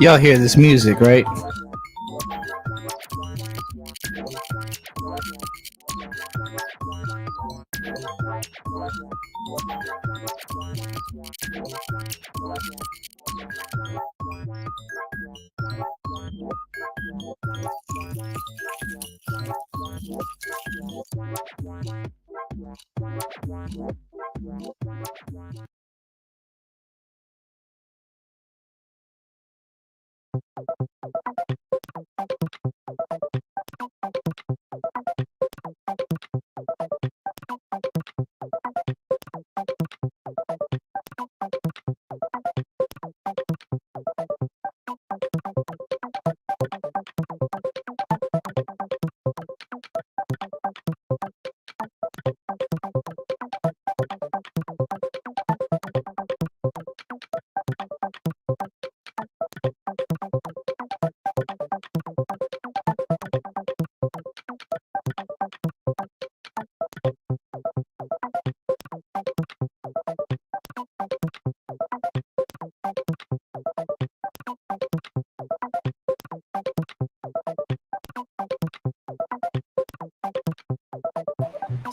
Y'all hear this music, right?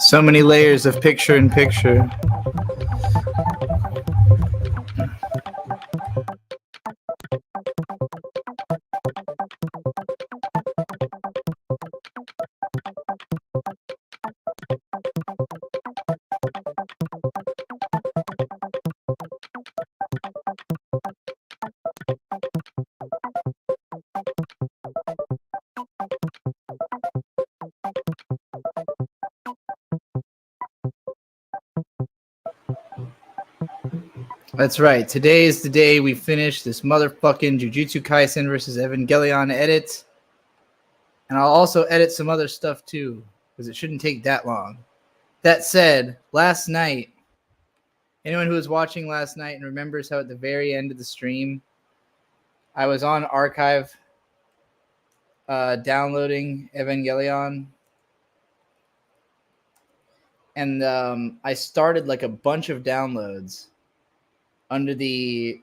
So many layers of picture in picture. That's right. Today is the day we finish this motherfucking Jujutsu Kaisen versus Evangelion edit. And I'll also edit some other stuff too, because it shouldn't take that long. That said, last night, anyone who was watching last night and remembers how at the very end of the stream, I was on archive downloading Evangelion. And I started like a bunch of downloads under the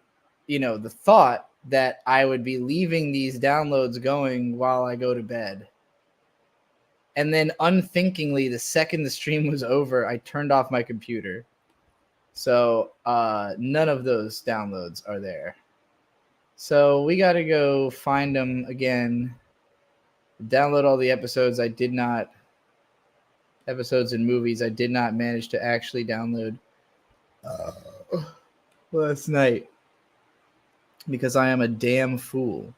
thought that I would be leaving these downloads going while I go to bed. And then unthinkingly, the second the stream was over, I turned off my computer. So none of those downloads are there. So we got to go find them again, download all the episodes episodes and movies I did not manage to actually download last night, because I am a damn fool.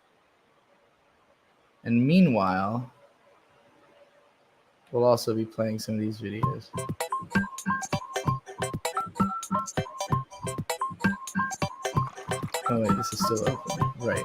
And meanwhile, we'll also be playing some of these videos. Oh wait, this is still open. Right.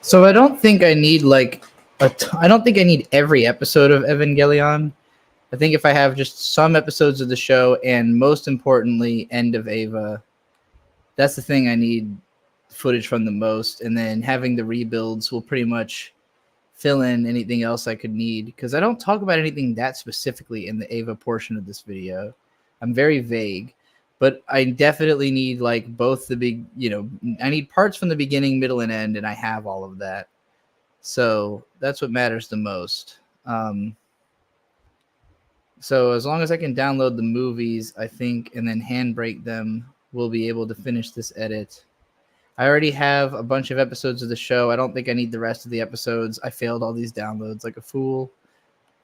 So I don't think I need like I don't think I need every episode of Evangelion. I think if I have just some episodes of the show and most importantly End of Ava, that's the thing I need footage from the most, and then having the rebuilds will pretty much fill in anything else I could need, because I don't talk about anything that specifically in the Ava portion of this video. I'm very vague, but I definitely need like both the big, I need parts from the beginning, middle, and end, and I have all of that. So that's what matters the most. So as long as I can download the movies, I think, and then handbrake them, we'll be able to finish this edit. I already have a bunch of episodes of the show. I don't think I need the rest of the episodes. I failed all these downloads like a fool.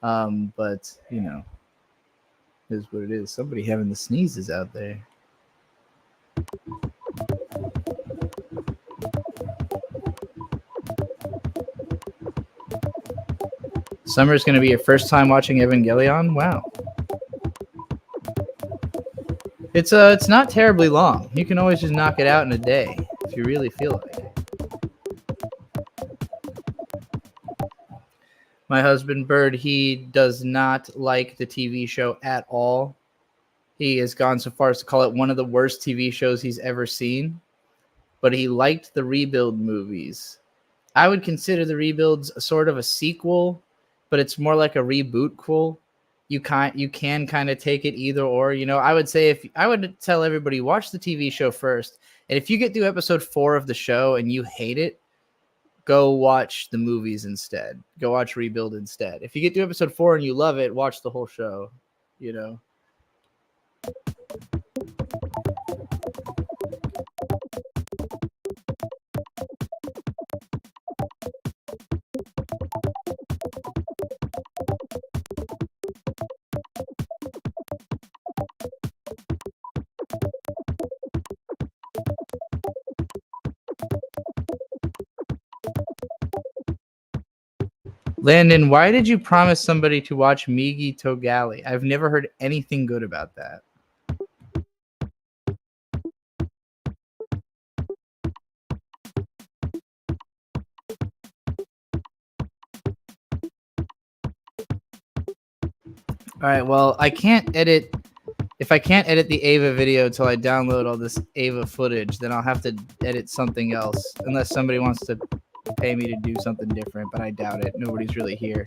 But it is what it is. Somebody having the sneezes out there. Summer's going to be your first time watching Evangelion? Wow. It's not terribly long. You can always just knock it out in a day if you really feel like it. My husband, Bird, he does not like the TV show at all. He has gone so far as to call it one of the worst TV shows he's ever seen. But he liked the Rebuild movies. I would consider the Rebuilds a sort of a sequel, but it's more like a reboot-quel. You can kind of take it either or. I would say, if I would tell everybody, watch the TV show first, and if you get through episode 4 of the show and you hate it, go watch the movies instead. Go watch Rebuild instead. If you get to episode 4 and you love it, watch the whole show. Landon, why did you promise somebody to watch Migi Togali? I've never heard anything good about that. All right, well, I can't edit. If I can't edit the Ava video until I download all this Ava footage, then I'll have to edit something else, unless somebody wants to pay me to do something different, but I doubt it. Nobody's really here.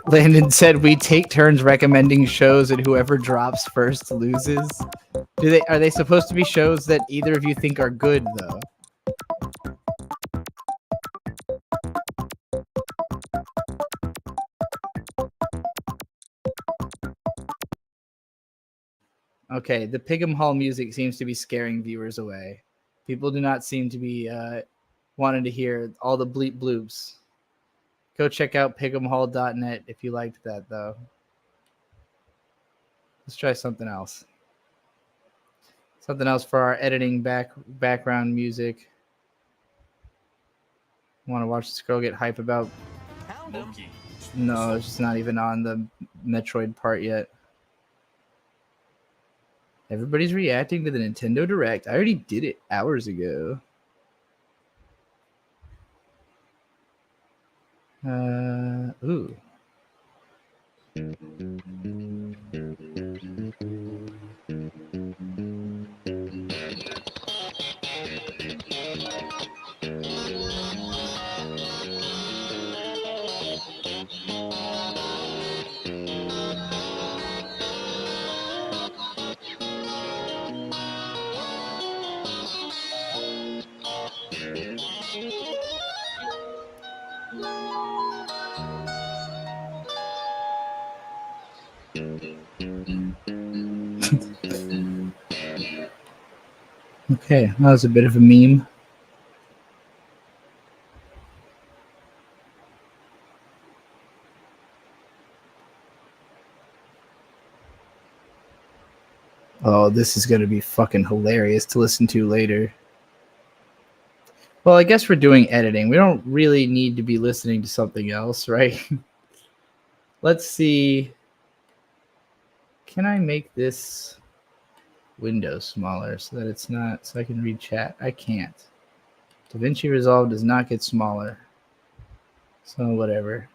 Landon said we take turns recommending shows, and whoever drops first loses. Are they supposed to be shows that either of you think are good, though? Okay, the Pigham Hall music seems to be scaring viewers away. People do not seem to be wanting to hear all the bleep bloops. Go check out pighamhall.net if you liked that, though. Let's try something else. Something else for our editing background music. Want to watch this girl get hype about? No, it's just not even on the Metroid part yet. Everybody's reacting to the Nintendo Direct. I already did it hours ago. Ooh. Okay, that was a bit of a meme. Oh, this is going to be fucking hilarious to listen to later. Well, I guess we're doing editing. We don't really need to be listening to something else, right? Let's see. Can I make this window smaller so that it's not, so I can read chat? I can't. DaVinci Resolve does not get smaller. So whatever.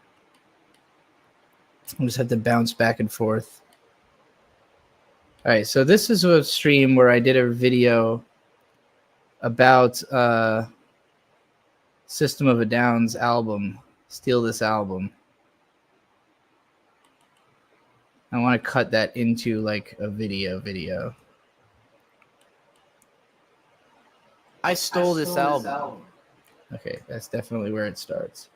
I'll just have to bounce back and forth. All right, so this is a stream where I did a video about System of a Down's album, Steal This Album. I want to cut that into like a video. I stole this album. Okay, that's definitely where it starts.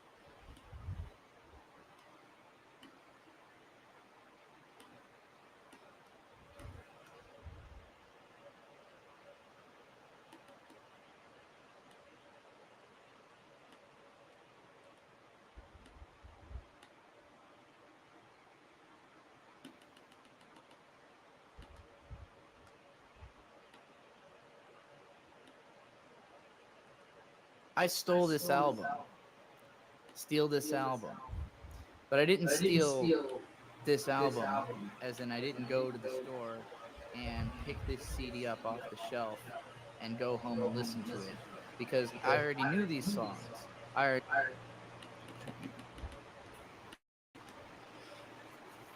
I stole this album. Steal this album. But I didn't steal this album, as in I didn't go to the store and pick this CD up off the shelf and go home and listen to it, because I already knew these songs. I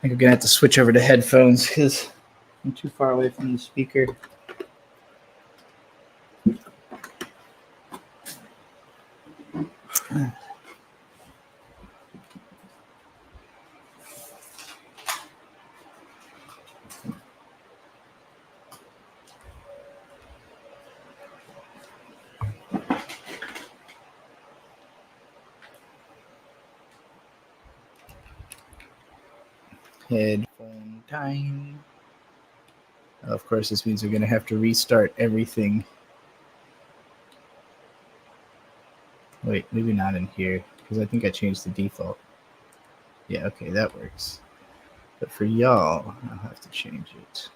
think I'm gonna have to switch over to headphones because I'm too far away from the speaker. Headphone time. Of course, this means we're going to have to restart everything. Wait, maybe not in here, because I think I changed the default. Yeah, okay, that works. But for y'all, I'll have to change it.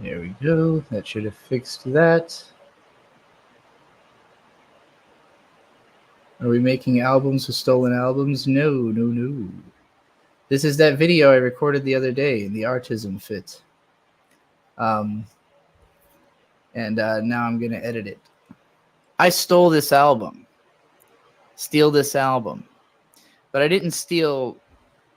There we go. That should have fixed that. Are we making albums with stolen albums? No. This is that video I recorded the other day in the Artism Fit. And now I'm going to edit it. I stole this album. Steal this album. But I didn't steal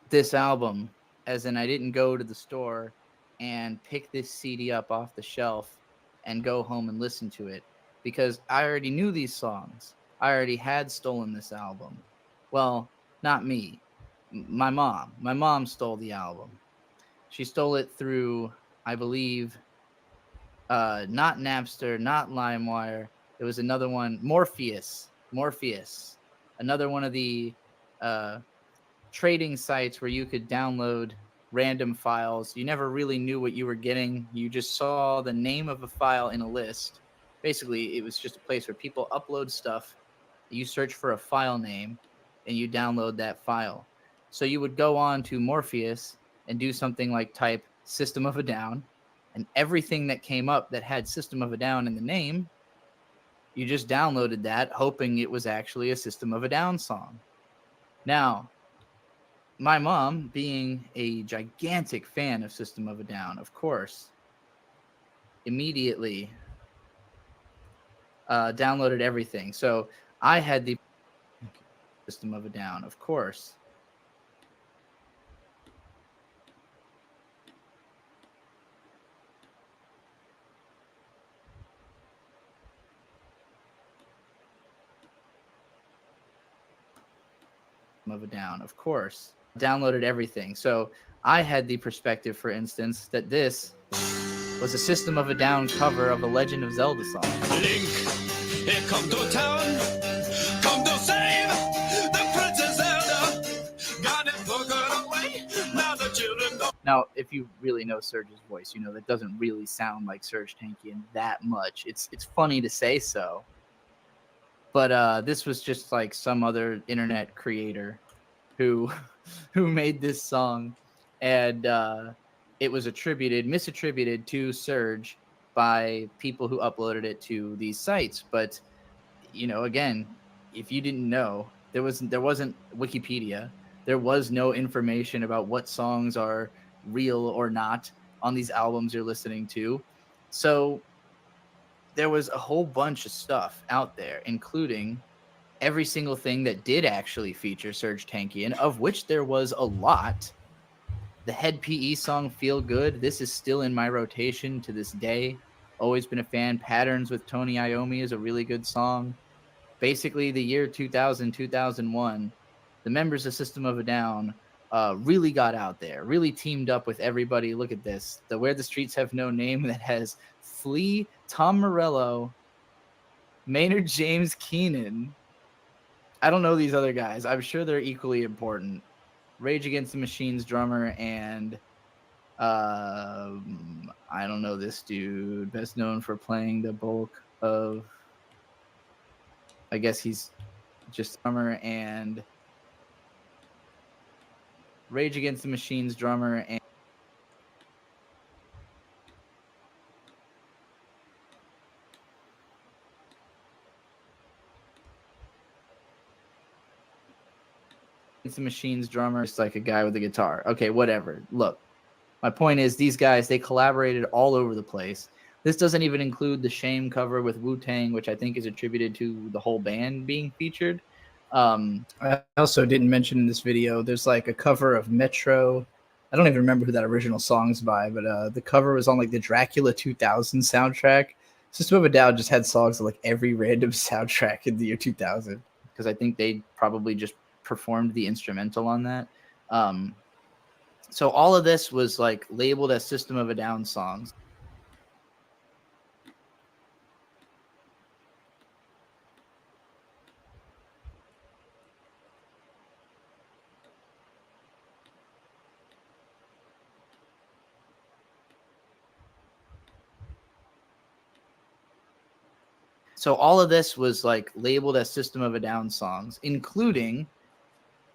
this album, as in I didn't go to the store and pick this CD up off the shelf and go home and listen to it, because I already knew these songs. I already had stolen this album. Well, not me. My mom. My mom stole the album. She stole it through, I believe, not Napster, not LimeWire. It was another one, Morpheus. Another one of the trading sites where you could download random files. You never really knew what you were getting. You just saw the name of a file in a list. Basically, it was just a place where people upload stuff. You search for a file name and you download that file. So you would go on to Morpheus and do something like type System of a Down, and everything that came up that had System of a Down in the name, you just downloaded that, hoping it was actually a System of a Down song. Now, my mom, being a gigantic fan of System of a Down, of course, immediately downloaded everything. So I had the System of a Down, of course. Of a Down, of course. Downloaded everything. So I had the perspective, for instance, that this was a System of a Down cover of a Legend of Zelda song. Link, here come to town, come to save the Princess Zelda. Got it put away, now the children go. Now, if you really know Serge's voice, you know that doesn't really sound like Serge Tankian that much. It's funny to say so, but this was just like some other internet creator who made this song, and it was misattributed to Serge by people who uploaded it to these sites. But again, if you didn't know, there wasn't Wikipedia. There was no information about what songs are real or not on these albums you're listening to. So there was a whole bunch of stuff out there, including every single thing that did actually feature Serge Tankian, of which there was a lot. The Head PE song Feel Good, this is still in my rotation to this day. Always been a fan. Patterns with Tony Iommi is a really good song. Basically, the year 2000, 2001, the members of System of a Down really got out there, really teamed up with everybody. Look at this. The Where the Streets Have No Name that has Flea, Tom Morello, Maynard James Keenan. I don't know these other guys. I'm sure they're equally important. Rage Against the Machine's drummer and I don't know this dude. Best known for playing the bulk of, I guess he's just drummer and Rage Against the Machine's drummer and the Machine's drummer is like a guy with a guitar. Okay, whatever. Look, my point is these guys, they collaborated all over the place. This doesn't even include the Shame cover with Wu-Tang, which I think is attributed to the whole band being featured. I also didn't mention in this video, there's like a cover of Metro. I don't even remember who that original song's by, but the cover was on like the Dracula 2000 soundtrack. System of a Down just had songs on like every random soundtrack in the year 2000. Because I think they probably just performed the instrumental on that. So all of this was like labeled as System of a Down songs. So all of this was like labeled as System of a Down songs, including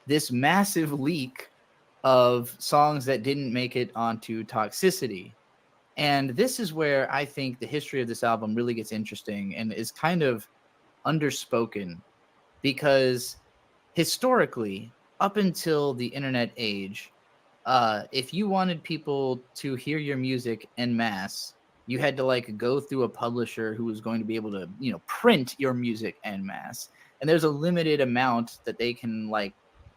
this massive leak of songs that didn't make it onto Toxicity. And this is where I think the history of this album really gets interesting and is kind of underspoken, because historically, up until the internet age, if you wanted people to hear your music en masse, you had to like go through a publisher who was going to be able to, print your music en masse. And there's a limited amount that they can like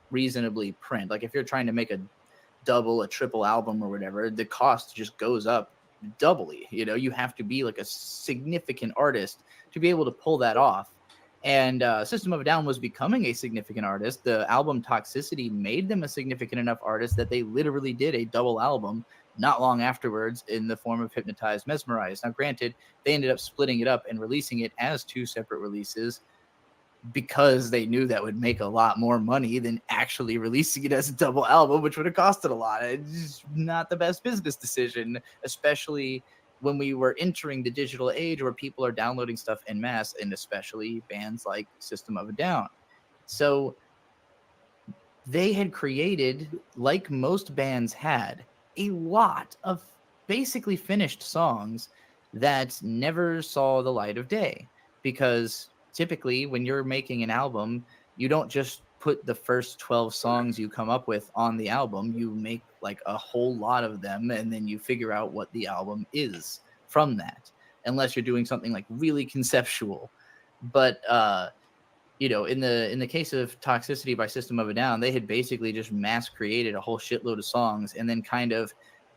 reasonably print. Like if you're trying to make a double, a triple album or whatever, the cost just goes up doubly. You have to be like a significant artist to be able to pull that off. And System of a Down was becoming a significant artist. The album Toxicity made them a significant enough artist that they literally did a double album not long afterwards in the form of Hypnotized, Mesmerized. Now, granted, they ended up splitting it up and releasing it as two separate releases because they knew that would make a lot more money than actually releasing it as a double album, which would have costed a lot. It's not the best business decision, especially when we were entering the digital age where people are downloading stuff en masse, and especially bands like System of a Down. So they had created, like most bands had, a lot of basically finished songs that never saw the light of day. Because typically when you're making an album, you don't just put the first 12 songs you come up with on the album. You make like a whole lot of them, and then you figure out what the album is from that, unless you're doing something like really conceptual. But you know, in the case of Toxicity by System of a Down, they had basically just mass created a whole shitload of songs and then kind of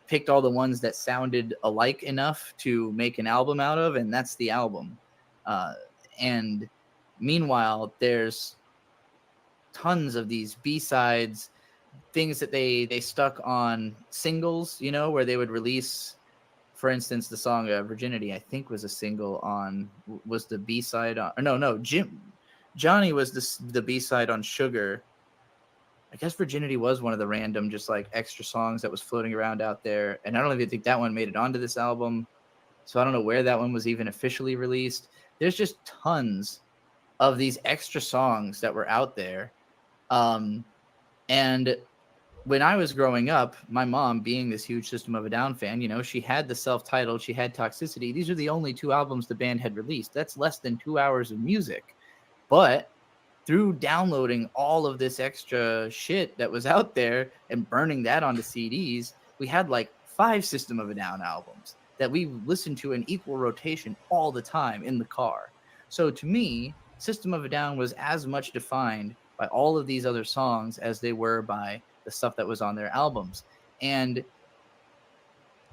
picked all the ones that sounded alike enough to make an album out of, and that's the album. And meanwhile, there's tons of these B-sides, things that they stuck on singles, you know, where they would release, for instance, the song Virginity, I think was a single on, was the B-side on, or no, Johnny was the B-side on Sugar. I guess Virginity was one of the random just like extra songs that was floating around out there. And I don't even think that one made it onto this album. So I don't know where that one was even officially released. There's just tons of these extra songs that were out there. And when I was growing up, my mom, being this huge System of a Down fan, you know, she had the self-titled, she had Toxicity. These are the only 2 albums the band had released. That's less than 2 hours of music. But through downloading all of this extra shit that was out there and burning that onto CDs, we had like 5 System of a Down albums that we listened to in equal rotation all the time in the car. So to me, System of a Down was as much defined by all of these other songs as they were by the stuff that was on their albums. And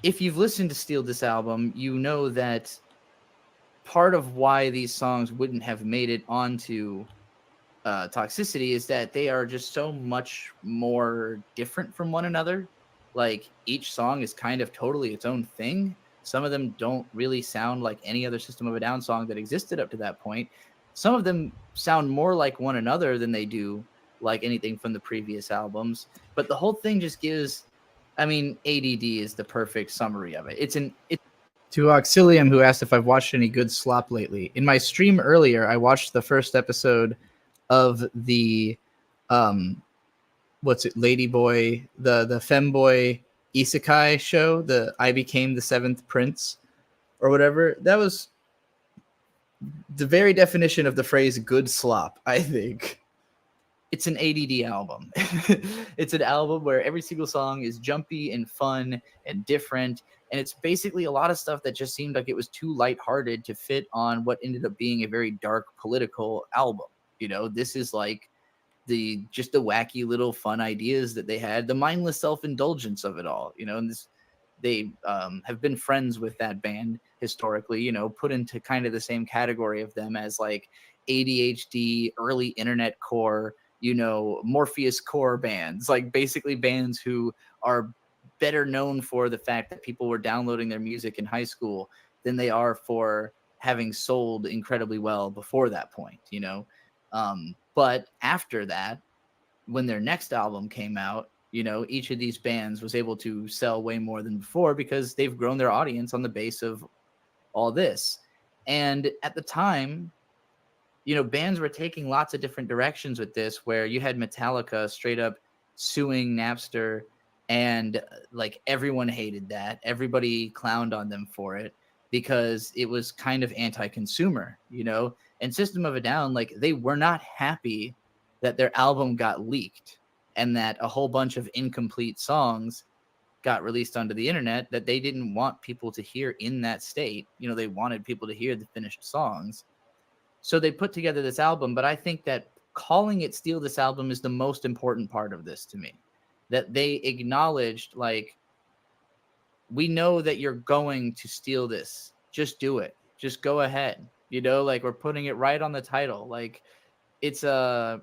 if you've listened to Steal This Album, you know that part of why these songs wouldn't have made it onto Toxicity is that they are just so much more different from one another. Like each song is kind of totally its own thing. Some of them don't really sound like any other System of a Down song that existed up to that point. Some of them sound more like one another than they do like anything from the previous albums. But the whole thing just gives, I mean, ADD is the perfect summary of it. To Auxilium, who asked if I've watched any good slop lately. In my stream earlier, I watched the first episode of the Ladyboy, the femboy isekai show, the I Became the Seventh Prince or whatever. That was the very definition of the phrase good slop, I think. It's an ADD album. It's an album where every single song is jumpy and fun and different. And it's basically a lot of stuff that just seemed like it was too lighthearted to fit on what ended up being a very dark political album. You know, this is like the wacky little fun ideas that they had, the mindless self-indulgence of it all, you know, and they have been friends with that band historically, you know, put into kind of the same category of them as like ADHD, early internet core, you know, Morpheus core bands, like basically bands who are better known for the fact that people were downloading their music in high school than they are for having sold incredibly well before that point, you know. But after that, when their next album came out, you know, each of these bands was able to sell way more than before because they've grown their audience on the base of all this. And at the time, you know, bands were taking lots of different directions with this, where you had Metallica straight up suing Napster, and like everyone hated that. Everybody clowned on them for it because it was kind of anti-consumer, you know. And System of a Down, like, they were not happy that their album got leaked and that a whole bunch of incomplete songs got released onto the internet that they didn't want people to hear in that state. You know, they wanted people to hear the finished songs. So they put together this album, but I think that calling it Steal This Album is the most important part of this to me. That they acknowledged, like, we know that you're going to steal this. Just do it. Just go ahead. You know, like, we're putting it right on the title. Like, it's a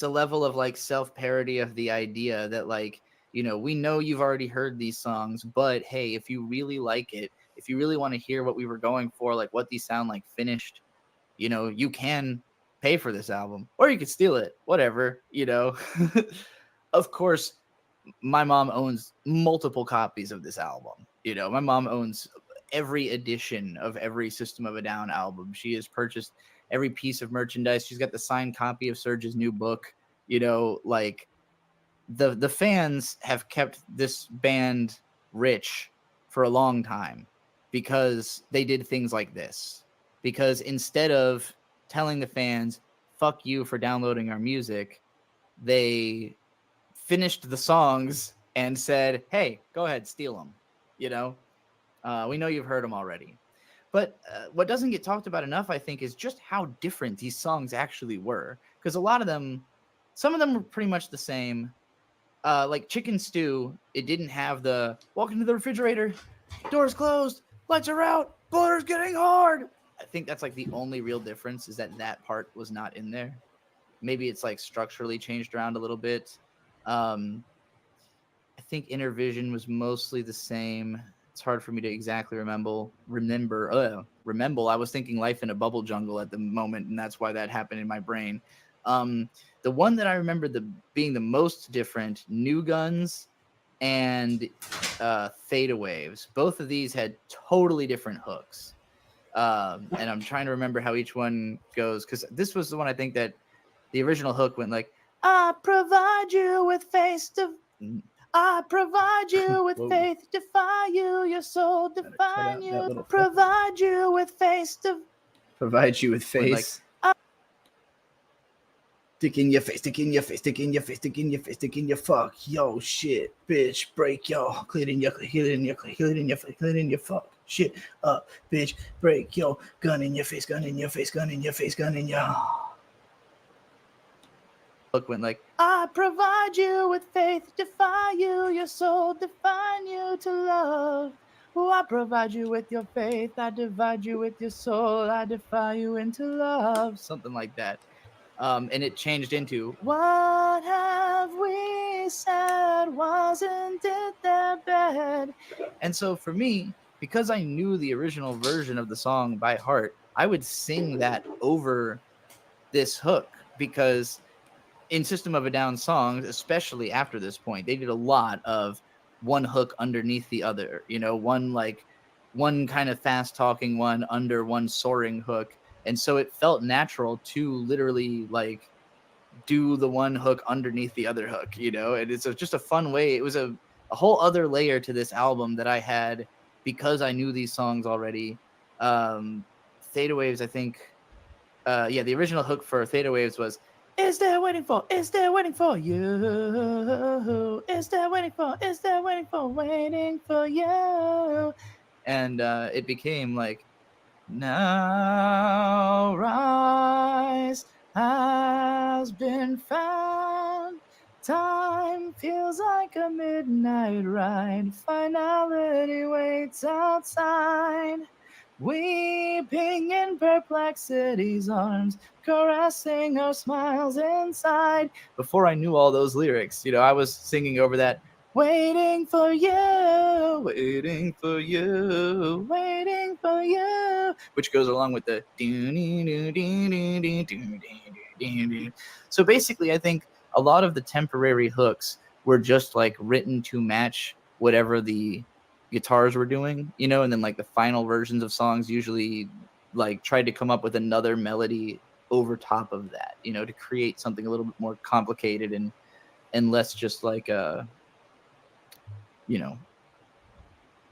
level of like self-parody of the idea that, like, you know, we know you've already heard these songs, but hey, if you really like it, if you really want to hear what we were going for, like what these sound like finished, you know, you can pay for this album or you could steal it, whatever, you know. Of course, my mom owns multiple copies of this album. You know, my mom owns every edition of every System of a Down album. She has purchased every piece of merchandise. She's got the signed copy of Serge's new book. You know, like, the fans have kept this band rich for a long time because they did things like this. Because instead of telling the fans, fuck you for downloading our music, they finished the songs and said, hey, go ahead, steal them. You know, we know you've heard them already. But what doesn't get talked about enough, I think, is just how different these songs actually were. Because a lot of them, some of them were pretty much the same. Like Chicken Stew, it didn't have the walk into the refrigerator, doors closed, lights are out, butter's getting hard. I think that's like the only real difference, is that that part was not in there. Maybe it's like structurally changed around a little bit. I think Inner Vision was mostly the same. It's hard for me to exactly remember. I was thinking Life in a Bubble Jungle at the moment, and that's why that happened in my brain. The one that I remember being the most different, New Guns and Theta Waves. Both of these had totally different hooks. And I'm trying to remember how each one goes, because this was the one I think that the original hook went like, I provide you with face to... I provide you with faith, defy you, your soul define you. Provide you with face to... Provide you with face. Like, stick in your face, stick in your face, stick in your face, stick in your face, stick in your fuck, yo, shit, bitch, break, yo, clear it in your, heal it in your, heal it in your face, clear it in your fuck, shit, up, bitch, break, yo, gun in your face, gun in your face, gun in your face, gun in your... Look, went like, I provide you with faith, defy you, your soul define you to love. Oh, I provide you with your faith, I divide you with your soul, I defy you into love. Something like that. And it changed into, what have we said? Wasn't it that bad? And so for me, because I knew the original version of the song by heart, I would sing that over this hook, because in System of a Down songs, especially after this point, they did a lot of one hook underneath the other, you know, one kind of fast talking one under one soaring hook. And so it felt natural to literally like do the one hook underneath the other hook, you know, and it's just a fun way. It was a whole other layer to this album that I had because I knew these songs already. Theta Waves, I think, the original hook for Theta Waves was, is there waiting for you? Is there waiting for, waiting for you? And it became like, now rise has been found. Time feels like a midnight ride. Finality waits outside. Weeping in perplexity's arms, caressing our smiles inside. Before I knew all those lyrics, you know, I was singing over that, waiting for you, waiting for you, waiting for you, which goes along with the... So basically, I think a lot of the temporary hooks were just like written to match whatever the guitars were doing, you know, and then like the final versions of songs usually like tried to come up with another melody over top of that, you know, to create something a little bit more complicated and less just like you know,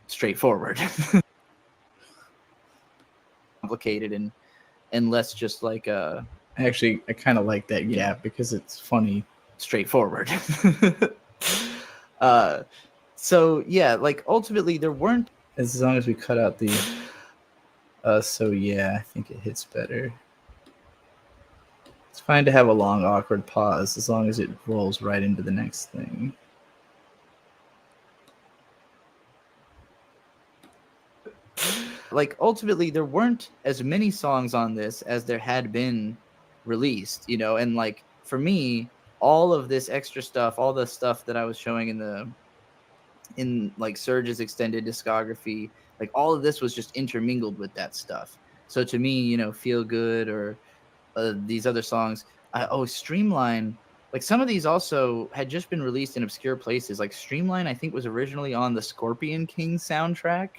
straightforward. Complicated and less just like Actually, I kind of like that gap because it's funny. Straightforward. So yeah, like ultimately there weren't, as long as we cut out the so yeah, I think it hits better. It's fine to have a long awkward pause as long as it rolls right into the next thing. like ultimately there weren't as many songs on this as there had been released, you know, and like for me, all of this extra stuff, all the stuff that I was showing in like Surge's extended discography, like all of this was just intermingled with that stuff. So to me, you know, Feel Good or these other songs, Streamline, like some of these also had just been released in obscure places. Like Streamline, I think was originally on the Scorpion King soundtrack.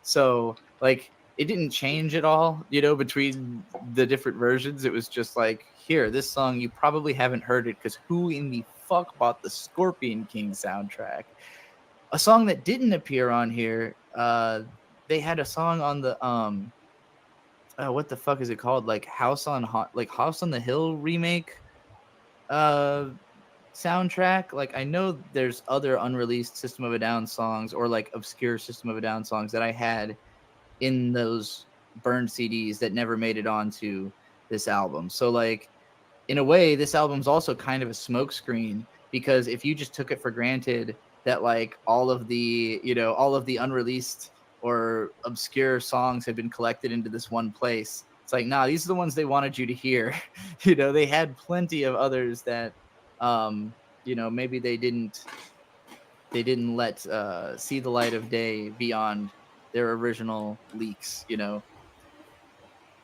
So like it didn't change at all, you know, between the different versions. It was just like, here, this song, you probably haven't heard it because who in the fuck bought the Scorpion King soundtrack? A song that didn't appear on here, they had a song on the what the fuck is it called? Like House on the Hill remake uh soundtrack. Like I know there's other unreleased System of a Down songs or like obscure System of a Down songs that I had in those burned CDs that never made it onto this album. So like in a way, this album's also kind of a smokescreen because if you just took it for granted that like all of the, all of the unreleased or obscure songs have been collected into this one place, it's like, nah, these are the ones they wanted you to hear. They had plenty of others that, maybe they didn't let see the light of day beyond their original leaks.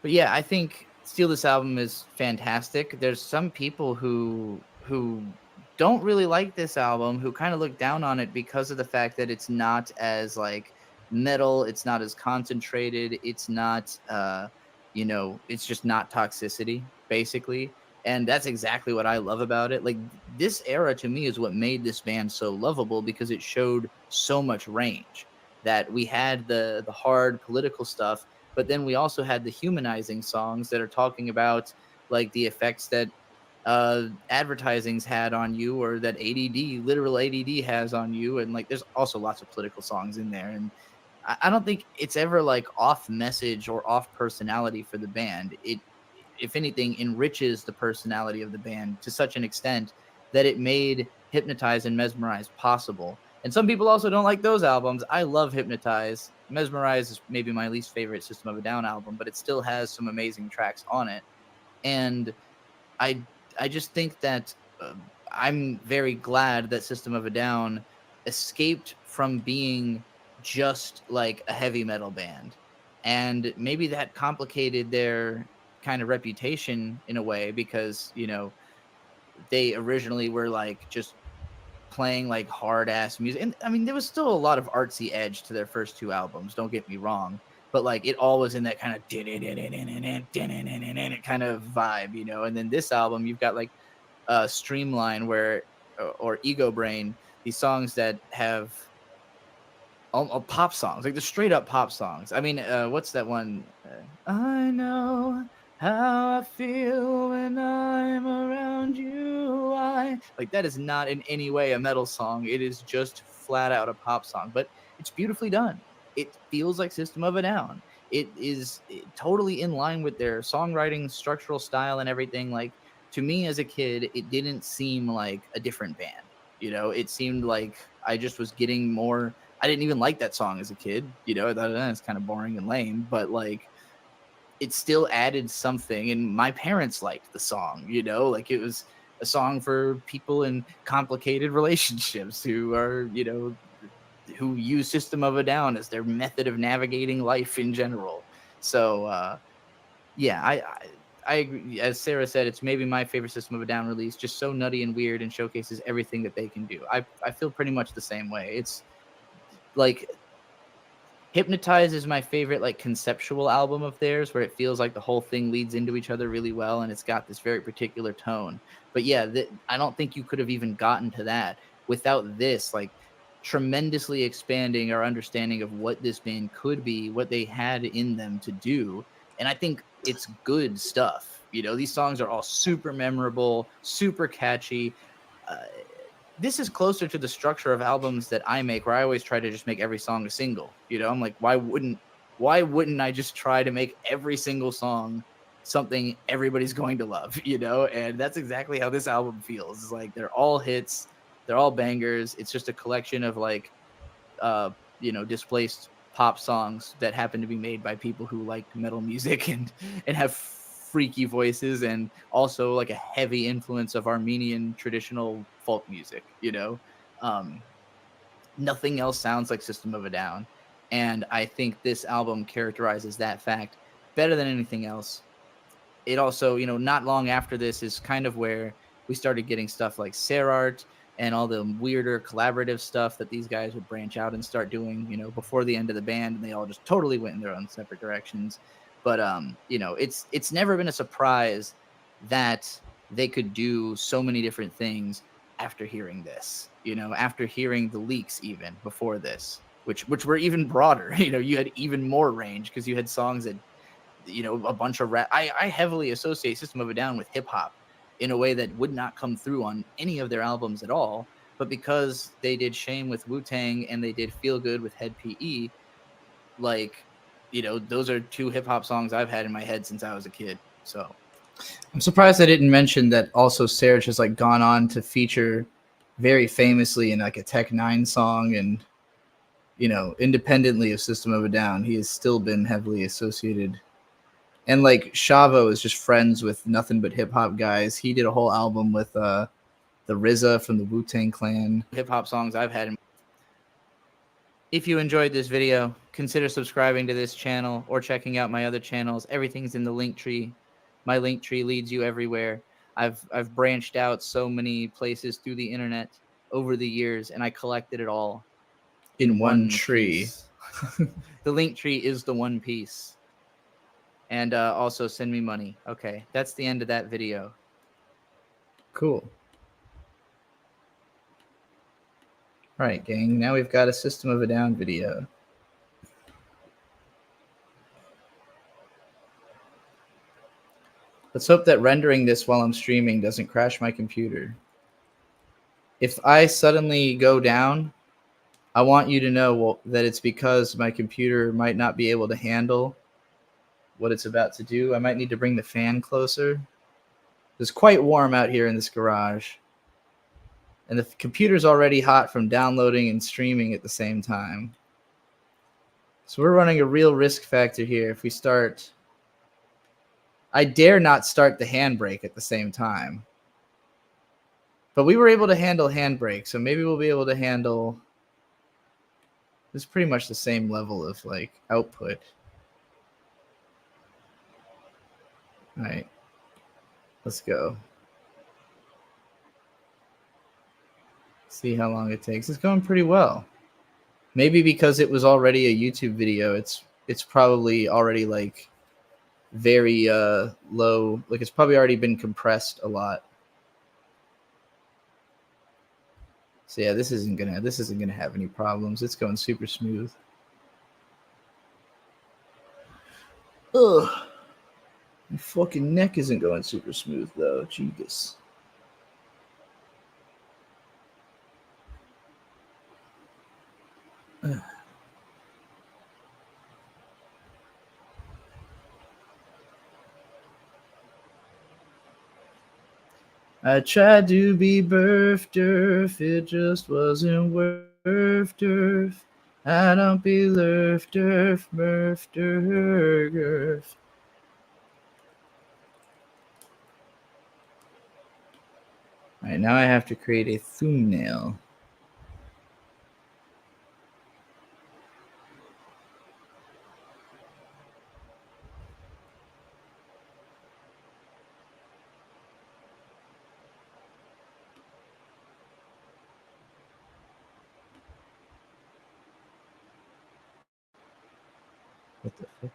But yeah, I think Steal This Album is fantastic. There's some people who don't really like this album, who kind of look down on it because of the fact that it's not as like metal, it's not as concentrated, it's not it's just not Toxicity basically. And that's exactly what I love about it. Like this era to me is what made this band so lovable because it showed so much range. That we had the hard political stuff, but then we also had the humanizing songs that are talking about like the effects that advertising's had on you, or that literal ADD has on you. And like there's also lots of political songs in there, and I don't think it's ever like off message or off personality for the band. It, if anything, enriches the personality of the band to such an extent that it made Hypnotize and Mesmerize possible. And some people also don't like those albums. I love Hypnotize. Mesmerize is maybe my least favorite System of a Down album, but it still has some amazing tracks on it. And I I just think that I'm very glad that System of a Down escaped from being just like a heavy metal band. And maybe that complicated their kind of reputation in a way because, they originally were like just playing like hard ass music. And I mean, there was still a lot of artsy edge to their first two albums, don't get me wrong. But like it all was in that kind of kind of vibe. And then this album, you've got like Streamline or Ego Brain, these songs that have all pop songs, like the straight up pop songs. I mean, what's that one? I know how I feel when I'm around you. Like that is not in any way a metal song. It is just flat out a pop song, but it's beautifully done. It feels like System of a Down. It is totally in line with their songwriting, structural style, and everything. Like to me as a kid, it didn't seem like a different band. It seemed like I just was getting more. I didn't even like that song as a kid. I thought it's kind of boring and lame, but like it still added something. And my parents liked the song, like it was a song for people in complicated relationships who are, who use System of a Down as their method of navigating life in general. So, yeah, I agree. As Sarah said, it's maybe my favorite System of a Down release, just so nutty and weird and showcases everything that they can do. I feel pretty much the same way. It's like Hypnotize is my favorite like conceptual album of theirs, where it feels like the whole thing leads into each other really well and it's got this very particular tone. But yeah, I don't think you could have even gotten to that without this like tremendously expanding our understanding of what this band could be, what they had in them to do. And I think it's good stuff. These songs are all super memorable, super catchy. This is closer to the structure of albums that I make, where I always try to just make every song a single. I'm like, why wouldn't I just try to make every single song something everybody's going to love, And that's exactly how this album feels. It's like they're all hits, they're all bangers. It's just a collection of like displaced pop songs that happen to be made by people who like metal music and have freaky voices, and also like a heavy influence of Armenian traditional folk music. Nothing else sounds like System of a Down, and I think this album characterizes that fact better than anything else. It also, not long after this is kind of where we started getting stuff like Serart and all the weirder collaborative stuff that these guys would branch out and start doing, before the end of the band, and they all just totally went in their own separate directions. But it's never been a surprise that they could do so many different things after hearing this, after hearing the leaks even before this, which were even broader. You had even more range because you had songs that you know, a bunch of rap. I heavily associate System of a Down with hip hop in a way that would not come through on any of their albums at all. But because they did Shame with Wu-Tang and they did Feel Good with Head PE, like, you know, those are two hip hop songs I've had in my head since I was a kid. So I'm surprised I didn't mention that also Serj has like gone on to feature very famously in like a Tech Nine song, and you know, independently of System of a Down, he has still been heavily associated. And like Shavo is just friends with nothing but hip hop guys. He did a whole album with the RZA from the Wu-Tang Clan. hip hop songs I've had. If you enjoyed this video, consider subscribing to this channel or checking out my other channels. Everything's in the link tree. My link tree leads you everywhere. I've branched out so many places through the internet over the years, and I collected it all in one tree. The link tree is the one piece. And also send me money. Okay, that's the end of that video. Cool. All right, gang. Now we've got a System of a Down video. Let's hope that rendering this while I'm streaming doesn't crash my computer. If I suddenly go down, I want you to know that it's because my computer might not be able to handle what it's about to do. I might need to bring the fan closer. It's quite warm out here in this garage. And the computer's already hot from downloading and streaming at the same time. So we're running a real risk factor here if we start. I dare not start the handbrake at the same time. But we were able to handle handbrake, so maybe we'll be able to handle. It's pretty much the same level of like output. All right, let's go. See how long it takes. It's going pretty well. Maybe because it was already a YouTube video, it's probably already like very low. Like it's probably already been compressed a lot. So yeah, this isn't gonna have any problems. It's going super smooth. Ugh. My fucking neck isn't going super smooth though. Jesus. I tried to be Burf-Durf, it just wasn't worth Durf. I don't be Lurf-Durf, Murf-Durf. All right, now I have to create a thumbnail. What the fuck?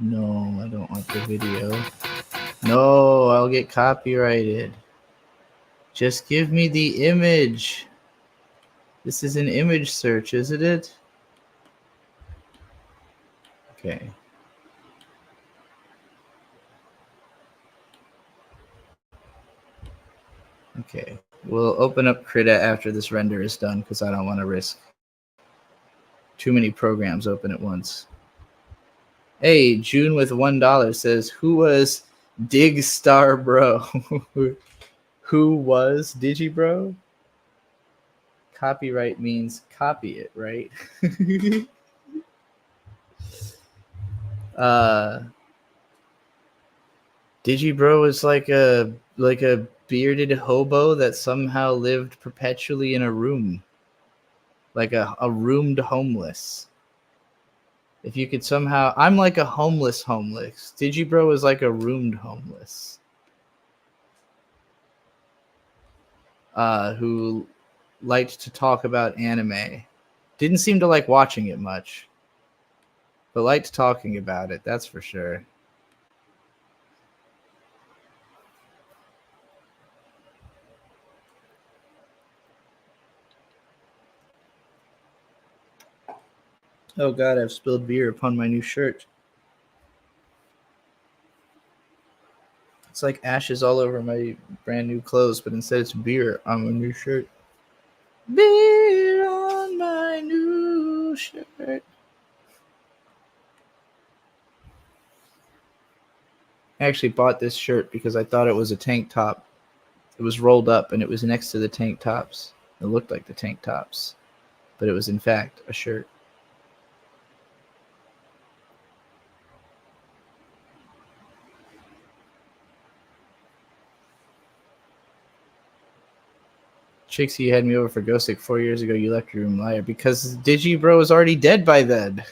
No, I don't want the video. No, I'll get copyrighted. Just give me the image. This is an image search, isn't it? Okay. Okay. We'll open up Krita after this render is done because I don't want to risk too many programs open at once. Hey, June with $1 says, who was Dig Star Bro? Who was Digibro? Copyright means copy it, right? Digibro is like a bearded hobo that somehow lived perpetually in a room. Like a roomed homeless. If you could somehow, I'm like a homeless. Digibro is like a roomed homeless. who liked to talk about anime. Didn't seem to like watching it much, but liked talking about it, that's for sure. Oh god, I've spilled beer upon my new shirt. It's like ashes all over my brand new clothes, but instead it's beer on my new shirt. Beer on my new shirt. I actually bought this shirt because I thought it was a tank top. It was rolled up and it was next to the tank tops. It looked like the tank tops, but it was in fact a shirt. Chixie, you had me over for Ghostic 4 years ago. You left your room, liar. Because Digibro was already dead by then.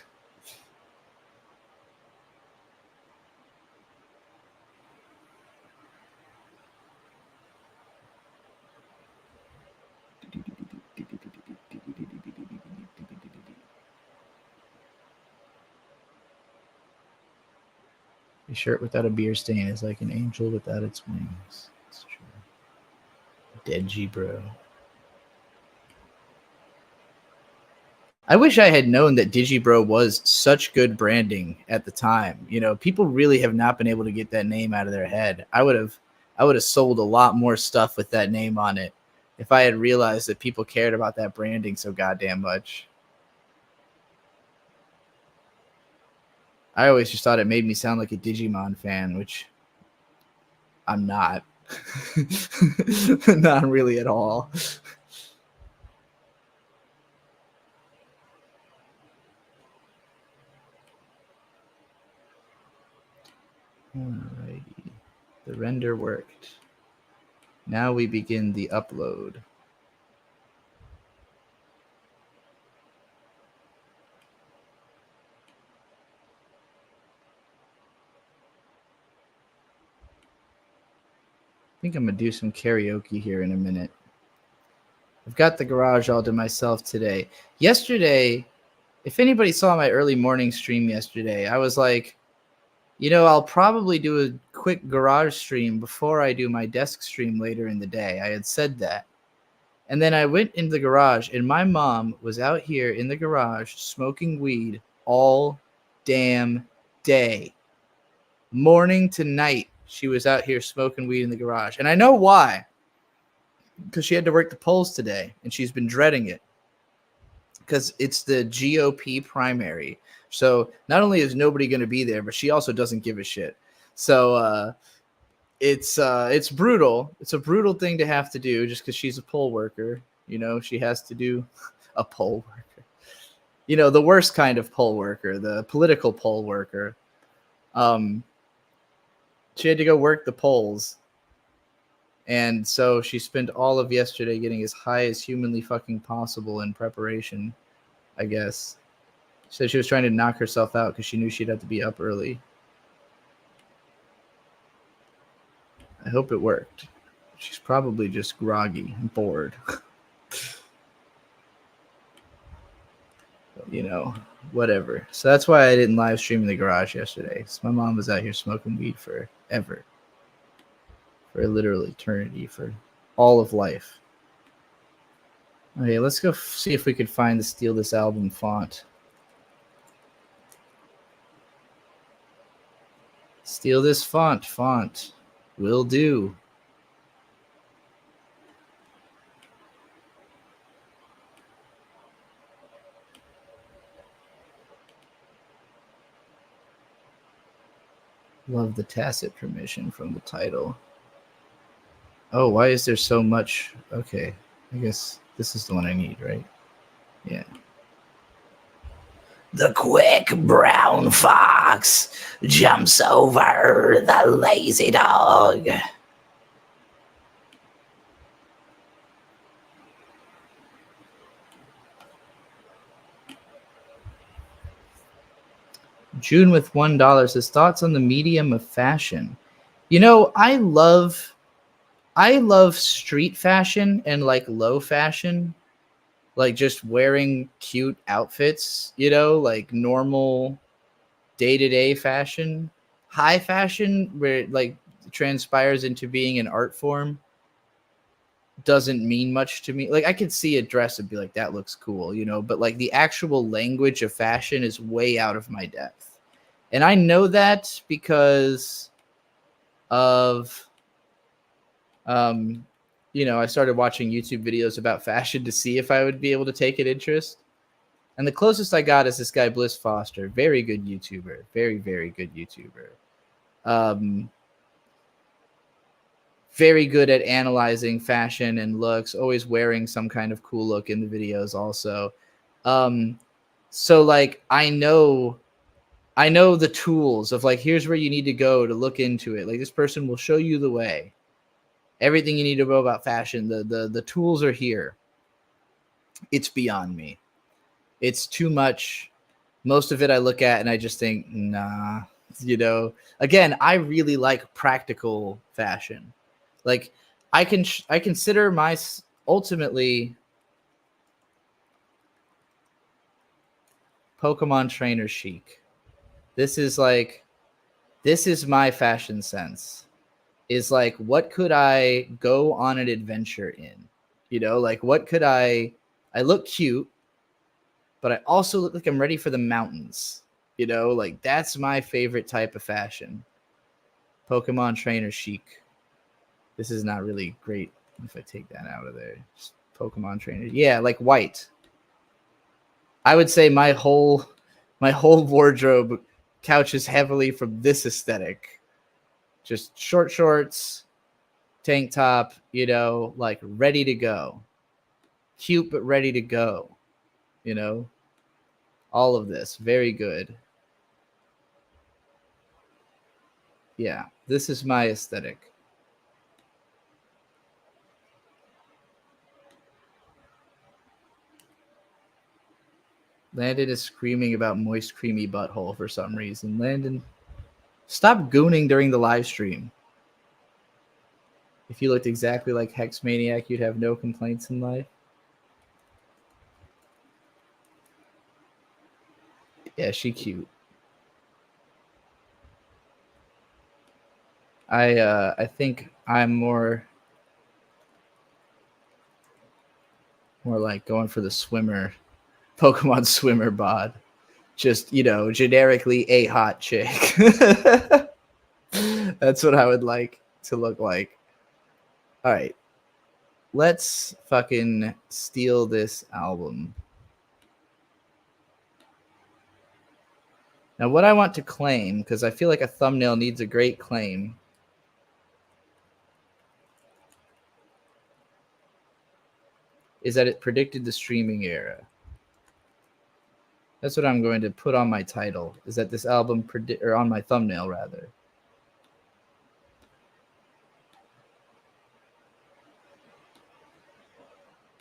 A shirt without a beer stain is like an angel without its wings. It's true. Dead G-Bro. I wish I had known that Digibro was such good branding at the time. You know, people really have not been able to get that name out of their head. I would have sold a lot more stuff with that name on it if I had realized that people cared about that branding so goddamn much. I always just thought it made me sound like a Digimon fan, which I'm not. Not really at all. Alrighty. The render worked. Now we begin the upload. I think I'm going to do some karaoke here in a minute. I've got the garage all to myself today. Yesterday, if anybody saw my early morning stream yesterday, I was like, you know, I'll probably do a quick garage stream before I do my desk stream later in the day. I had said that. And then I went into the garage, and my mom was out here in the garage smoking weed all damn day. Morning to night, she was out here smoking weed in the garage. And I know why. Because she had to work the polls today, and she's been dreading it. Because it's the GOP primary. So not only is nobody going to be there, but she also doesn't give a shit. So it's brutal. It's a brutal thing to have to do just because she's a poll worker. You know, she has to do a poll worker. You know, the worst kind of poll worker, the political poll worker. She had to go work the polls. And so she spent all of yesterday getting as high as humanly fucking possible in preparation, I guess. She said she was trying to knock herself out because she knew she'd have to be up early. I hope it worked. She's probably just groggy and bored. You know, whatever. So that's why I didn't live stream in the garage yesterday. So my mom was out here smoking weed forever. For literal eternity, for all of life. Okay, let's go see if we could find the Steal This Album font. Steal this font. Will do. Love the tacit permission from the title. Oh, why is there so much? Okay, I guess this is the one I need, right? Yeah. The quick brown fox jumps over the lazy dog. June with $1 says thoughts on the medium of fashion. You know, I love I love street fashion and like low fashion, like just wearing cute outfits, you know, like normal day-to-day fashion. High fashion where it like transpires into being an art form doesn't mean much to me. Like I could see a dress and be like, that looks cool, you know, but like the actual language of fashion is way out of my depth. And I know that because of you know, I started watching YouTube videos about fashion to see if I would be able to take an interest. And the closest I got is this guy Bliss Foster, very good YouTuber, very very good YouTuber. Um very good at analyzing fashion and looks, always wearing some kind of cool look in the videos also. Um so like I know the tools of like here's where you need to go to look into it. Like this person will show you the way. Everything you need to know about fashion, the tools are here. It's beyond me. It's too much. Most of it I look at and I just think, nah, you know. Again, I really like practical fashion. Like I consider my ultimately Pokemon trainer chic. This is like this is my fashion sense. Is like what could I go on an adventure in? You know, like what could I look cute, but I also look like I'm ready for the mountains. You know, like that's my favorite type of fashion. Pokemon trainer chic. This is not really great if I take that out of there. Just Pokemon trainer. Yeah, like white. I would say my whole wardrobe couches heavily from this aesthetic. Just short shorts, tank top, you know, like ready to go. Cute but ready to go, you know? All of this. Very good. Yeah, this is my aesthetic. Landon is screaming about moist, creamy butthole for some reason. Landon, stop gooning during the live stream. If you looked exactly like Hex Maniac, you'd have no complaints in life. Yeah, she cute. I think I'm more like going for the swimmer, Pokemon swimmer bod. Just, you know, generically a hot chick. That's what I would like to look like. All right. Let's fucking steal this album. Now, what I want to claim, because I feel like a thumbnail needs a great claim, is that it predicted the streaming era. That's what I'm going to put on my title, is that this album or on my thumbnail rather.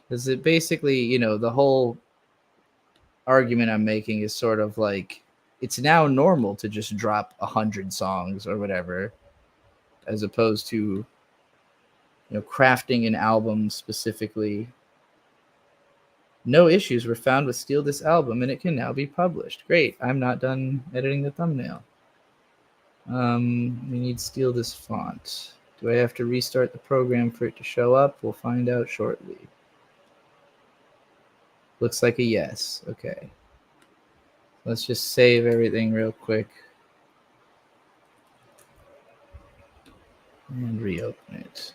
Because it basically, you know, the whole argument I'm making is sort of like it's now normal to just drop 100 songs or whatever, as opposed to, you know, crafting an album specifically. No issues were found with Steal This Album, and it can now be published. Great. I'm not done editing the thumbnail. We need Steal This Font. Do I have to restart the program for it to show up? We'll find out shortly. Looks like a yes. Okay. Let's just save everything real quick. And reopen it.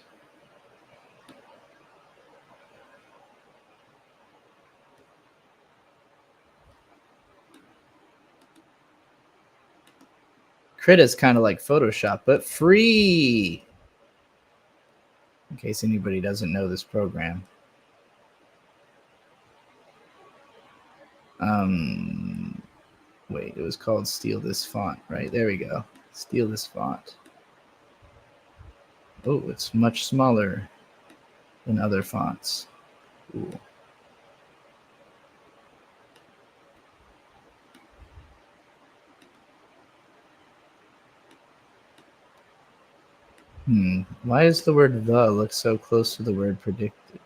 Krita's kind of like Photoshop, but free. In case anybody doesn't know this program. Wait, it was called Steal This Font, right? There we go. Steal This Font. Oh, it's much smaller than other fonts. Cool. Why does the word "the" look so close to the word "predicted"?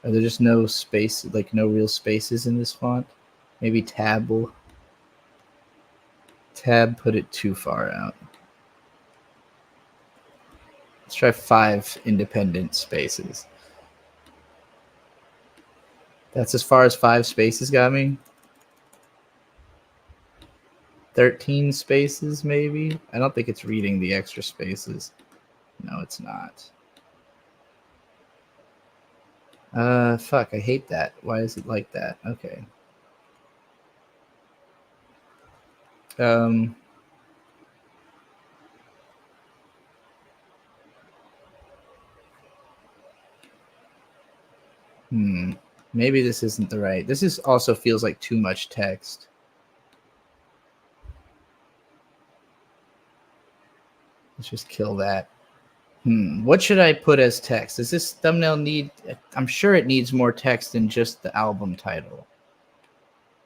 Are there just no space, like no real spaces in this font? Maybe Tab put it too far out. Let's try 5 independent spaces. That's as far as 5 spaces got me. 13 spaces, maybe? I don't think it's reading the extra spaces. No, it's not. Fuck, I hate that. Why is it like that? Okay. Um, Maybe this isn't the right. This is also feels like too much text. Let's just kill that. What should I put as text? Does this thumbnail need... I'm sure it needs more text than just the album title.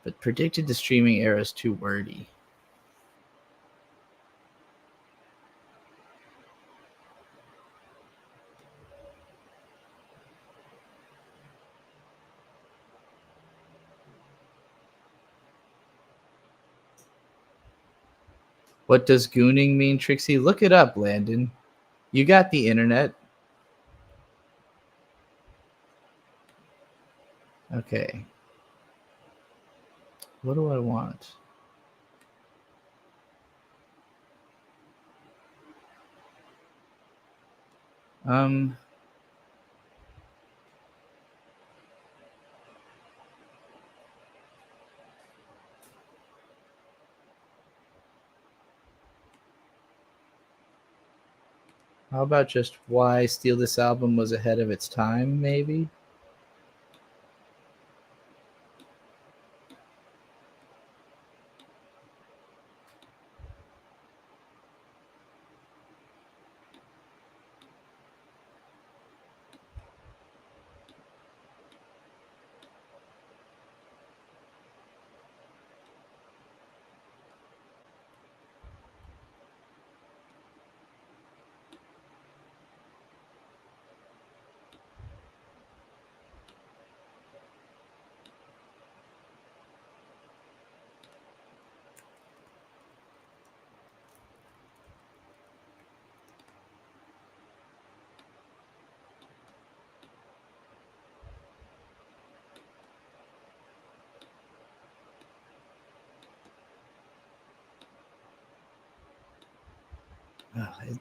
But predicted the streaming era is too wordy. What does gooning mean, Trixie? Look it up, Landon. You got the internet. Okay. What do I want? How about just why Steal This Album was ahead of its time, maybe?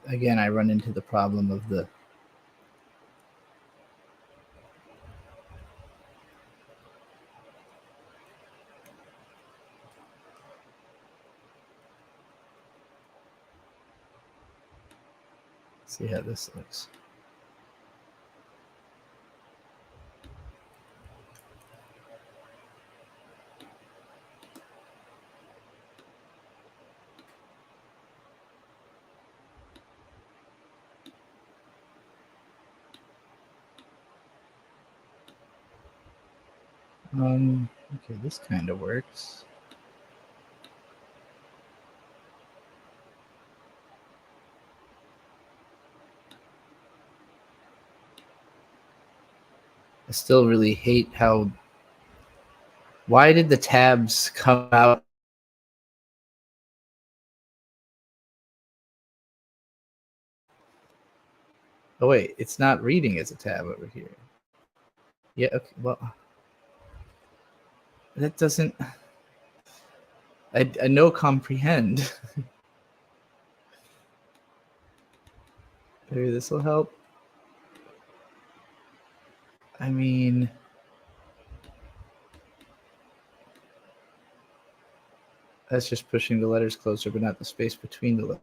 Again, I run into the problem of the... See how this looks. Okay, this kind of works. I still really hate how... Why did the tabs come out? Oh wait, it's not reading as a tab over here. Yeah, okay, well... That doesn't... I no comprehend. Maybe this will help. I mean... That's just pushing the letters closer, but not the space between the letters.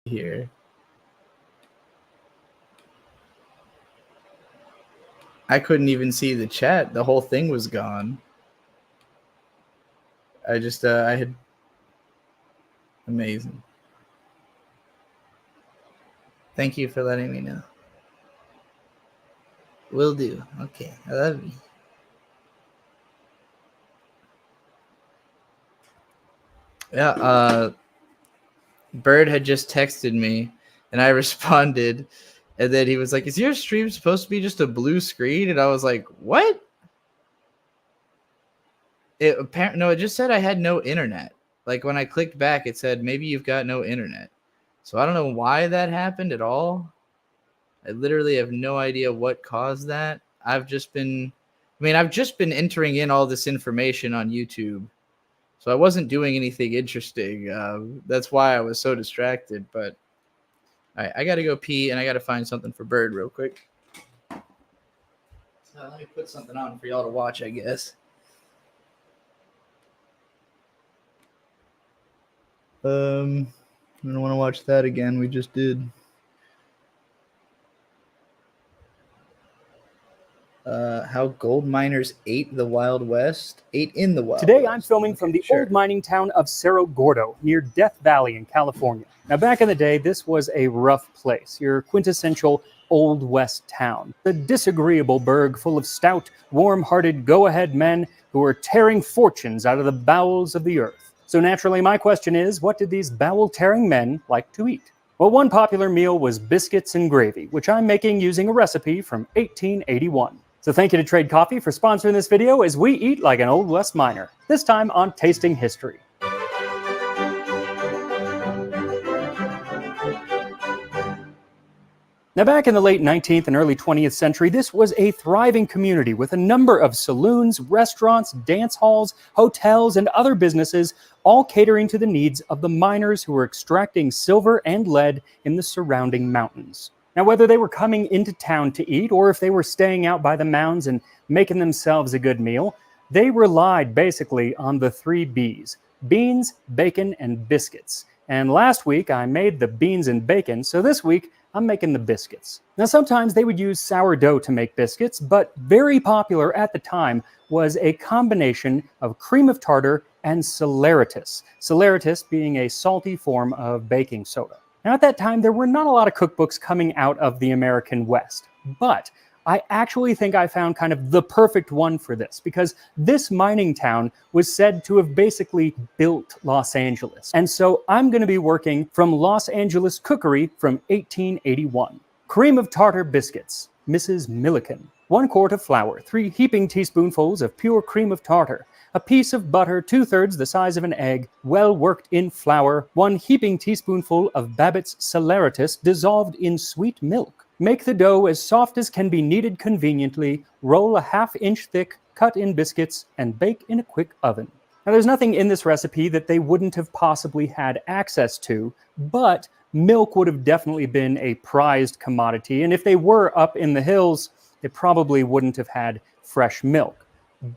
here. I couldn't even see the chat. The whole thing was gone. I just, I had... Amazing. Thank you for letting me know. Will do. Okay, I love you. Yeah, Bird had just texted me, and I responded, and then he was like, "Is your stream supposed to be just a blue screen?" And I was like, "What?" No, it just said I had no internet. Like when I clicked back, it said maybe you've got no internet. So I don't know why that happened at all. I literally have no idea what caused that. I've just been entering in all this information on YouTube. So I wasn't doing anything interesting. That's why I was so distracted. But I got to go pee, and I got to find something for Bird real quick. So let me put something on for y'all to watch, I guess. I don't want to watch that again. We just did. How gold miners ate in the Wild West. Today I'm filming from the old mining town of Cerro Gordo near Death Valley in California. Now back in the day, this was a rough place, your quintessential Old West town. A disagreeable burg full of stout, warm-hearted, go-ahead men who were tearing fortunes out of the bowels of the earth. So naturally my question is, what did these bowel-tearing men like to eat? Well, one popular meal was biscuits and gravy, which I'm making using a recipe from 1881. So thank you to Trade Coffee for sponsoring this video as we eat like an Old West miner, this time on Tasting History. Now back in the late 19th and early 20th century, this was a thriving community with a number of saloons, restaurants, dance halls, hotels, and other businesses, all catering to the needs of the miners who were extracting silver and lead in the surrounding mountains. Now, whether they were coming into town to eat or if they were staying out by the mounds and making themselves a good meal, they relied basically on the 3 B's: beans, bacon, and biscuits. And last week I made the beans and bacon, so this week I'm making the biscuits. Now sometimes they would use sourdough to make biscuits, but very popular at the time was a combination of cream of tartar and saleratus. Saleratus being a salty form of baking soda. Now at that time there were not a lot of cookbooks coming out of the American West, but I actually think I found kind of the perfect one for this, because this mining town was said to have basically built Los Angeles. And so I'm going to be working from Los Angeles Cookery from 1881. Cream of tartar biscuits, Mrs. Milliken. 1 quart of flour, 3 heaping teaspoonfuls of pure cream of tartar, a piece of butter 2/3 the size of an egg, well worked in flour, 1 heaping teaspoonful of Babbitt's Saleratus dissolved in sweet milk. Make the dough as soft as can be kneaded conveniently, roll a 1/2 inch thick, cut in biscuits, and bake in a quick oven. Now there's nothing in this recipe that they wouldn't have possibly had access to, but milk would have definitely been a prized commodity, and if they were up in the hills, they probably wouldn't have had fresh milk.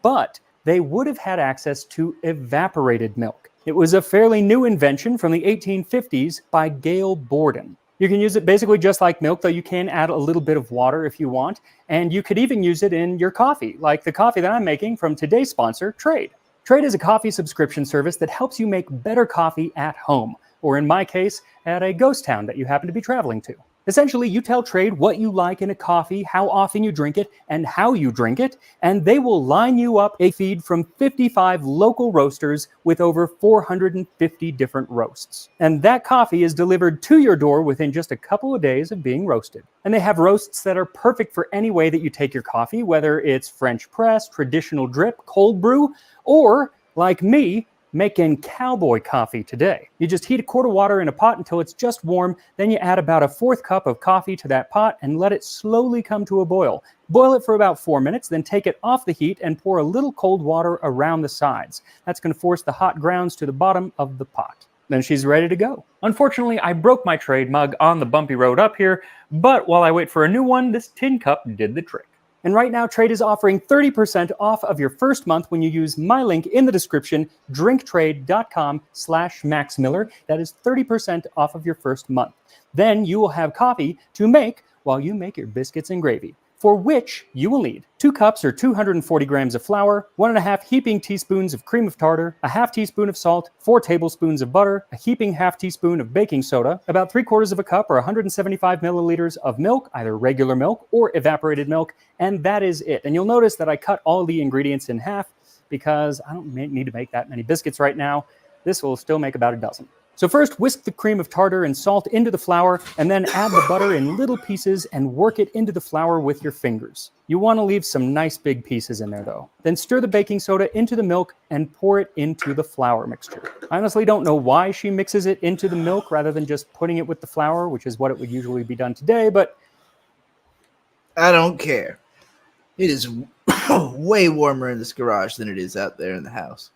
But they would have had access to evaporated milk. It was a fairly new invention from the 1850s by Gail Borden. You can use it basically just like milk, though you can add a little bit of water if you want, and you could even use it in your coffee, like the coffee that I'm making from today's sponsor, Trade. Trade is a coffee subscription service that helps you make better coffee at home, or in my case, at a ghost town that you happen to be traveling to. Essentially, you tell Trade what you like in a coffee, how often you drink it, and how you drink it, and they will line you up a feed from 55 local roasters with over 450 different roasts. And that coffee is delivered to your door within just a couple of days of being roasted. And they have roasts that are perfect for any way that you take your coffee, whether it's French press, traditional drip, cold brew, or, like me, making cowboy coffee today. You just heat a quart of water in a pot until it's just warm, then you add about a 1/4 cup of coffee to that pot and let it slowly come to a boil. Boil it for about 4 minutes, then take it off the heat and pour a little cold water around the sides. That's going to force the hot grounds to the bottom of the pot. Then she's ready to go. Unfortunately, I broke my Trade mug on the bumpy road up here, but while I wait for a new one, this tin cup did the trick. And right now, Trade is offering 30% off of your first month when you use my link in the description, drinktrade.com/MaxMiller. That is 30% off of your first month. Then you will have coffee to make while you make your biscuits and gravy, for which you will need 2 cups or 240 grams of flour, 1.5 heaping teaspoons of cream of tartar, a half teaspoon of salt, 4 tablespoons of butter, a heaping half teaspoon of baking soda, about 3/4 of a cup or 175 milliliters of milk, either regular milk or evaporated milk, and that is it. And you'll notice that I cut all the ingredients in half because I don't need to make that many biscuits right now. This will still make about a dozen. So first, whisk the cream of tartar and salt into the flour, and then add the butter in little pieces and work it into the flour with your fingers. You want to leave some nice big pieces in there though. Then stir the baking soda into the milk and pour it into the flour mixture. I honestly don't know why she mixes it into the milk rather than just putting it with the flour, which is what it would usually be done today, but I don't care. It is way warmer in this garage than it is out there in the house,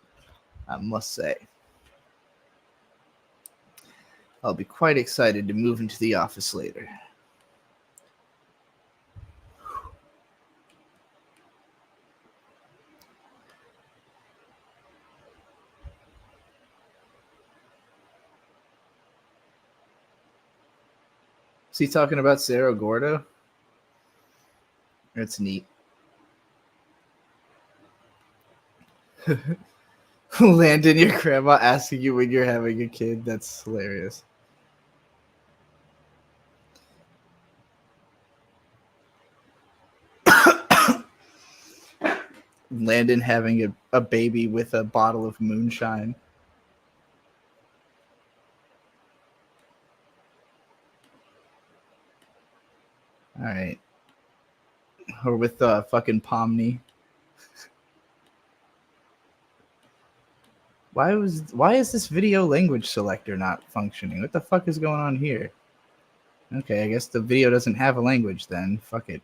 I must say. I'll be quite excited to move into the office later. Is he talking about Cerro Gordo? That's neat. Landon, your grandma asking you when you're having a kid. That's hilarious. Landon having a baby with a bottle of moonshine. All right. Or with fucking Pomni. Why is this video language selector not functioning? What the fuck is going on here? Okay, I guess the video doesn't have a language then. Fuck it.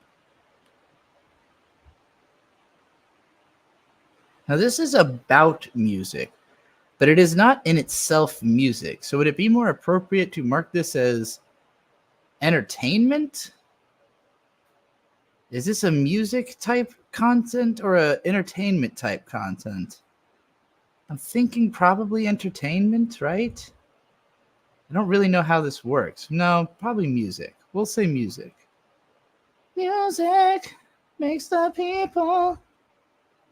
Now this is about music, but it is not in itself music. So would it be more appropriate to mark this as entertainment? Is this a music type content or a entertainment type content? I'm thinking probably entertainment, right? I don't really know how this works. No, probably music. We'll say music. Music makes the people.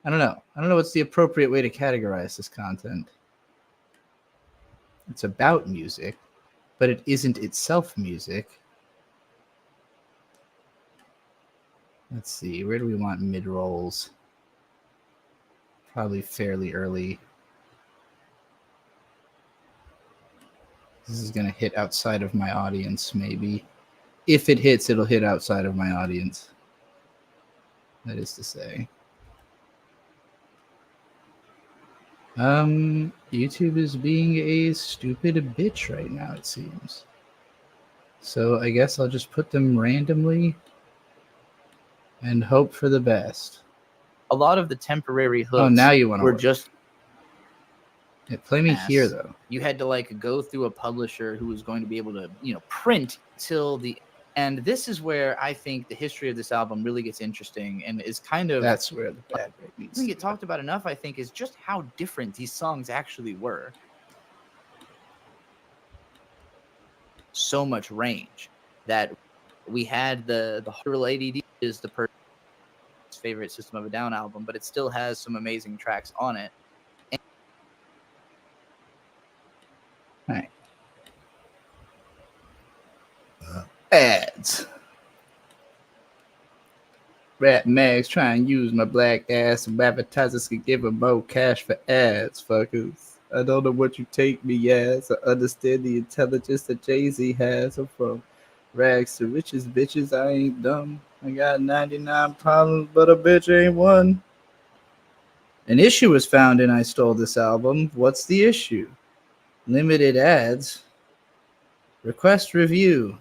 I don't know. I don't know what's the appropriate way to categorize this content. It's about music, but it isn't itself music. Let's see. Where do we want mid-rolls? Probably fairly early. This is going to hit outside of my audience, maybe. If it hits, it'll hit outside of my audience. That is to say. YouTube is being a stupid bitch right now, it seems. So I guess I'll just put them randomly and hope for the best. A lot of the temporary hooks Oh, now you want to were just play me here, though. you had to like go through a publisher who was going to be able to, print till the end. This is where I think the history of this album really gets interesting and is kind of That's where the bad rate I needs think to it talked about enough, I think, is just how different these songs actually were. So much range that we had the Horrible ADD is the person's favorite System of a Down album, but it still has some amazing tracks on it. Right. Ads. Rat mags try and use my black ass so advertisers can give them more cash for ads, fuckers. I don't know what you take me as. I understand the intelligence that Jay-Z has. I'm from rags to riches, bitches. I ain't dumb. I got 99 problems, but a bitch ain't one. An issue was found in I Stole This Album. What's the issue? Limited ads. Request review.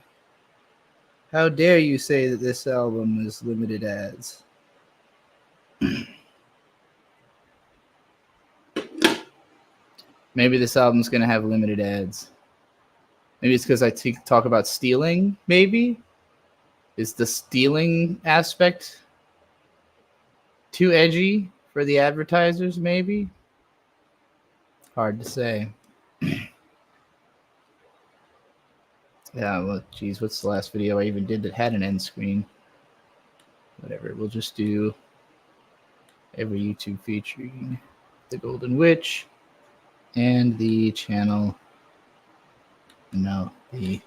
How dare you say that this album is limited ads? Maybe this album's going to have limited ads. Maybe it's because I talk about stealing, maybe? Is the stealing aspect Too edgy for the advertisers, maybe? Hard to say. Yeah, well, geez, what's the last video I even did that had an end screen? Whatever, we'll just do every YouTube featuring the Golden Witch and the channel. No, the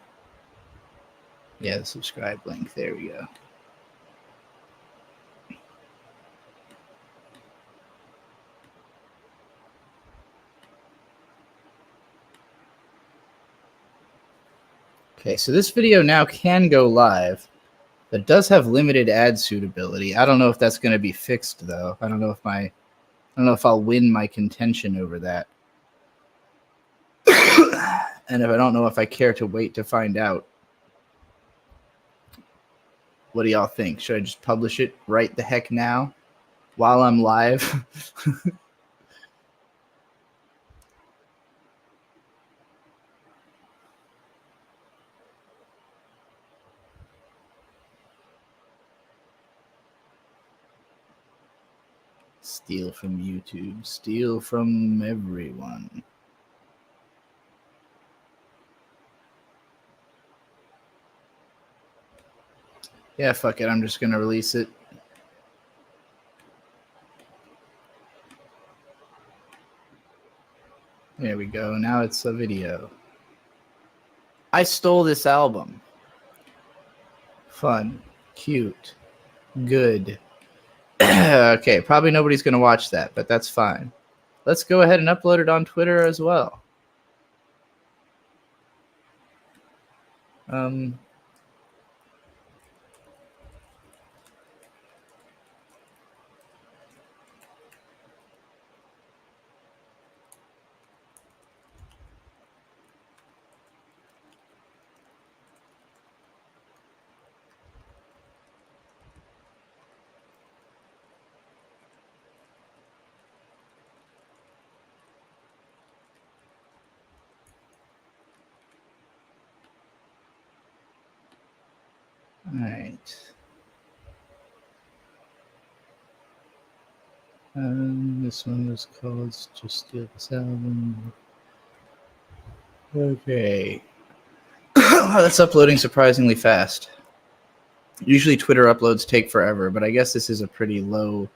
subscribe link. There we go. Okay, so this video now can go live, but it does have limited ad suitability. I don't know if that's going to be fixed though. I don't know if I'll win my contention over that. And if I don't know if I care to wait to find out. What do y'all think? Should I just publish it right the heck now while I'm live? Steal from YouTube. Steal from everyone. Yeah, fuck it. I'm just going to release it. There we go. Now it's a video. I stole this album. Fun. Cute. Good. Okay, probably nobody's going to watch that, but that's fine. Let's go ahead and upload it on Twitter as well. All right. This one was called Just Steal This Album. Okay. Wow, that's uploading surprisingly fast. Usually Twitter uploads take forever, but I guess this is a pretty low,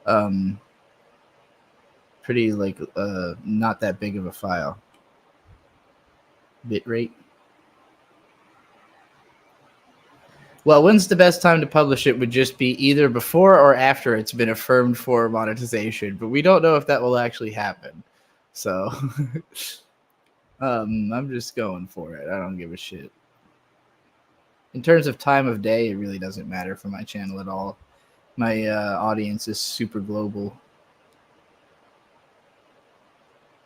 not that big of a file. Bitrate. Well, when's the best time to publish it would just be either before or after it's been affirmed for monetization, but we don't know if that will actually happen. So I'm just going for it. I don't give a shit. In terms of time of day, it really doesn't matter for my channel at all. My audience is super global.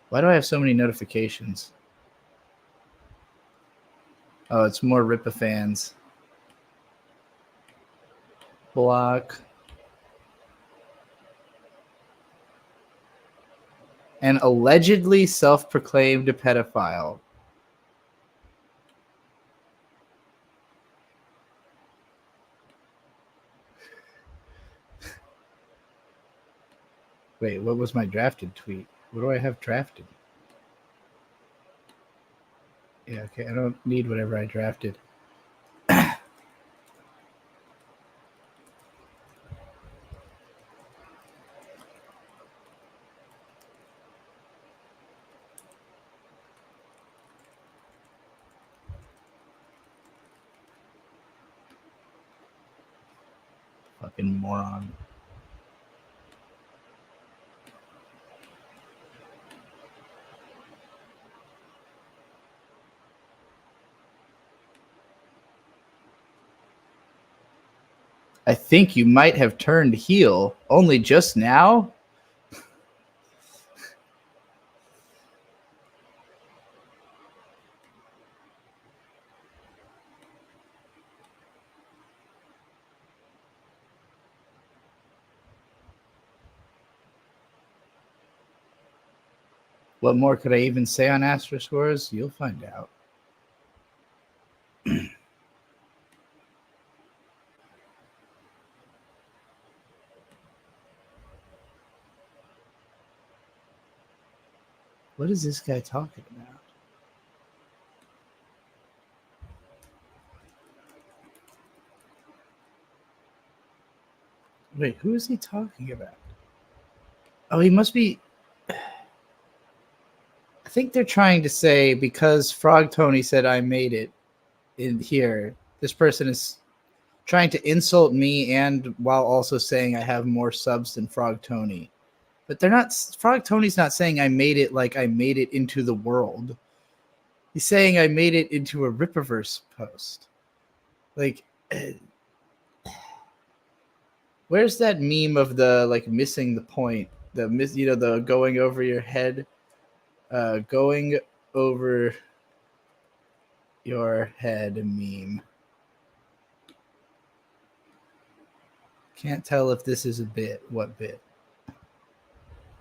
Why do I have so many notifications? Oh, it's more Rippa fans. Block. An allegedly self-proclaimed pedophile. Wait, what was my drafted tweet? What do I have drafted? Yeah, okay, I don't need whatever I drafted. Fucking moron. I think you might have turned heel only just now. What more could I even say on Astro Scores? You'll find out. What is this guy talking about? Wait, who is he talking about? Oh, he must be. I think they're trying to say because Frog Tony said I made it in here, this person is trying to insult me and while also saying I have more subs than Frog Tony. But they're not. Frog Tony's not saying I made it like I made it into the world. He's saying I made it into a Rippaverse post. Like, where's that meme of the like missing the point? The going over your head. Going over your head meme. Can't tell if this is a bit. What bit?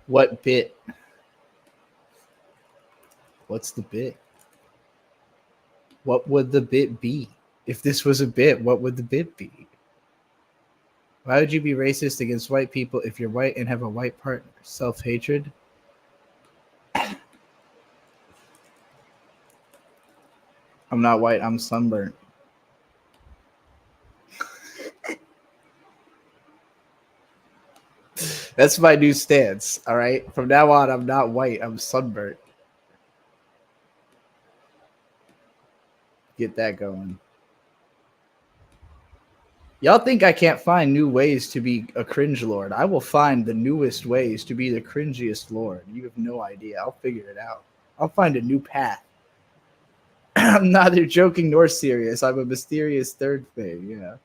What bit? What's the bit? What would the bit be? If this was a bit, what would the bit be? Why would you be racist against white people if you're white and have a white partner? Self-hatred? I'm not white, I'm sunburnt. That's my new stance, all right? From now on, I'm not white, I'm sunburnt. Get that going. Y'all think I can't find new ways to be a cringe lord. I will find the newest ways to be the cringiest lord. You have no idea. I'll figure it out. I'll find a new path. I'm neither joking nor serious. I'm a mysterious third thing, yeah.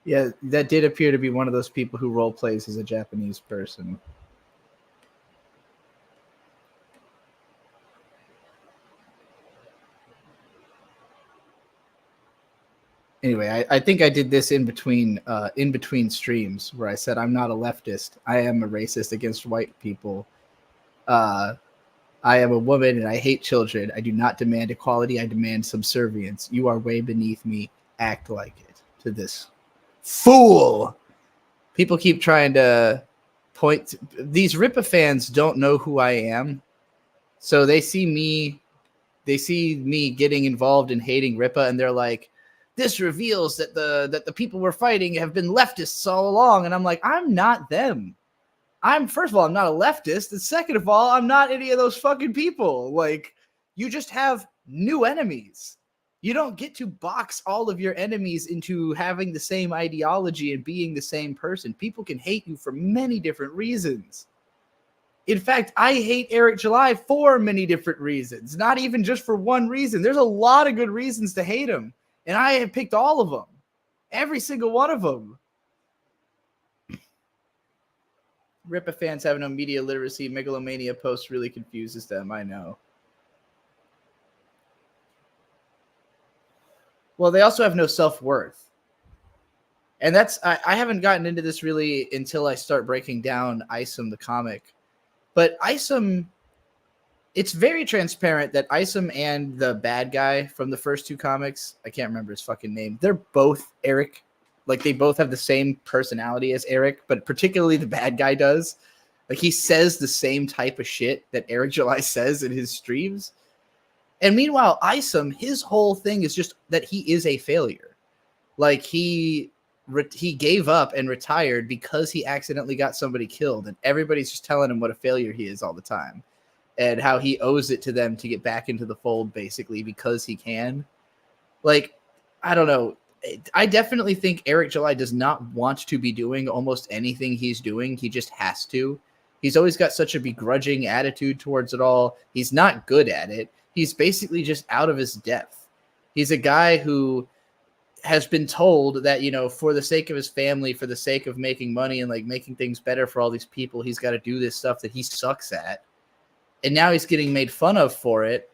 Yeah, that did appear to be one of those people who role plays as a Japanese person. Anyway, I think I did this in between streams where I said I'm not a leftist. I am a racist against white people. I am a woman and I hate children. I do not demand equality. I demand subservience. You are way beneath me. Act like it to this fool. People keep trying to point. These Rippa fans don't know who I am, so they see me getting involved in hating Rippa, and they're like, this reveals that the people we're fighting have been leftists all along. And I'm like, I'm not them. First of all, I'm not a leftist. And second of all, I'm not any of those fucking people. Like, you just have new enemies. You don't get to box all of your enemies into having the same ideology and being the same person. People can hate you for many different reasons. In fact, I hate Eric July for many different reasons, not even just for one reason. There's a lot of good reasons to hate him. And I have picked all of them. Every single one of them. Rippa fans have no media literacy. Megalomania post really confuses them, I know. Well, they also have no self-worth. And I haven't gotten into this really until I start breaking down Isom the comic. But Isom, it's very transparent that Isom and the bad guy from the first two comics, I can't remember his fucking name, they're both Eric. Like, they both have the same personality as Eric, but particularly the bad guy does. Like, he says the same type of shit that Eric July says in his streams. And meanwhile, Isom, his whole thing is just that he is a failure. Like, he gave up and retired because he accidentally got somebody killed, and everybody's just telling him what a failure he is all the time. And how he owes it to them to get back into the fold, basically, because he can. Like, I don't know. I definitely think Eric July does not want to be doing almost anything he's doing. He just has to. He's always got such a begrudging attitude towards it all. He's not good at it. He's basically just out of his depth. He's a guy who has been told that, you know, for the sake of his family, for the sake of making money and like making things better for all these people, he's got to do this stuff that he sucks at. And now he's getting made fun of for it.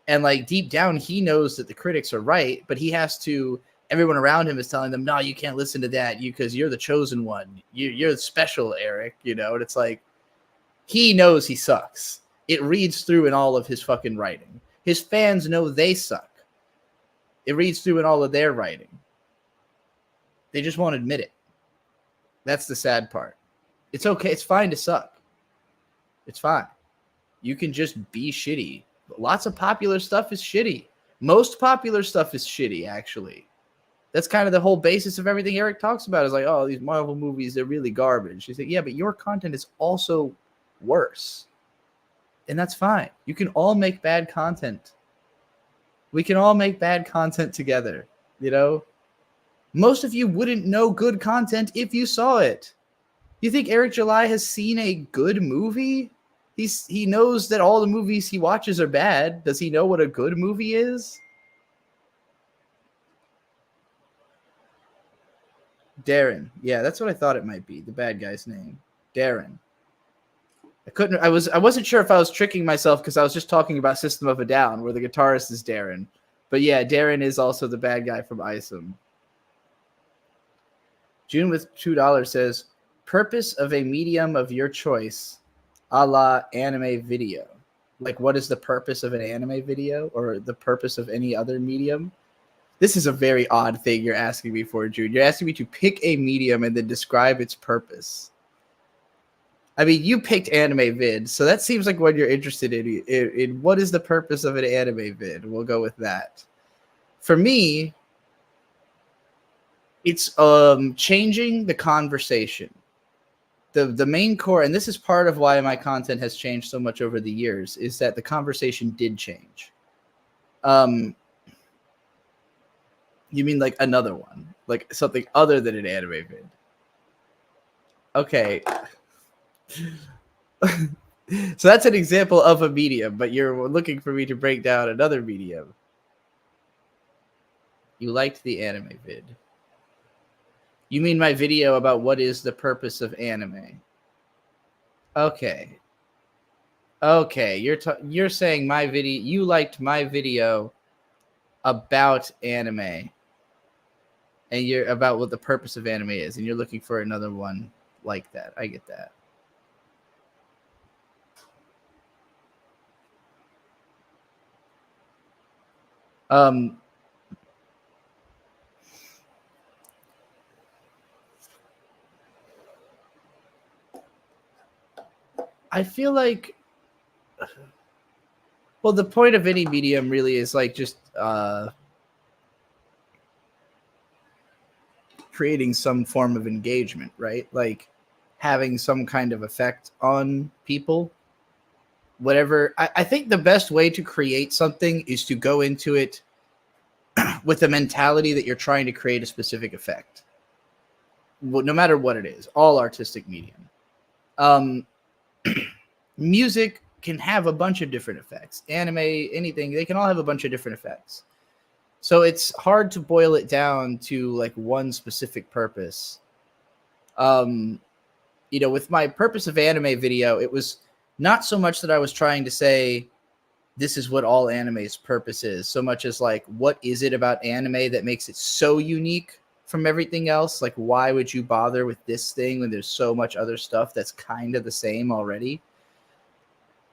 And like deep down, he knows that the critics are right, but he has to, everyone around him is telling them, no, you can't listen to that because you're the chosen one. You're special, Eric, you know? And it's like, He knows he sucks. It reads through in all of his fucking writing. His fans know they suck. It reads through in all of their writing. They just won't admit it. That's the sad part. It's okay. It's fine to suck. It's fine. You can just be shitty. Lots of popular stuff is shitty. Most popular stuff is shitty, actually. That's kind of the whole basis of everything Eric talks about is like, oh, these Marvel movies, they're really garbage. He's like, yeah, but your content is also worse. And that's fine. You can all make bad content. We can all make bad content together, you know? Most of you wouldn't know good content if you saw it. You think Eric July has seen a good movie? He knows that all the movies he watches are bad. Does he know what a good movie is? Darren. Yeah, that's what I thought it might be. The bad guy's name. Darren. I wasn't sure if I was tricking myself because I was just talking about System of a Down, where the guitarist is Darren. But yeah, Darren is also the bad guy from Isom. June with $2 says, purpose of a medium of your choice, a la anime video. Like, what is the purpose of an anime video or the purpose of any other medium? This is a very odd thing you're asking me for, June. You're asking me to pick a medium and then describe its purpose. I mean, you picked anime vid, so that seems like what you're interested in what is the purpose of an anime vid. We'll go with that. For me, it's changing the conversation. The main core, and this is part of why my content has changed so much over the years, is that the conversation did change. You mean like another one? Like something other than an anime vid? Okay. So that's an example of a medium, but you're looking for me to break down another medium. You liked the anime vid. You mean my video about what is the purpose of anime? Okay. Okay, you're saying my video, you liked my video about anime. And you're about what the purpose of anime is, and you're looking for another one like that. I get that. I feel like, well, the point of any medium really is like just creating some form of engagement, right? Like having some kind of effect on people. Whatever. I think the best way to create something is to go into it with the mentality that you're trying to create a specific effect. Well, no matter what it is, all artistic medium. Music can have a bunch of different effects. Anime, anything, they can all have a bunch of different effects. So it's hard to boil it down to like one specific purpose. You know, with my purpose of anime video, it was not so much that I was trying to say this is what all anime's purpose is, so much as like, what is it about anime that makes it so unique from everything else? Like, why would you bother with this thing when there's so much other stuff that's kind of the same already?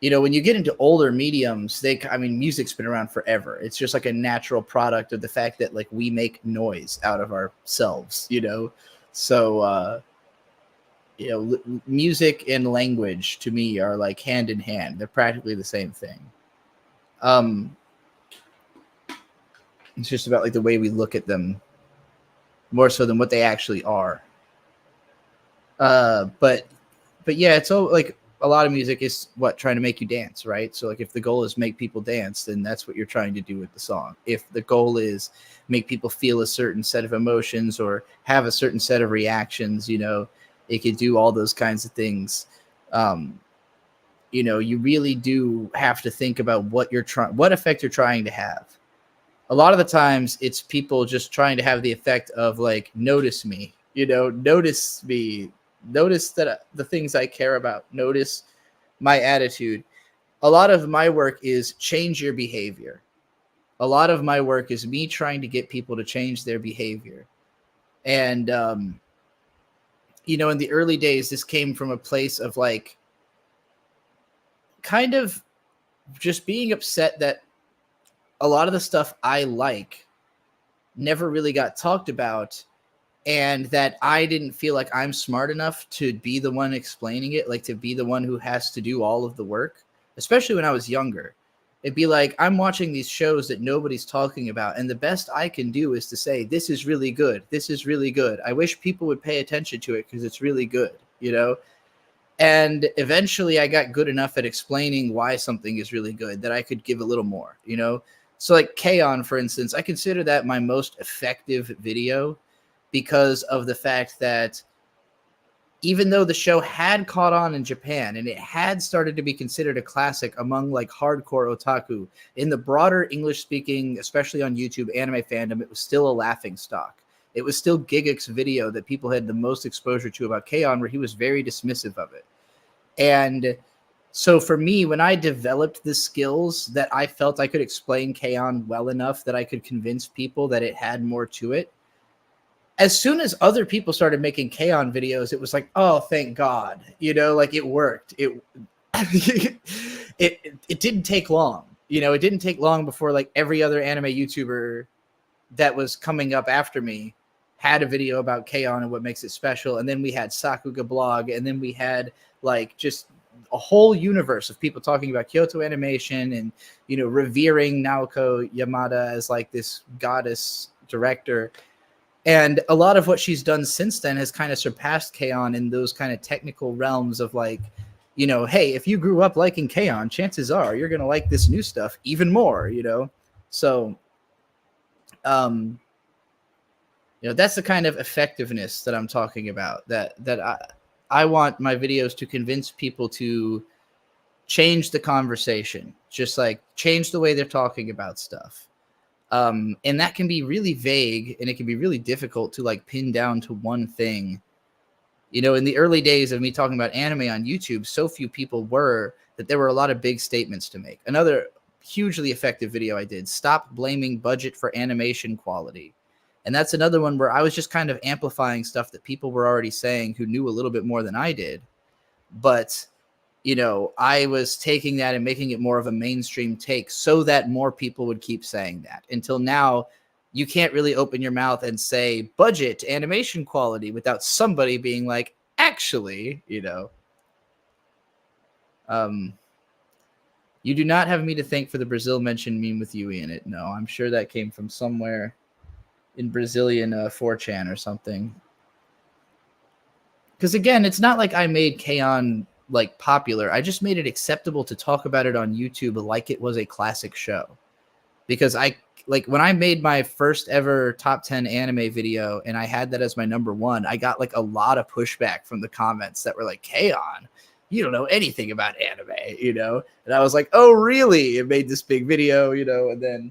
You know, when you get into older mediums, music's been around forever. It's just like a natural product of the fact that like we make noise out of ourselves, you know? So, you know, music and language to me are like hand in hand. They're practically the same thing. It's just about like the way we look at them more so than what they actually are. But yeah, it's all like a lot of music is trying to make you dance, right? So like if the goal is make people dance, then that's what you're trying to do with the song. If the goal is make people feel a certain set of emotions or have a certain set of reactions, you know, it could do all those kinds of things. You know, you really do have to think about what effect you're trying to have. A lot of the times it's people just trying to have the effect of like, notice me, you know, notice me, notice that the things I care about, notice my attitude. A lot of my work is change your behavior. A lot of my work is me trying to get people to change their behavior. And, you know, in the early days, this came from a place of like, kind of just being upset that a lot of the stuff I like never really got talked about, and that I didn't feel like I'm smart enough to be the one explaining it, like to be the one who has to do all of the work, especially when I was younger. It'd be like, I'm watching these shows that nobody's talking about, and the best I can do is to say, this is really good. This is really good. I wish people would pay attention to it because it's really good, you know? And eventually I got good enough at explaining why something is really good that I could give a little more, you know? So like K-On!, for instance, I consider that my most effective video because of the fact that even though the show had caught on in Japan and it had started to be considered a classic among like hardcore otaku, in the broader English speaking, especially on YouTube, anime fandom, it was still a laughing stock. It was still Gigic's video that people had the most exposure to about K-On!, where he was very dismissive of it. And so for me, when I developed the skills that I felt I could explain K-On! Well enough that I could convince people that it had more to it, as soon as other people started making K-On! Videos, it was like, oh, thank God, you know, like it worked. It it didn't take long, you know, it didn't take long before like every other anime YouTuber that was coming up after me had a video about K-On! And what makes it special. And then we had Sakuga blog, and then we had like just a whole universe of people talking about Kyoto Animation and, you know, revering Naoko Yamada as like this goddess director. And a lot of what she's done since then has kind of surpassed K-On! In those kind of technical realms of like, you know, hey, if you grew up liking K-On!, chances are you're going to like this new stuff even more, you know? So, you know, that's the kind of effectiveness that I'm talking about, that I want my videos to convince people to change the conversation, just like change the way they're talking about stuff. And that can be really vague, and it can be really difficult to like pin down to one thing. You know, in the early days of me talking about anime on YouTube, so few people were that there were a lot of big statements to make. Another hugely effective video I did, stop blaming budget for animation quality. And that's another one where I was just kind of amplifying stuff that people were already saying who knew a little bit more than I did. But, you know, I was taking that and making it more of a mainstream take so that more people would keep saying that. Until now, you can't really open your mouth and say budget animation quality without somebody being like, actually, you know. You do not have me to thank for the Brazil mention meme with Yui in it. No, I'm sure that came from somewhere in Brazilian 4chan or something. Because again, it's not like I made K-On! Like popular. I just made it acceptable to talk about it on YouTube like it was a classic show. Because I like when I made my first ever top 10 anime video and I had that as my number one, I got like a lot of pushback from the comments that were like, K-On!, you don't know anything about anime, you know? And I was like, oh, really? It made this big video, you know? And then,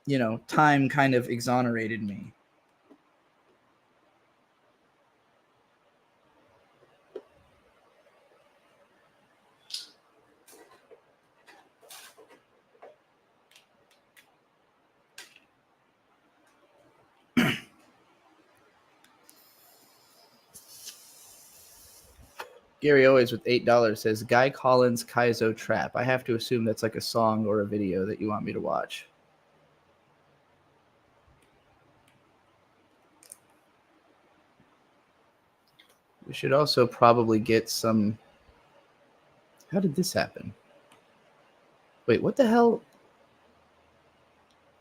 you know, time kind of exonerated me. Gary Always with $8 says, Guy Collins Kaizo Trap. I have to assume that's like a song or a video that you want me to watch. We should also probably get some... How did this happen? Wait, what the hell?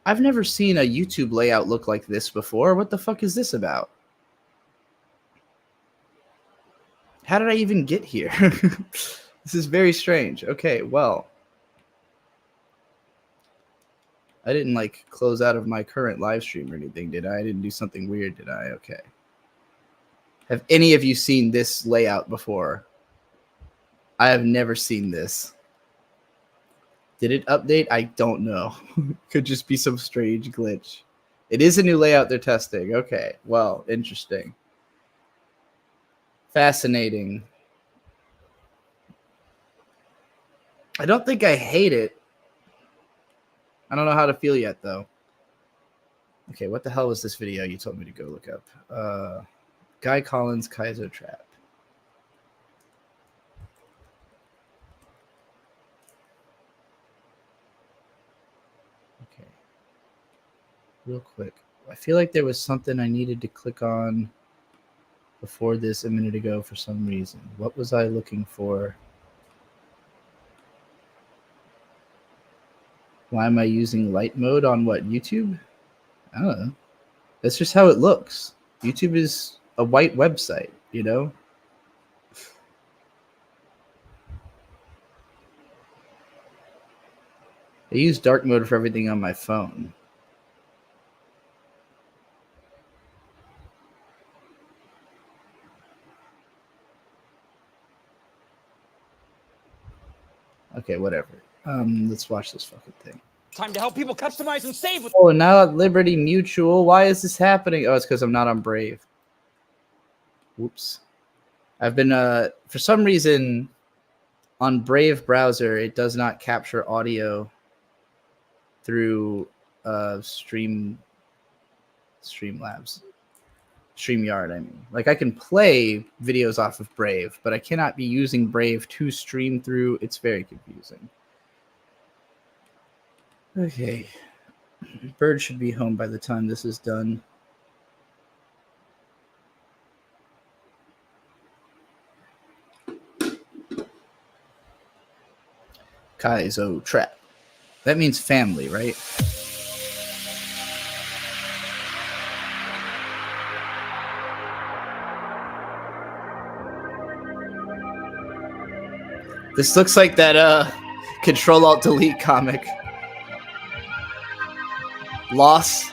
I've never seen a YouTube layout look like this before. What the fuck is this about? How did I even get here? This is very strange. Okay, well. I didn't like close out of my current live stream or anything, did I? I didn't do something weird, did I? Okay. Have any of you seen this layout before? I have never seen this. Did it update? I don't know. Could just be some strange glitch. It is a new layout they're testing. Okay, well, interesting. Fascinating. I don't think I hate it. I don't know how to feel yet, though. Okay, what the hell was this video you told me to go look up? Guy Collins Kaizo Trap. real quick. I feel like there was something I needed to click on before this a minute ago for some reason. What was I looking for? Why am I using light mode on what, YouTube? I don't know. That's just how it looks. YouTube is a white website, you know? I use dark mode for everything on my phone. Okay, whatever. Let's watch this fucking thing. Time to help people customize and save with. Oh, now at Liberty Mutual. Why is this happening? Oh, it's because I'm not on Brave. Whoops. I've been for some reason on Brave browser it does not capture audio through StreamYard. I mean, like I can play videos off of Brave, but I cannot be using Brave to stream through. It's very confusing. Okay, Bird should be home by the time this is done. Kaizo trap. That means family, right? This looks like that Control-Alt-Delete comic. Loss.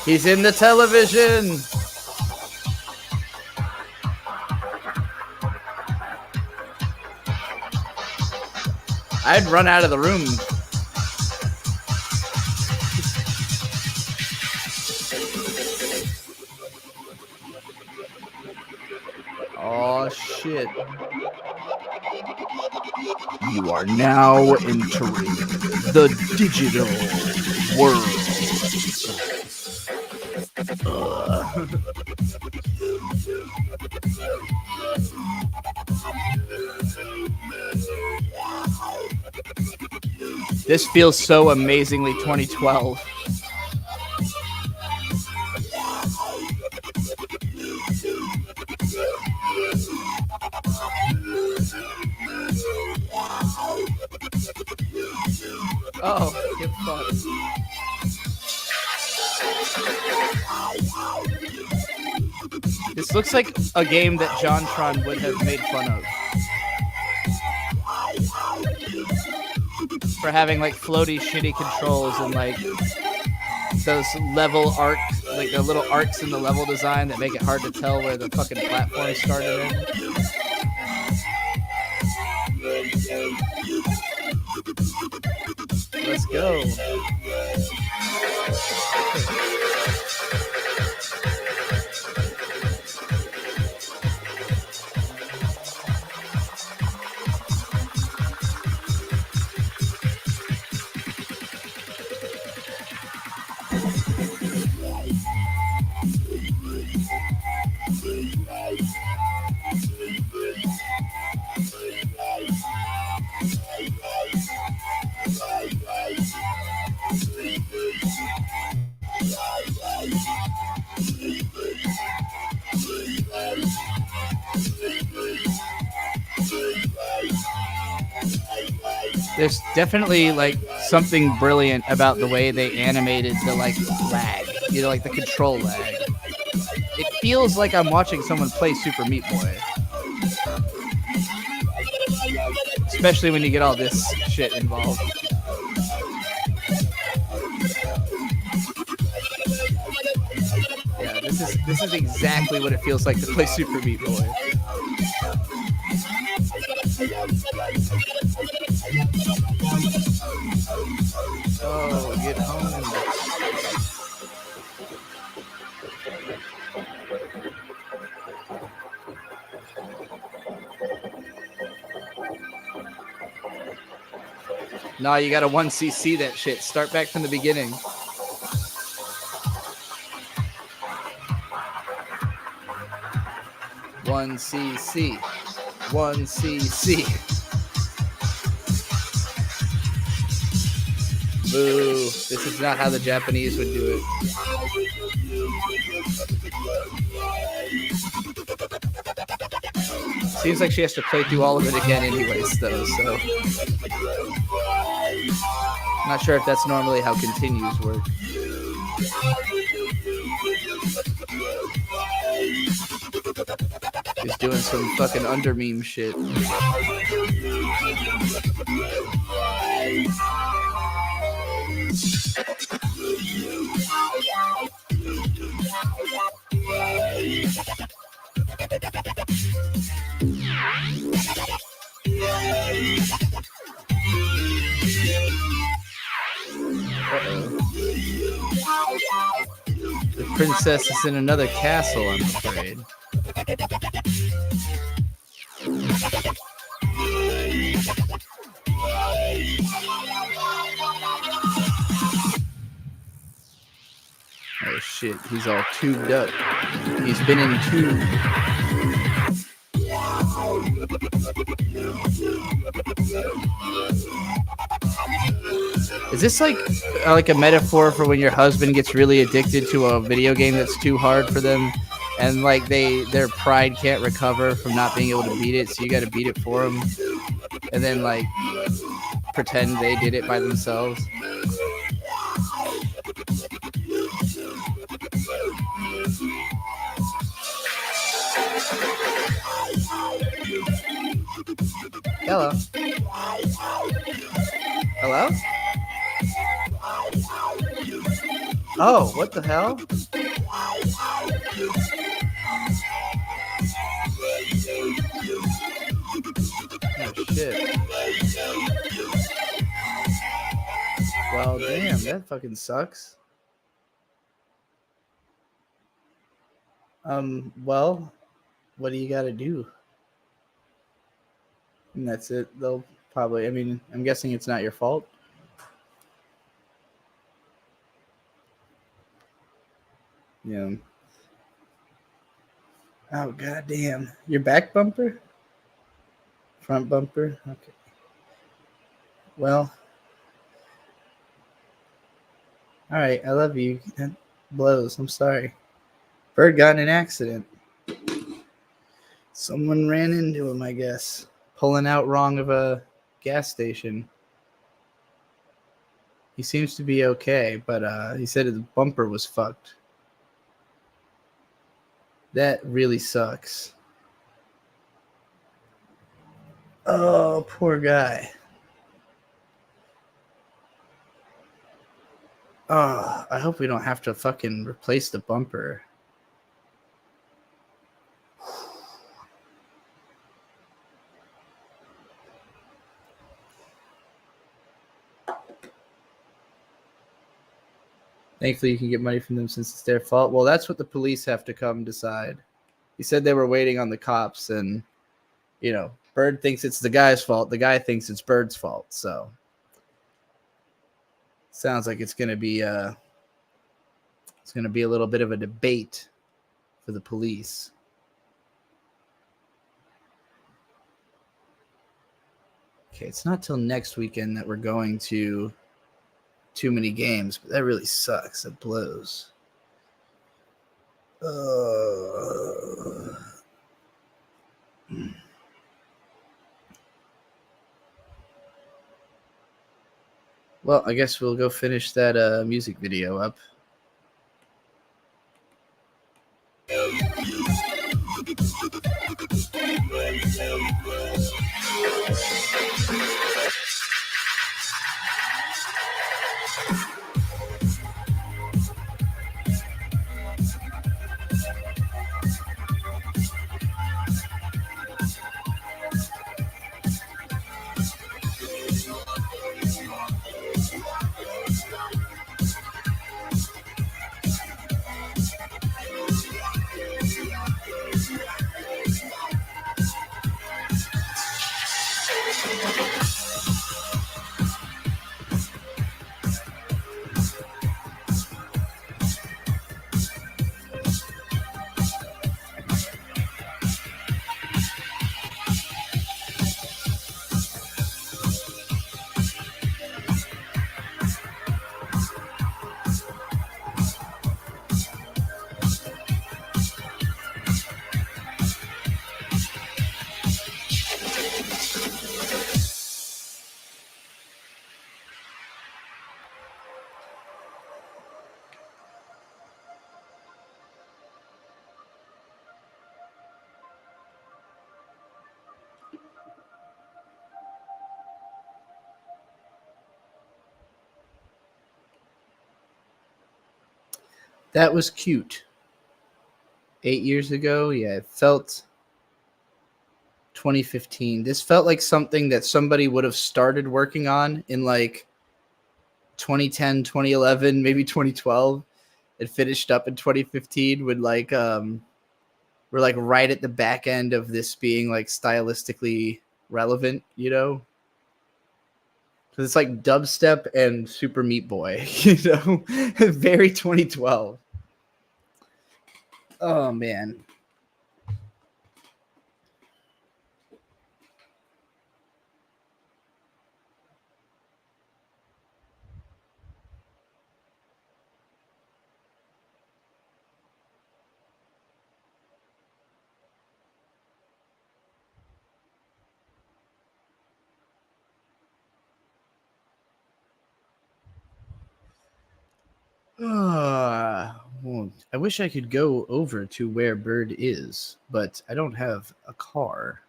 He's in the television. I'd run out of the room. Oh shit. You are now entering the digital world. This feels so amazingly 2012. Oh, get fucked. This looks like a game that JonTron would have made fun of. For having like floaty shitty controls and like those level arc, like the little arcs in the level design that make it hard to tell where the fucking platform started in. Let's go. There's definitely like something brilliant about the way they animated the like lag, you know, like the control lag. It feels like I'm watching someone play Super Meat Boy. Especially when you get all this shit involved. Yeah, this is exactly what it feels like to play Super Meat Boy. Oh, get home. No, you gotta 1cc that shit. Start back from the beginning. One cc. 1cc. Boo. This is not how the Japanese would do it. Seems like she has to play through all of it again anyways, though, so... Not sure if that's normally how continues work. He's doing some fucking under meme shit. The princess is in another castle, I'm afraid. Oh shit, he's all tubed up. He's been in tube. Is this like a metaphor for when your husband gets really addicted to a video game that's too hard for them, and like their pride can't recover from not being able to beat it, so you got to beat it for them, and then like pretend they did it by themselves? Hello. Hello? Oh, what the hell? Oh, shit. Well, damn, that fucking sucks. Well, what do you gotta do? And that's it. They'll probably, I mean, I'm guessing it's not your fault. Yeah. Oh, goddamn. Your back bumper? Front bumper? Okay. Well. All right. I love you. That blows. I'm sorry. Bird got in an accident. Someone ran into him, I guess. Pulling out wrong of a gas station. He seems to be okay, but he said his bumper was fucked. That really sucks. Oh, poor guy. Oh, I hope we don't have to fucking replace the bumper. Thankfully, you can get money from them since it's their fault. Well, that's what the police have to come decide. He said they were waiting on the cops, and, you know, Bird thinks it's the guy's fault. The guy thinks it's Bird's fault. So, sounds like it's going to be a little bit of a debate for the police. Okay, it's not till next weekend that we're going to Too Many Games, but that really sucks. It blows. Well, I guess we'll go finish that music video up. That was cute. 8 years ago, yeah, it felt 2015. This felt like something that somebody would have started working on in like 2010, 2011, maybe 2012. It finished up in 2015 when like we're like right at the back end of this being like stylistically relevant, you know? Because it's like dubstep and Super Meat Boy, you know? Very 2012. Oh, man. Well, I wish I could go over to where Bird is, but I don't have a car.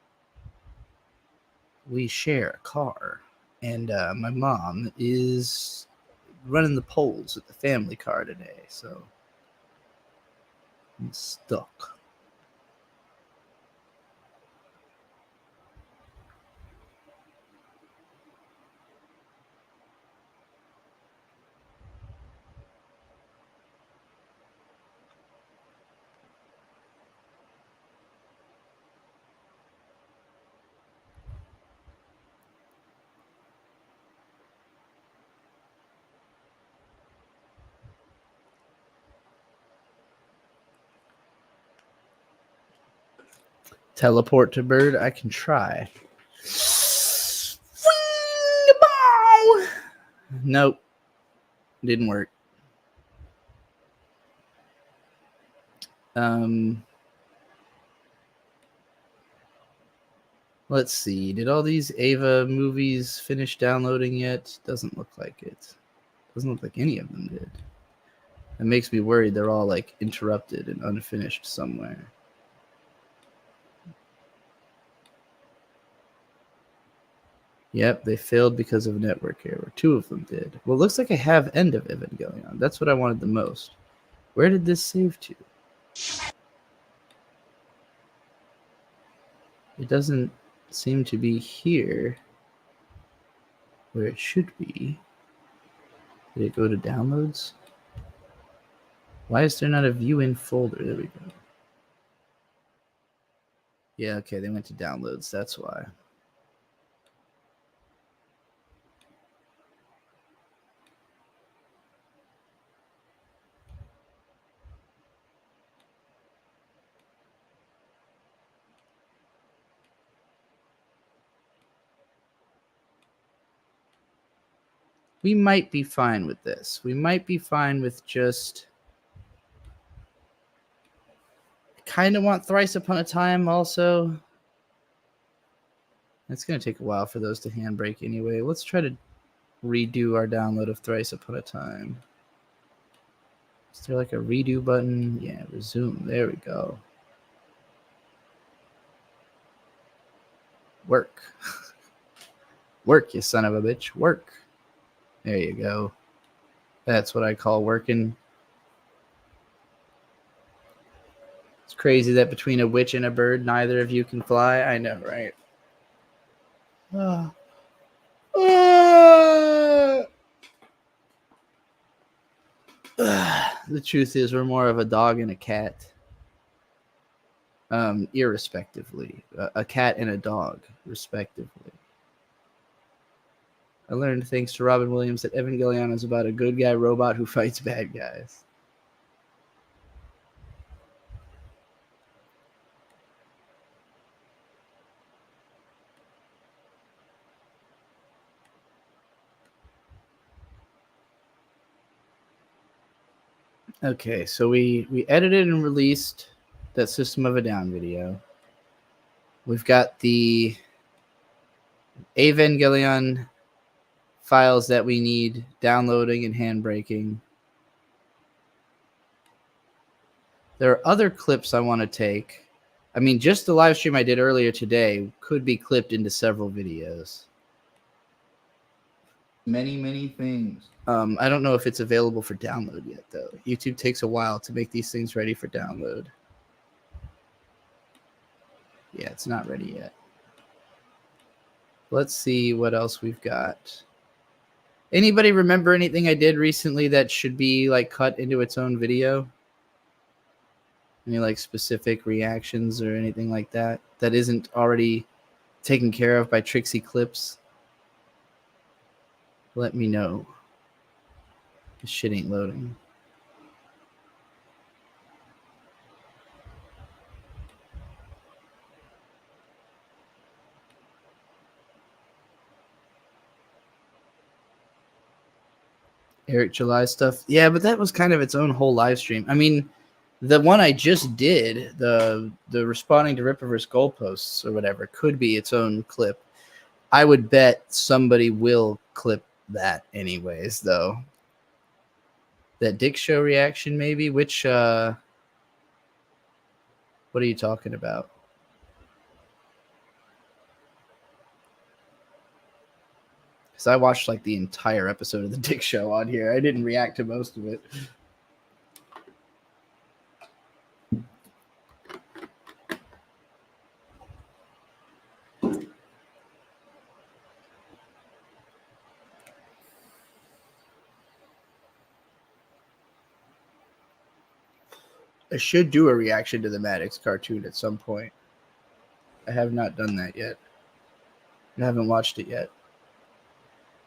We share a car, and my mom is running the polls at the family car today, so I'm stuck. Teleport to Bird? I can try. Nope. Didn't work. Let's see. Did all these Ava movies finish downloading yet? Doesn't look like it. Doesn't look like any of them did. It makes me worried they're all like interrupted and unfinished somewhere. Yep, they failed because of network error. 2 of them did. Well, it looks like I have End of Evangelion. That's what I wanted the most. Where did this save to? It doesn't seem to be here where it should be. Did it go to downloads? Why is there not a view in folder? There we go. Yeah, okay, they went to downloads. That's why. We might be fine with this. We might be fine with just... kind of want Thrice Upon a Time also. It's going to take a while for those to handbrake anyway. Let's try to redo our download of Thrice Upon a Time. Is there like a redo button? Yeah, resume. There we go. Work. Work, you son of a bitch. Work. There you go. That's what I call working. It's crazy that between a witch and a bird, neither of you can fly. I know, right? The truth is, we're more of a dog and a cat. Irrespectively. A cat and a dog, respectively. I learned, thanks to Robin Williams, that Evangelion is about a good guy robot who fights bad guys. Okay, so we edited and released that System of a Down video. We've got the Evangelion files that we need downloading and handbraking. There are other clips I want to take. I mean, just the live stream I did earlier today could be clipped into several videos. Many things. I don't know if it's available for download yet, though. YouTube takes a while to make these things ready for download. Yeah, it's not ready yet. Let's see what else we've got. Anybody remember anything I did recently that should be like cut into its own video? Any like specific reactions or anything like that that isn't already taken care of by Trixie Clips? Let me know. This shit ain't loading. Eric July stuff. Yeah, but that was kind of its own whole live stream. I mean, the one I just did, the responding to Rippaverse goalposts or whatever, could be its own clip. I would bet somebody will clip that anyways, though. That Dick Show reaction, maybe? Which, what are you talking about? Because I watched like the entire episode of the Dick Show on here. I didn't react to most of it. I should do a reaction to the Maddox cartoon at some point. I have not done that yet. I haven't watched it yet.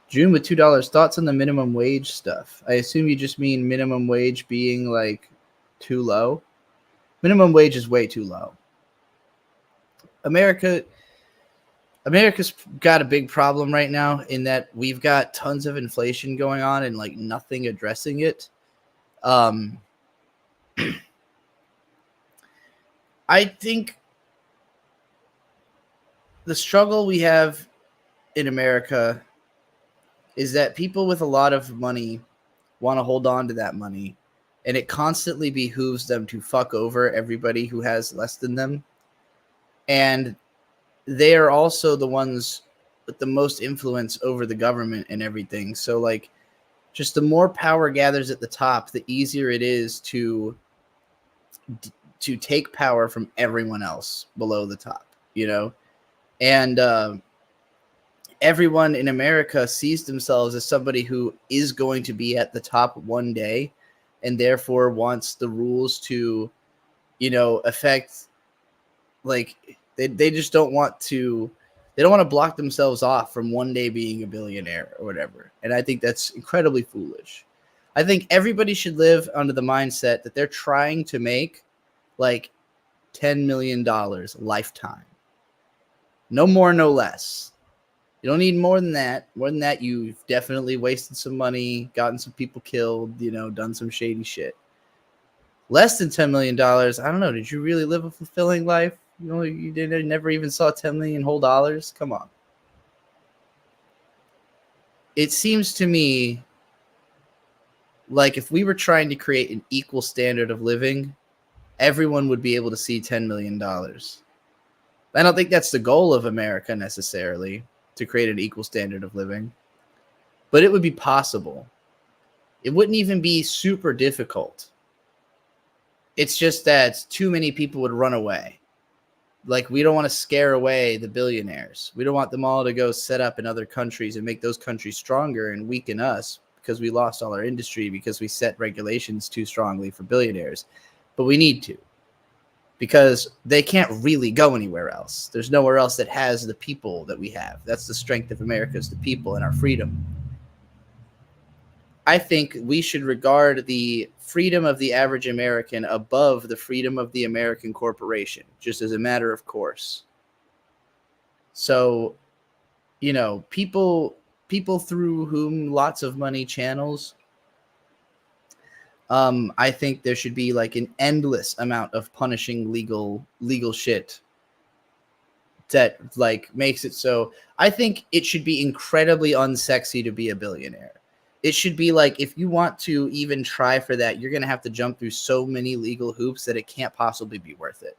June with $2. Thoughts on the minimum wage stuff? I assume you just mean minimum wage being like too low. Minimum wage is way too low. America's got a big problem right now in that we've got tons of inflation going on and like nothing addressing it. I think the struggle we have in America is that people with a lot of money want to hold on to that money, and it constantly behooves them to fuck over everybody who has less than them. And they are also the ones with the most influence over the government and everything. So like, just the more power gathers at the top, the easier it is to take power from everyone else below the top, you know? And everyone in America sees themselves as somebody who is going to be at the top one day, and therefore wants the rules to, you know, affect, like, they just don't want to, they don't want to block themselves off from one day being a billionaire or whatever. And I think that's incredibly foolish. I think everybody should live under the mindset that they're trying to make like $10 million lifetime. No more, no less. You don't need more than that. More than that, you've definitely wasted some money, gotten some people killed, you know, done some shady shit. Less than $10 million, I don't know. Did you really live a fulfilling life? You know, you never even saw 10 million whole dollars. Come on. It seems to me like if we were trying to create an equal standard of living, everyone would be able to see $10 million. I don't think that's the goal of America necessarily, to create an equal standard of living, but it would be possible. It wouldn't even be super difficult. It's just that too many people would run away. Like, we don't want to scare away the billionaires. We don't want them all to go set up in other countries and make those countries stronger and weaken us because we lost all our industry because we set regulations too strongly for billionaires. But we need to, because they can't really go anywhere else. There's nowhere else that has the people that we have. That's the strength of America, is the people and our freedom. I think we should regard the freedom of the average American above the freedom of the American corporation, just as a matter of course. So, you know, people through whom lots of money channels, I think there should be like an endless amount of punishing legal shit that like makes it so. I think it should be incredibly unsexy to be a billionaire. It should be like, if you want to even try for that, you're going to have to jump through so many legal hoops that it can't possibly be worth it.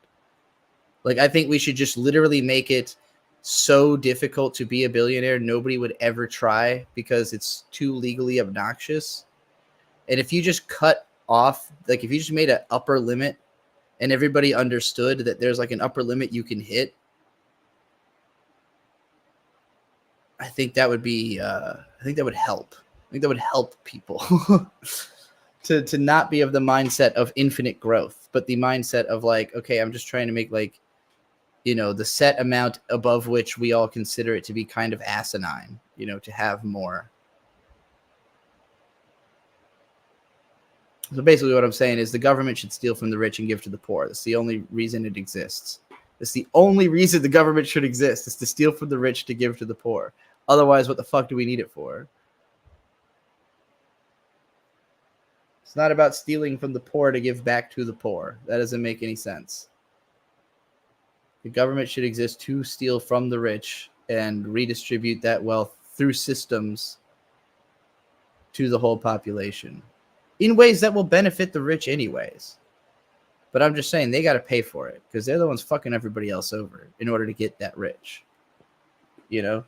Like, I think we should just literally make it so difficult to be a billionaire, nobody would ever try because it's too legally obnoxious. And if you just cut off, like if you just made an upper limit and everybody understood that there's like an upper limit you can hit, I think that would be, I think that would help. I think that would help people to not be of the mindset of infinite growth, but the mindset of like, okay, I'm just trying to make like, you know, the set amount above which we all consider it to be kind of asinine, you know, to have more. So basically what I'm saying is the government should steal from the rich and give to the poor. That's the only reason it exists. That's the only reason the government should exist, is to steal from the rich to give to the poor. Otherwise, what the fuck do we need it for? It's not about stealing from the poor to give back to the poor. That doesn't make any sense. The government should exist to steal from the rich and redistribute that wealth through systems to the whole population in ways that will benefit the rich anyways. But I'm just saying they got to pay for it because they're the ones fucking everybody else over in order to get that rich. You know?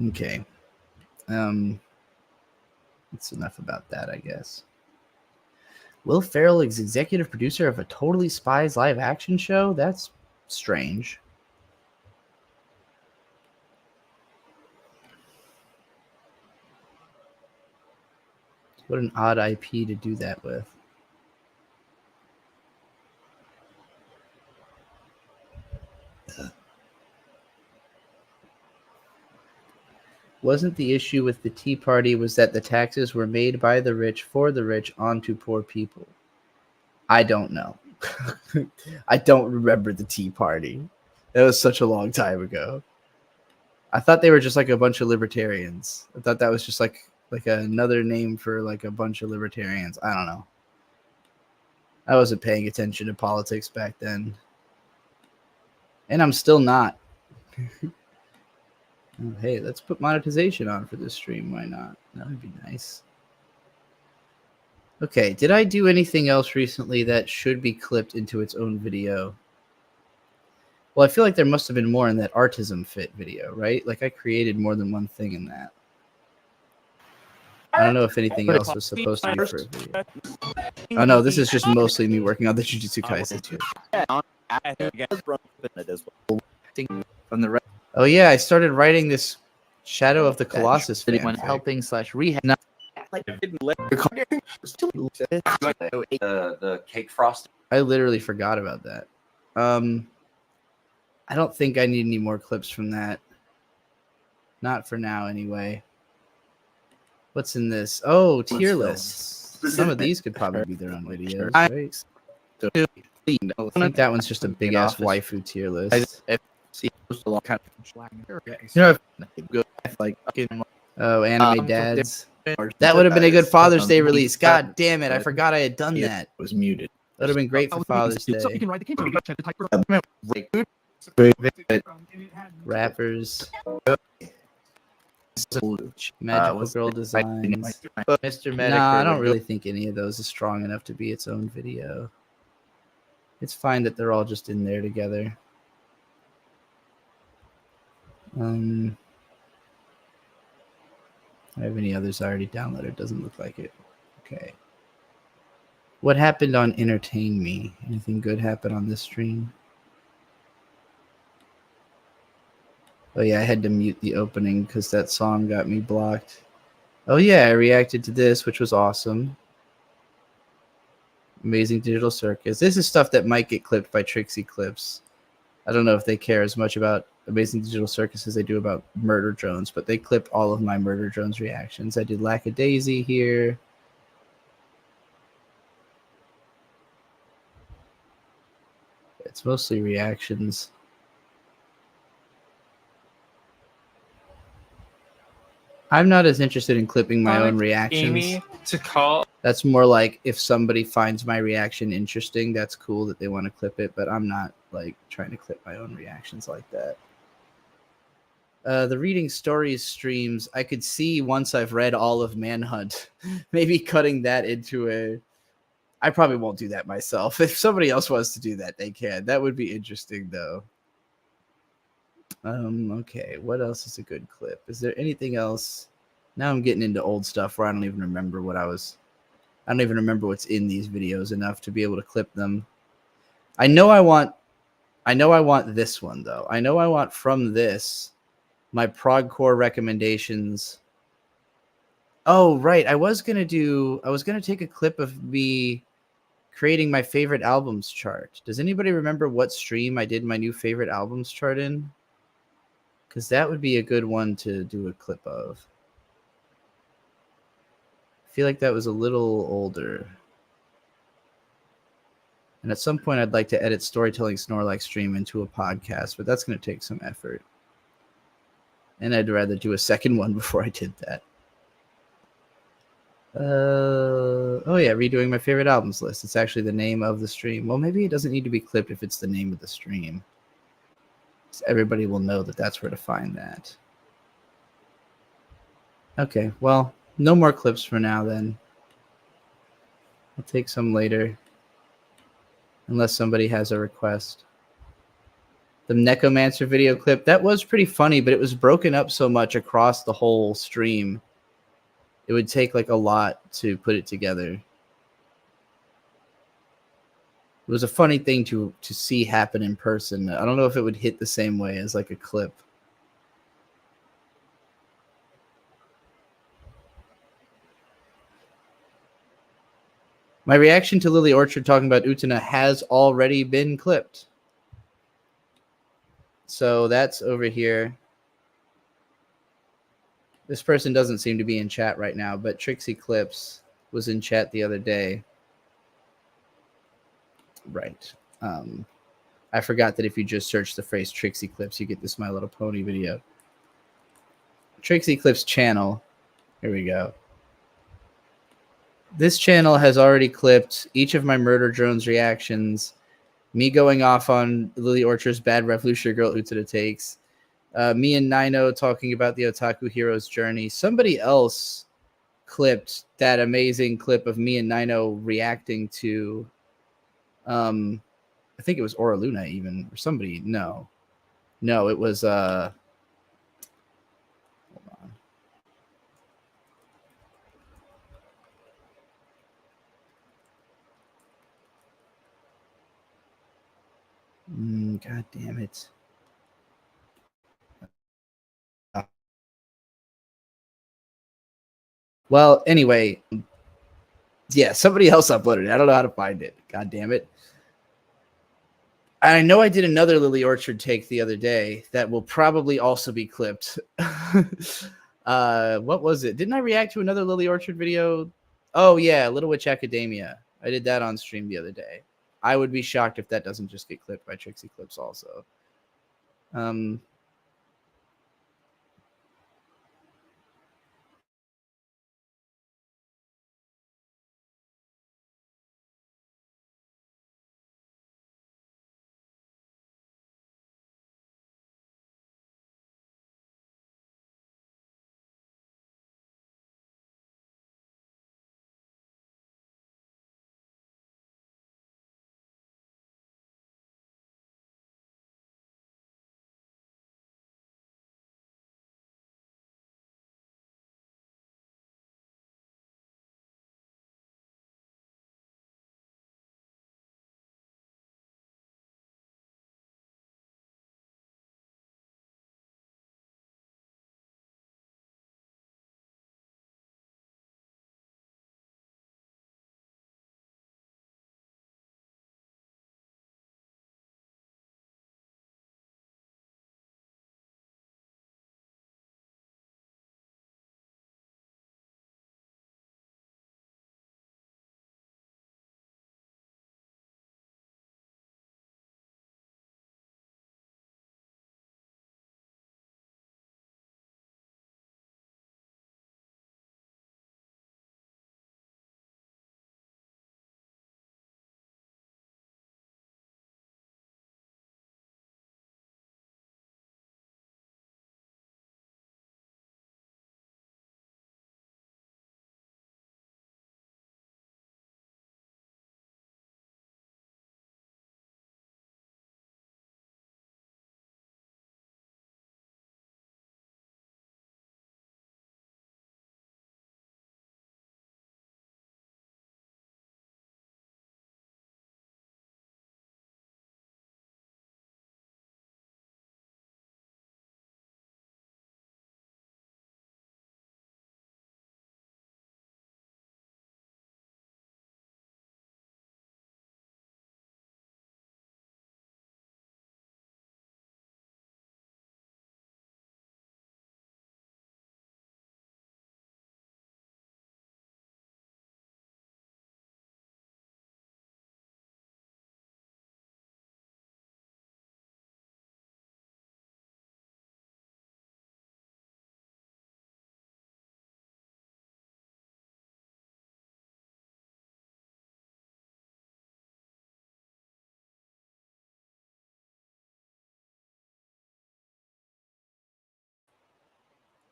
Okay. That's enough about that, I guess. Will Ferrell is executive producer of a Totally Spies live action show? That's strange. What an odd IP to do that with. Wasn't the issue with the Tea Party was that the taxes were made by the rich for the rich onto poor people? I don't know. I don't remember the Tea Party. That was such a long time ago. I thought they were just like a bunch of libertarians. I thought that was just like another name for like a bunch of libertarians. I don't know. I wasn't paying attention to politics back then. And I'm still not. Oh, hey, let's put monetization on for this stream. Why not? That would be nice. Okay, did I do anything else recently that should be clipped into its own video? Well, I feel like there must have been more in that Artism Fit video, right? Like I created more than one thing in that. I don't know if anything else was supposed to be for a video. Oh no, this is just mostly me working on the Jujutsu Kaisen too. From the oh yeah, I started writing this Shadow of the Colossus fan helping / rehab. The cake frosting. I literally forgot about that. I don't think I need any more clips from that. Not for now, anyway. What's in this? Oh, tier lists. Some of these could probably be their own videos, right? I think that one's just a big ass waifu tier list. Oh, anime dads. That would have been a good Father's Day release. God damn it! I forgot I had done that. Was muted. That would have been great for Father's Day. Rappers. Magical Girl Designs. Mr. Medic. Nah, I don't really think any of those is strong enough to be its own video. It's fine that they're all just in there together. I have any others already downloaded? Doesn't look like it. Okay. What happened on Entertain Me? Anything good happen on this stream? Oh yeah, I had to mute the opening because that song got me blocked. Oh yeah, I reacted to this, which was awesome. Amazing Digital Circus. This is stuff that might get clipped by Trixie Clips. I don't know if they care as much about Amazing Digital Circus as they do about Murder Drones, but they clipped all of my Murder Drones reactions. I did Lackadaisy here. It's mostly reactions. I'm not as interested in clipping my own reactions. Amy to call. That's more like if somebody finds my reaction interesting, that's cool that they want to clip it, but I'm not like trying to clip my own reactions like that. The reading stories streams, I could see once I've read all of Manhunt, maybe cutting that into a. I probably won't do that myself. If somebody else wants to do that, they can. That would be interesting, though. Okay, what else is a good clip? Is there anything else? Now I'm getting into old stuff where I don't even remember what I was. I don't even remember what's in these videos enough to be able to clip them. I know I want this one though. I know I want from this my progcore recommendations. Oh, right. I was gonna take a clip of me creating my favorite albums chart. Does anybody remember what stream I did my new favorite albums chart in? Because that would be a good one to do a clip of. I feel like that was a little older. And at some point, I'd like to edit Storytelling Snorlax stream into a podcast, but that's going to take some effort. And I'd rather do a second one before I did that. Oh yeah, redoing my favorite albums list. It's actually the name of the stream. Well, maybe it doesn't need to be clipped if it's the name of the stream. So everybody will know that that's where to find that. Okay, well, no more clips for now then. I'll take some later. Unless somebody has a request. The Necromancer video clip, that was pretty funny, but it was broken up so much across the whole stream. It would take like a lot to put it together. It was a funny thing to see happen in person. I don't know if it would hit the same way as like a clip. My reaction to Lily Orchard talking about Utena has already been clipped. So that's over here. This person doesn't seem to be in chat right now, but Trixie Clips was in chat the other day. Right. I forgot that if you just search the phrase Trixie Clips, you get this My Little Pony video. Trixie Clips channel. Here we go. This channel has already clipped each of my Murder Drones reactions, me going off on Lily Orchard's bad Revolutionary Girl Utena takes, me and Nino talking about the Otaku Hero's journey. Somebody else clipped that amazing clip of me and Nino reacting to, I think it was Aura Luna even, or somebody. No, it was, hold on. God damn it. Well, anyway, yeah, somebody else uploaded it. I don't know how to find it. God damn it. I know I did another Lily Orchard take the other day that will probably also be clipped. What was it? Didn't I react to another Lily Orchard video? Oh, yeah, Little Witch Academia. I did that on stream the other day. I would be shocked if that doesn't just get clipped by Trixie Clips also.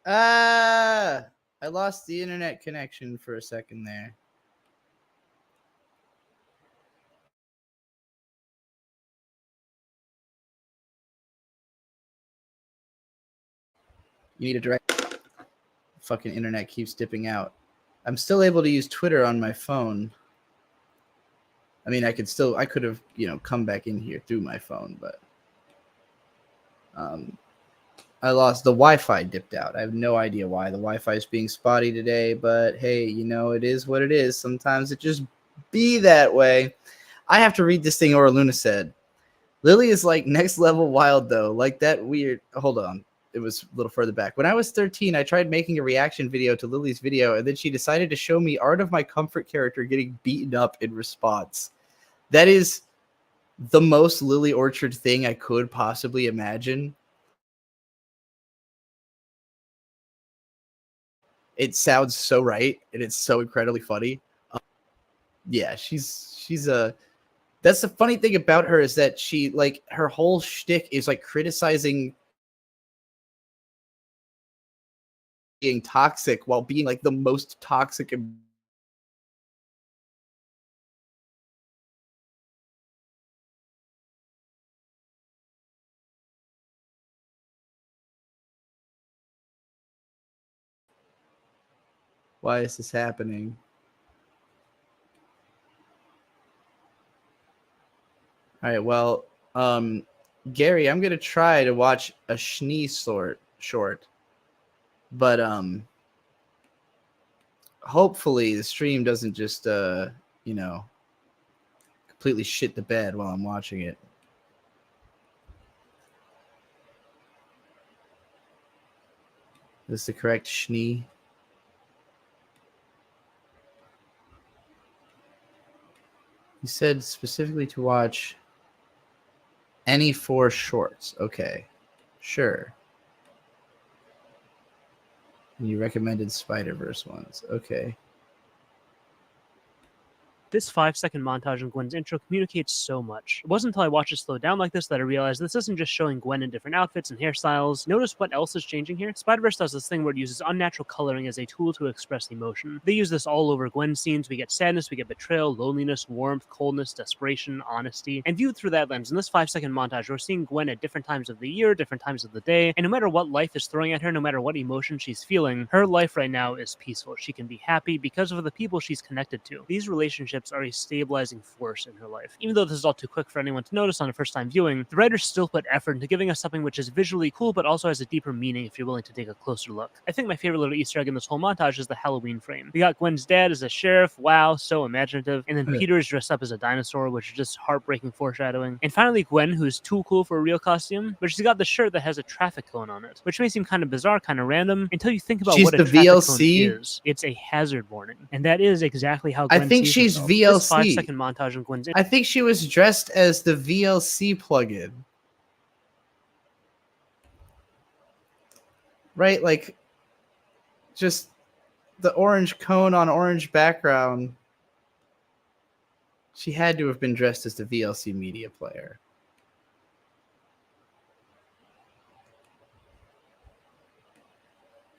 I lost the internet connection for a second there. You need a direct. Fucking internet keeps dipping out. I'm still able to use Twitter on my phone. I mean, I could have, come back in here through my phone, but I lost the Wi-Fi dipped out. I have no idea why the Wi-Fi is being spotty today, but hey, it is what it is. Sometimes it just be that way. I have to read this thing Aura Luna said. Lily is like next level wild though. Like that weird. Hold on. It was a little further back. When I was 13, I tried making a reaction video to Lily's video, and then she decided to show me art of my comfort character getting beaten up in response. That is the most Lily Orchard thing I could possibly imagine. It sounds so right, and it's so incredibly funny. Yeah, she's a. That's the funny thing about her is that she her whole shtick is criticizing being toxic while being the most toxic. Why is this happening? All right, well, Gary, I'm gonna try to watch a Schnee short, but hopefully the stream doesn't just completely shit the bed while I'm watching it. Is this the correct Schnee? He said specifically to watch any 4 shorts. Okay, sure. And you recommended Spider-Verse ones. Okay. This 5-second montage in Gwen's intro communicates so much. It wasn't until I watched it slow down like this that I realized this isn't just showing Gwen in different outfits and hairstyles. Notice what else is changing here? Spider-Verse does this thing where it uses unnatural coloring as a tool to express emotion. They use this all over Gwen scenes. We get sadness, we get betrayal, loneliness, warmth, coldness, desperation, honesty. And viewed through that lens, in this 5-second montage, we're seeing Gwen at different times of the year, different times of the day, and no matter what life is throwing at her, no matter what emotion she's feeling, her life right now is peaceful. She can be happy because of the people she's connected to. These relationships are a stabilizing force in her life. Even though this is all too quick for anyone to notice on a first-time viewing, the writers still put effort into giving us something which is visually cool but also has a deeper meaning if you're willing to take a closer look. I think my favorite little Easter egg in this whole montage is the Halloween frame. We got Gwen's dad as a sheriff, wow, so imaginative, and then Peter is dressed up as a dinosaur, which is just heartbreaking foreshadowing. And finally Gwen, who's too cool for a real costume, but she's got the shirt that has a traffic cone on it, which may seem kind of bizarre, kind of random, until you think about what a traffic VLC cone is. It's a hazard warning, and that is exactly how Gwen I think sees she's herself. VLC. This 5-second montage in Gwen's I think she was dressed as the VLC plugin. Right? Just the orange cone on orange background. She had to have been dressed as the VLC media player.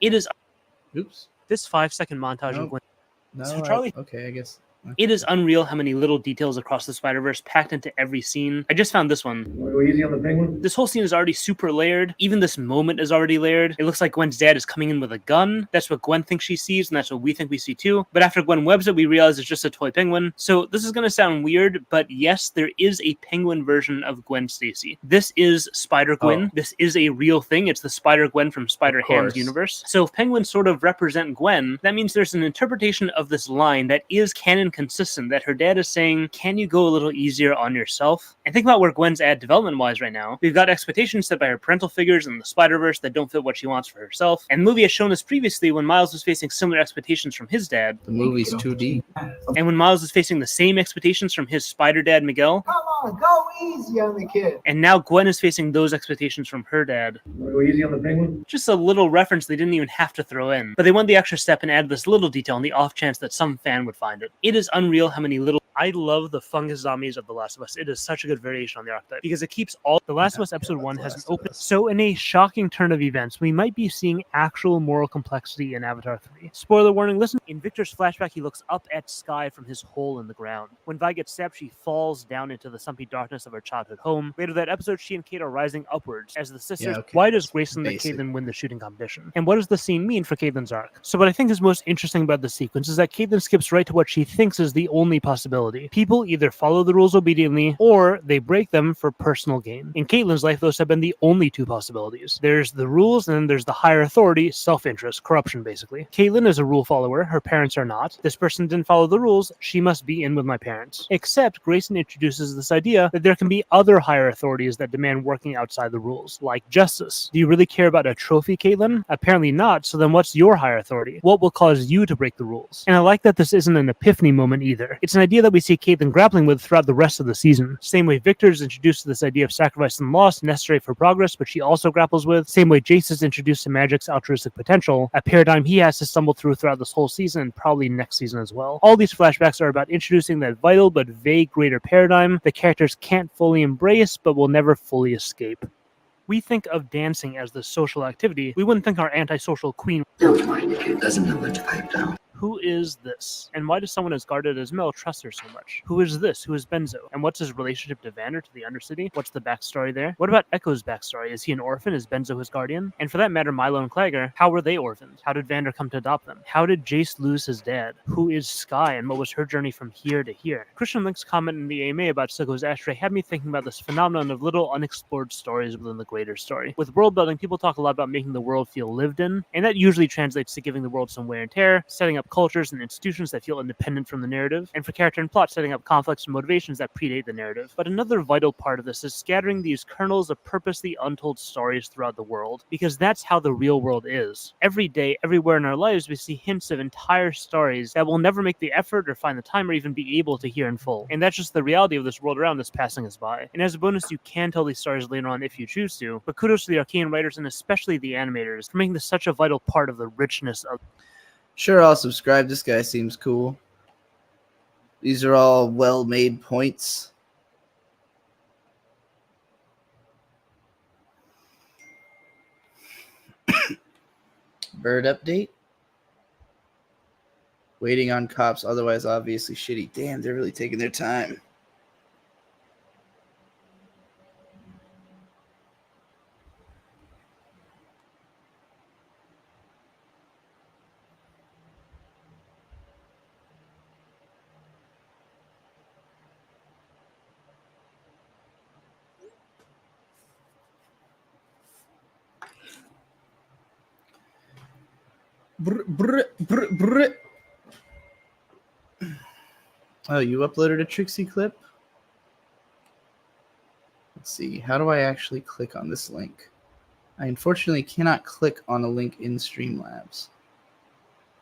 It is. Oops. This 5-second montage Nope. of Gwen. No, So Charlie- okay, I guess. It is unreal how many little details across the Spider-Verse packed into every scene. I just found this one. Go easy on the penguin. This whole scene is already super layered. Even this moment is already layered. It looks like Gwen's dad is coming in with a gun. That's what Gwen thinks she sees, and that's what we think we see too. But after Gwen webs it, we realize it's just a toy penguin. So this is going to sound weird, but yes, there is a penguin version of Gwen Stacy. This is Spider-Gwen. Oh. This is a real thing. It's the Spider-Gwen from Spider-Ham's course. universe. So if penguins sort of represent Gwen, that means there's an interpretation of this line that is canon consistent, that her dad is saying, can you go a little easier on yourself? And think about where Gwen's at development-wise right now. We've got expectations set by her parental figures in the Spider-Verse that don't fit what she wants for herself. And the movie has shown us previously when Miles was facing similar expectations from his dad, The movie's too deep. and when Miles is facing the same expectations from his spider dad, Miguel, Come on, go easy on the kid. and now Gwen is facing those expectations from her dad. Go easy on the penguin. Just a little reference they didn't even have to throw in. But they went the extra step and added this little detail on the off chance that some fan would find it. It is unreal how many little I love the fungus zombies of The Last of Us. It is such a good variation on the archetype because it keeps all. The Last of Us episode 1 has an open. So, in a shocking turn of events, we might be seeing actual moral complexity in Avatar 3. Spoiler warning, listen. In Victor's flashback, he looks up at Sky from his hole in the ground. When Vi gets stabbed, she falls down into the sumpy darkness of her childhood home. Later that episode, she and Kate are rising upwards as the sisters. Why does Grayson let Caitlyn win the shooting competition? And what does the scene mean for Caitlyn's arc? So, what I think is most interesting about the sequence is that Caitlyn skips right to what she thinks is the only possibility. People either follow the rules obediently or they break them for personal gain. In Caitlyn's life, those have been the only two possibilities. There's the rules and then there's the higher authority, self-interest, corruption basically. Caitlyn is a rule follower, her parents are not. This person didn't follow the rules, she must be in with my parents. Except Grayson introduces this idea that there can be other higher authorities that demand working outside the rules, like justice. Do you really care about a trophy, Caitlyn? Apparently not, so then what's your higher authority? What will cause you to break the rules? And I like that this isn't an epiphany moment either. It's an idea that we see Caitlyn grappling with throughout the rest of the season. Same way Victor is introduced to this idea of sacrifice and loss necessary for progress, but she also grapples with. Same way Jace is introduced to Magic's altruistic potential, a paradigm he has to stumble through throughout this whole season and probably next season as well. All these flashbacks are about introducing that vital but vague greater paradigm the characters can't fully embrace but will never fully escape. We think of dancing as the social activity. We wouldn't think our antisocial queen. Don't mind if he doesn't know when to pipe down. Who is this? And why does someone as guarded as Mel trust her so much? Who is this? Who is Benzo? And what's his relationship to Vander, to the Undercity? What's the backstory there? What about Echo's backstory? Is he an orphan? Is Benzo his guardian? And for that matter, Milo and Clagger, how were they orphaned? How did Vander come to adopt them? How did Jace lose his dad? Who is Sky and what was her journey from here to here? Christian Link's comment in the AMA about Silco's Ashtray had me thinking about this phenomenon of little unexplored stories within the greater story. With world building, people talk a lot about making the world feel lived in, and that usually translates to giving the world some wear and tear, setting up cultures and institutions that feel independent from the narrative, and for character and plot, setting up conflicts and motivations that predate the narrative. But another vital part of this is scattering these kernels of purposely untold stories throughout the world, because that's how the real world is. Every day, everywhere in our lives, we see hints of entire stories that we'll never make the effort or find the time or even be able to hear in full. And that's just the reality of this world around us passing us by. And as a bonus, you can tell these stories later on if you choose to, but kudos to the Arcane writers and especially the animators for making this such a vital part of the richness of. Sure, I'll subscribe. This guy seems cool. These are all well-made points. Bird update. Waiting on cops, otherwise obviously shitty. Damn, they're really taking their time. Brr, brr, brr, brr. Oh, you uploaded a Trixie clip? Let's see. How do I actually click on this link? I unfortunately cannot click on a link in Streamlabs.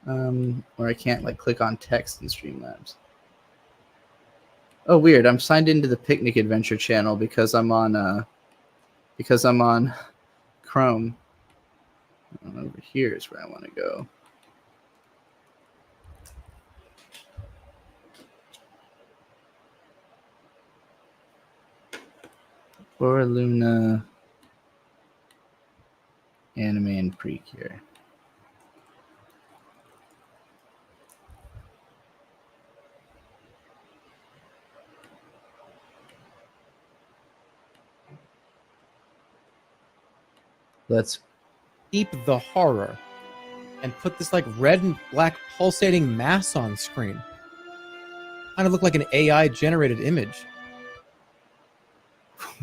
Or I can't like click on text in Streamlabs. Oh, weird. I'm signed into the Picnic Adventure channel because I'm on Chrome. Over here is where I want to go. Or Luna Anime and Precure. Let's Keep the horror and put this like red and black pulsating mass on screen. Kind of look like an AI generated image.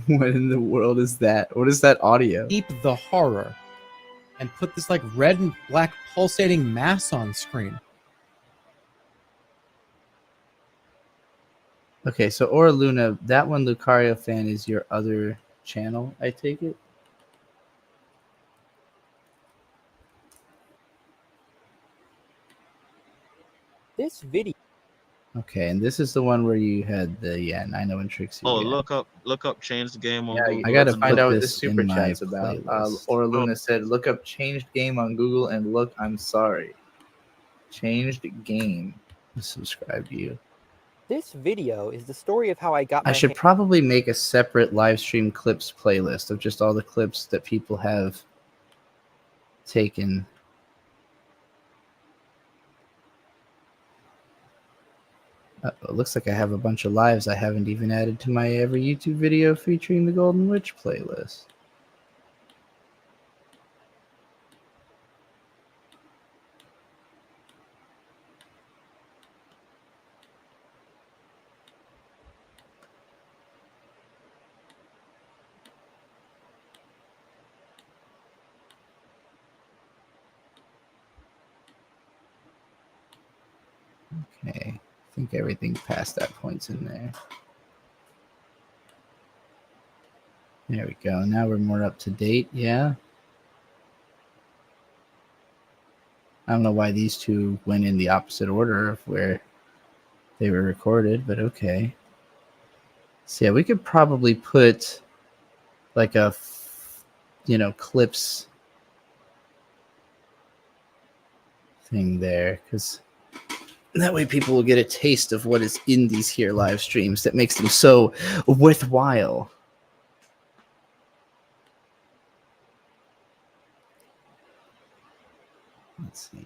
What in the world is that? What is that audio? Keep the horror and put this like red and black pulsating mass on screen. Okay, so Aura Luna, that one Lucario fan is your other channel, I take it? This video. Okay, and this is the one where you had the Nino and Trixie. Oh, again. look up Change the Game on Yeah, Google. I gotta and find look out what this this super in my chat's about. playlist. Aura Luna said, "Look up Changed Game on Google and I'm sorry. Changed Game." Subscribe to you. This video is the story of how I got I my should probably make a separate live stream clips playlist of just all the clips that people have taken. It looks like I have a bunch of lives I haven't even added to my every YouTube video featuring the Golden Witch playlist. Okay, I think everything past that point's in there. There we go. Now we're more up to date. Yeah. I don't know why these two went in the opposite order of where they were recorded, but okay. So yeah, we could probably put like a, clips thing there, because that way people will get a taste of what is in these here live streams that makes them so worthwhile. Let's see.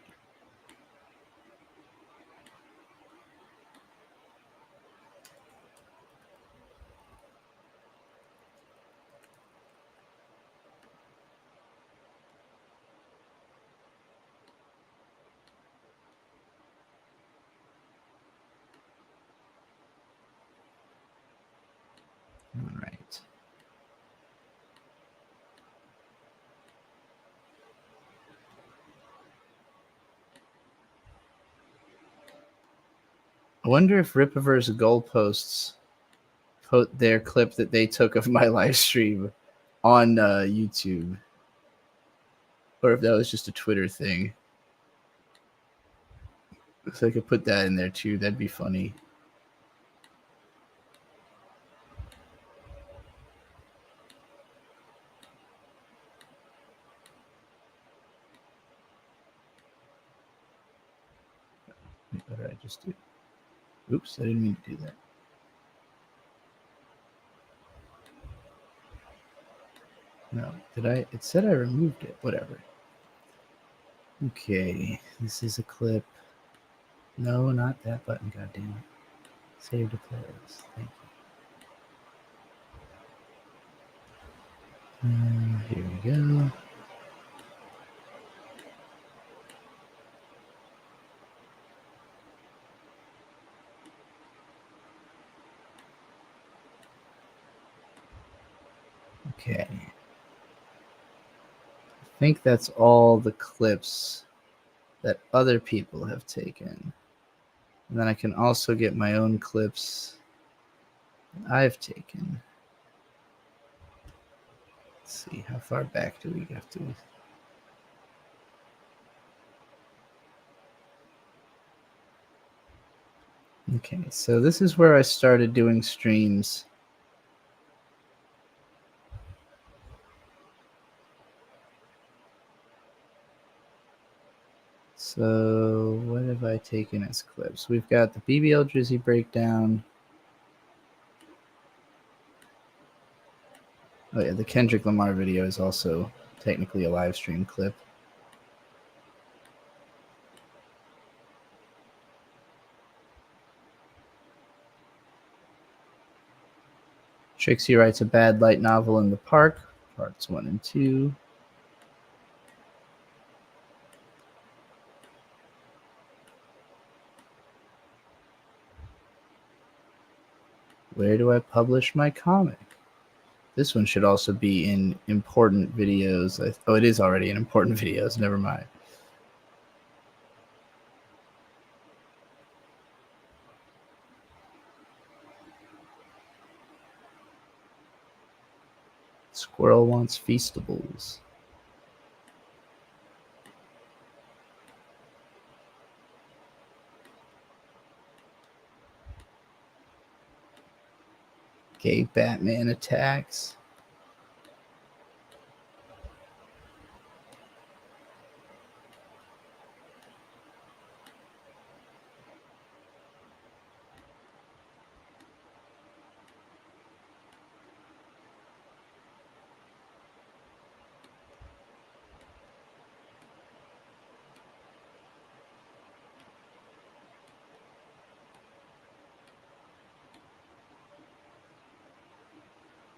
All right. I wonder if Rippaverse Goalposts put their clip that they took of my live stream on YouTube, or if that was just a Twitter thing. So I could put that in there too. That'd be funny. What did I just do? Oops, I didn't mean to do that. No, did I? It said I removed it. Whatever. Okay, this is a clip. No, not that button, goddamn it. Save to playlist. Thank you. Here we go. Okay. I think that's all the clips that other people have taken. And then I can also get my own clips that I've taken. Let's see, how far back do we have to? Okay, so this is where I started doing streams. So what have I taken as clips? We've got the BBL Drizzy breakdown. Oh yeah, the Kendrick Lamar video is also technically a live stream clip. Trixie writes a bad light novel in the park, parts 1 and 2. Where do I publish my comic? This one should also be in important videos. Oh, it is already in important videos. Never mind. Squirrel wants Feastables. Gay Batman attacks.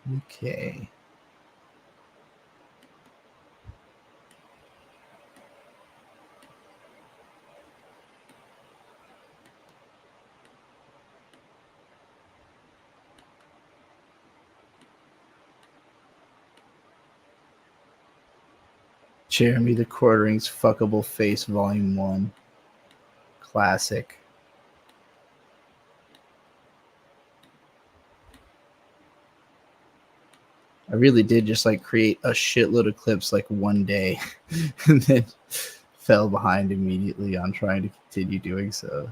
Okay. Jeremy the Quartering's Fuckable Face Volume 1. Classic. I really did just like create a shitload of clips like one day and then fell behind immediately on trying to continue doing so.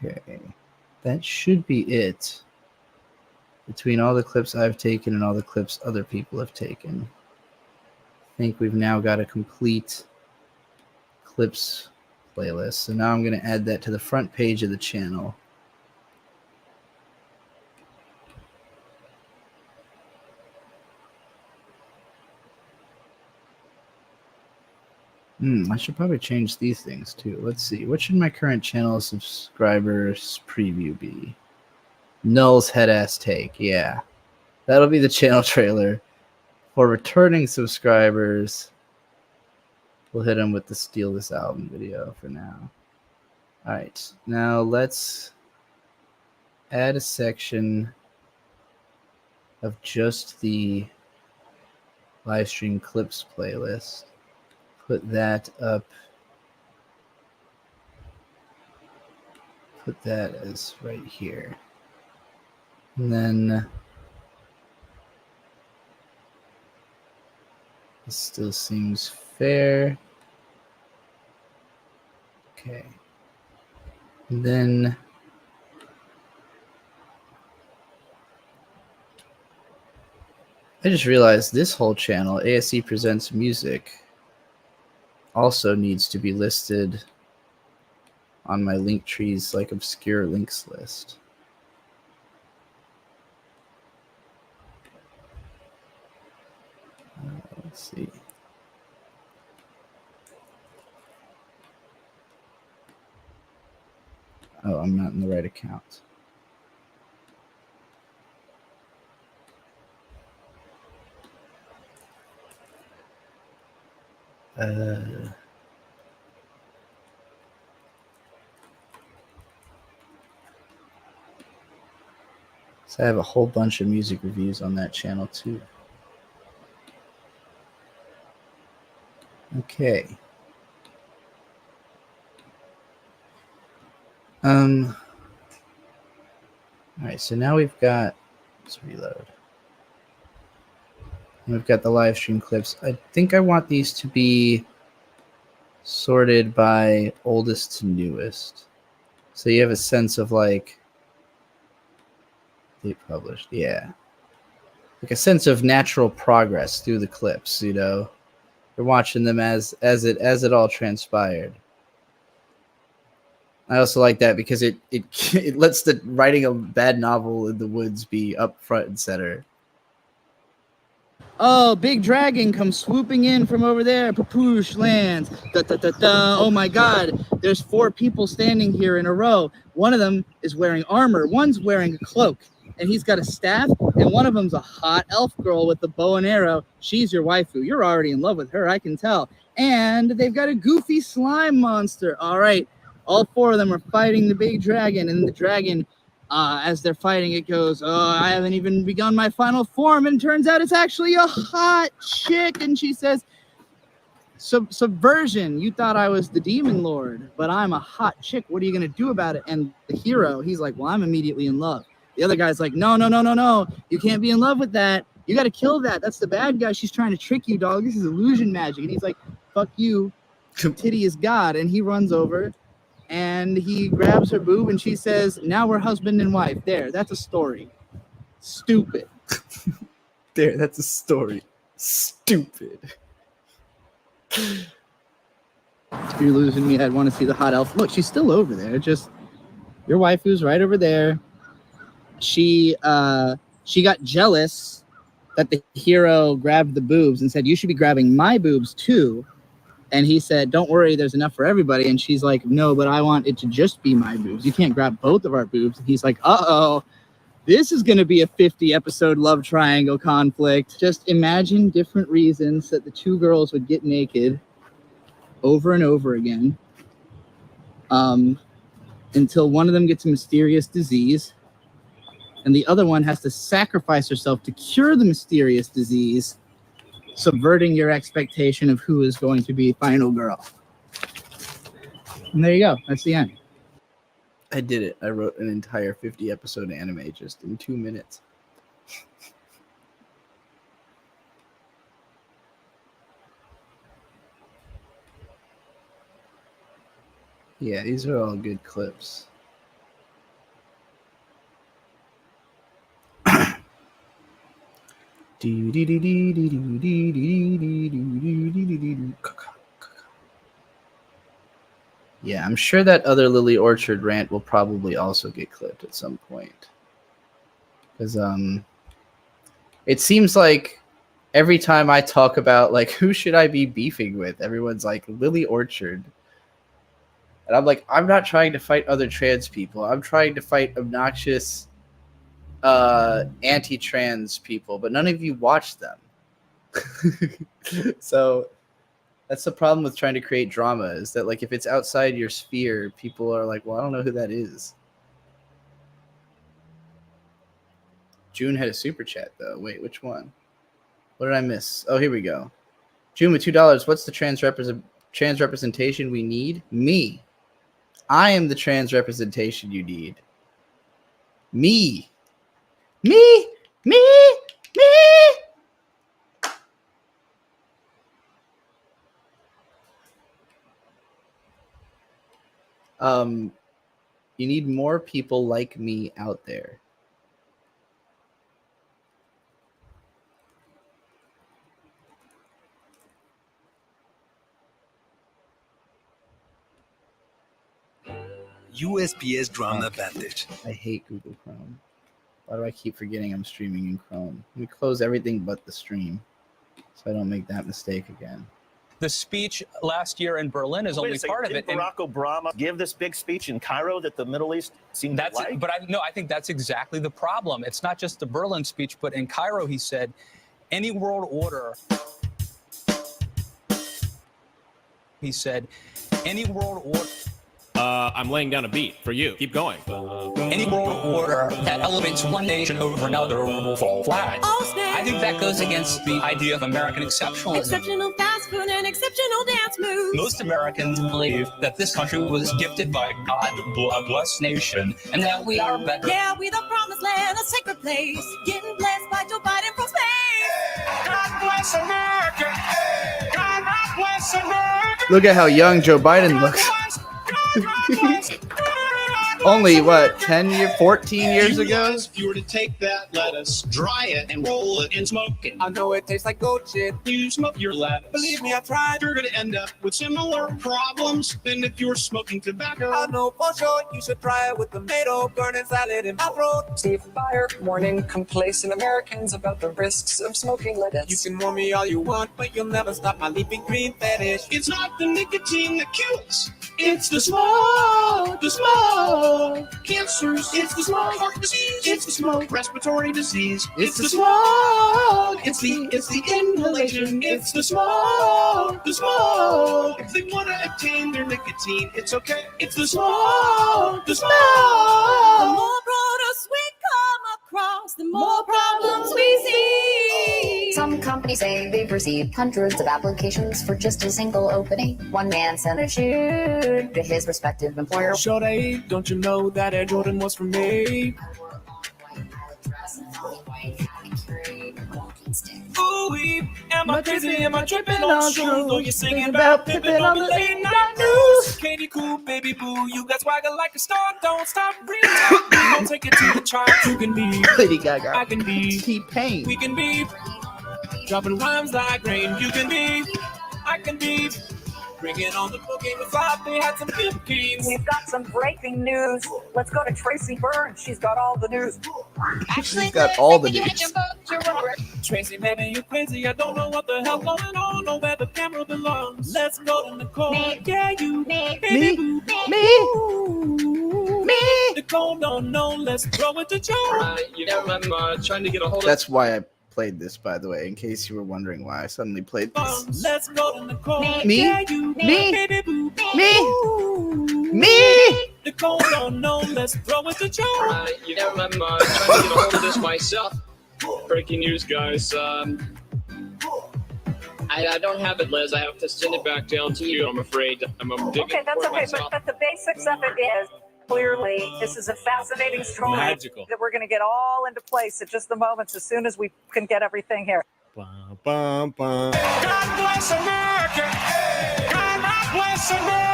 Okay. That should be it. Between all the clips I've taken and all the clips other people have taken, I think we've now got a complete clips playlist. So now I'm going to add that to the front page of the channel. I should probably change these things too. Let's see. What should my current channel subscribers preview be? Null's head ass take. Yeah. That'll be the channel trailer. For returning subscribers, we'll hit them with the Steal This Album video for now. All right. Now let's add a section of just the live stream clips playlist. Put that up. Put that as right here. And then this still seems fair. Okay. And then I just realized this whole channel, ASE Presents Music, also needs to be listed on my Linktree's like obscure links list. Let's see. Oh, I'm not in the right account. So I have a whole bunch of music reviews on that channel too. Okay. All right, so now we've got, let's reload. We've got the live stream clips. I think I want these to be sorted by oldest to newest. So you have a sense of like, they published, yeah. Like a sense of natural progress through the clips, you know. You're watching them as it all transpired. I also like that because it lets the writing a bad novel in the woods be up front and center. Oh, big dragon comes swooping in from over there. Papoosh lands. Da, da, da, da. Oh my God. There's 4 people standing here in a row. One of them is wearing armor. One's wearing a cloak. And he's got a staff. And one of them's a hot elf girl with a bow and arrow. She's your waifu. You're already in love with her, I can tell. And they've got a goofy slime monster. All right. All 4 of them are fighting the big dragon. And the dragon, as they're fighting, it goes, oh, I haven't even begun my final form. And turns out it's actually a hot chick. And she says, subversion. You thought I was the demon lord, but I'm a hot chick. What are you going to do about it? And the hero, he's like, well, I'm immediately in love. The other guy's like, no. You can't be in love with that. You got to kill that. That's the bad guy. She's trying to trick you, dog. This is illusion magic. And he's like, fuck you. Titty is God. And he runs over. And he grabs her boob and she says, now we're husband and wife. There, that's a story. Stupid. There, that's a story. Stupid. If you're losing me, I'd want to see the hot elf. Look, she's still over there. Just, your waifu's right over there. She got jealous that the hero grabbed the boobs and said, you should be grabbing my boobs too. And he said, don't worry, there's enough for everybody. And she's like, no, but I want it to just be my boobs. You can't grab both of our boobs. And he's like, uh-oh, this is going to be a 50-episode love triangle conflict. Just imagine different reasons that the two girls would get naked over and over again until one of them gets a mysterious disease and the other one has to sacrifice herself to cure the mysterious disease, subverting your expectation of who is going to be final girl. And there you go. That's the end. I did it. I wrote an entire 50-episode anime just in 2 minutes. Yeah, these are all good clips. Yeah, I'm sure that other Lily Orchard rant will probably also get clipped at some point. Because it seems like every time I talk about like who should I be beefing with, everyone's like Lily Orchard. And I'm like, I'm not trying to fight other trans people. I'm trying to fight obnoxious anti-trans people, but none of you watch them. So that's the problem with trying to create drama, is that like if it's outside your sphere, people are like, well, I don't know who that is. June had a super chat though. Wait, which one? What did I miss? Oh, here we go. June with $2. What's the trans representation we need? Me. I am the trans representation you need. Me. Me. Me. Me. You need more people like me out there. USPS Drama Bandit. I hate Google Chrome. Why do I keep forgetting I'm streaming in Chrome? Let me close everything but the stream so I don't make that mistake again. The speech last year in Berlin is only part of it. Did Barack Obama give this big speech in Cairo that the Middle East seemed to like? But I think that's exactly the problem. It's not just the Berlin speech, but in Cairo he said, any world order. He said, any world order. I'm laying down a beat for you. Keep going. Any world order that elevates one nation over another will fall flat. I think that goes against the idea of American exceptionalism. Exceptional fast food and exceptional dance moves. Most Americans believe that this country was gifted by God, a blessed nation, and that we are better. Yeah, we the promised land, a sacred place, getting blessed by Joe Biden from space. God bless America. God bless America. Look at how young Joe Biden looks. Only what, 14 years ago? If you were to take that lettuce, dry it, and roll it and smoke it, I know it tastes like goat shit. You smoke your lettuce. Believe me, I tried. You're going to end up with similar problems than if you were smoking tobacco. I know for sure you should try it with tomato, burning salad, and afro. Steve Byer warning complacent Americans about the risks of smoking lettuce. You can warn me all you want, but you'll never stop my leafy green fetish. It's not the nicotine that kills. It's the smoke. Cancers. It's the smoke. Heart disease. It's the smoke. Respiratory disease. It's the smoke. It's the inhalation. It's the smoke. The smoke. If they want to obtain their nicotine, it's okay. It's the smoke. The smoke. The more products we come across, the more problems we see. Some companies say they've received hundreds of applications for just a single opening. One man sent a shoot to his respective employer. Shorty, don't you know that Air Jordan was for me? Ooh, am I crazy? Am I tripping on truth? Or you singing about Pippin on the late night news? Katie Cool, baby boo, you got swagger like a star. Don't stop breathing. Don't take it to the charts. You can be Lady Gaga. I can be T-Pain. We can be dropping rhymes like rain. You can be I can be Bringing on the boogie with 5, they had some pimp kings. We've got some breaking news. Let's go to Tracy Burns. She's got all the news. She's got all the news. Tracy, maybe you crazy. I don't know what the hell going on or where the camera belongs. Let's go to Nicole. Yeah, you. Me. Nicole, don't know. Let's throw it to Joe. I'm trying to get a hold That's why I played this, by the way, in case you were wondering why I suddenly played this. Let's go to Nicole. Me? Yeah, you. Me? Me. Me? Nicole, don't know. Let's throw it to Joe. I'm trying to get a hold of this myself. Breaking news, guys. I don't have it, Liz. I have to send it back down to you, I'm afraid. I'm digging Okay, that's for it okay, myself. but the basics of it is clearly this is a fascinating story Magical. that we're going to get all into place at just the moments as soon as we can get everything here. Bum, bum, bum. God bless America. God bless America.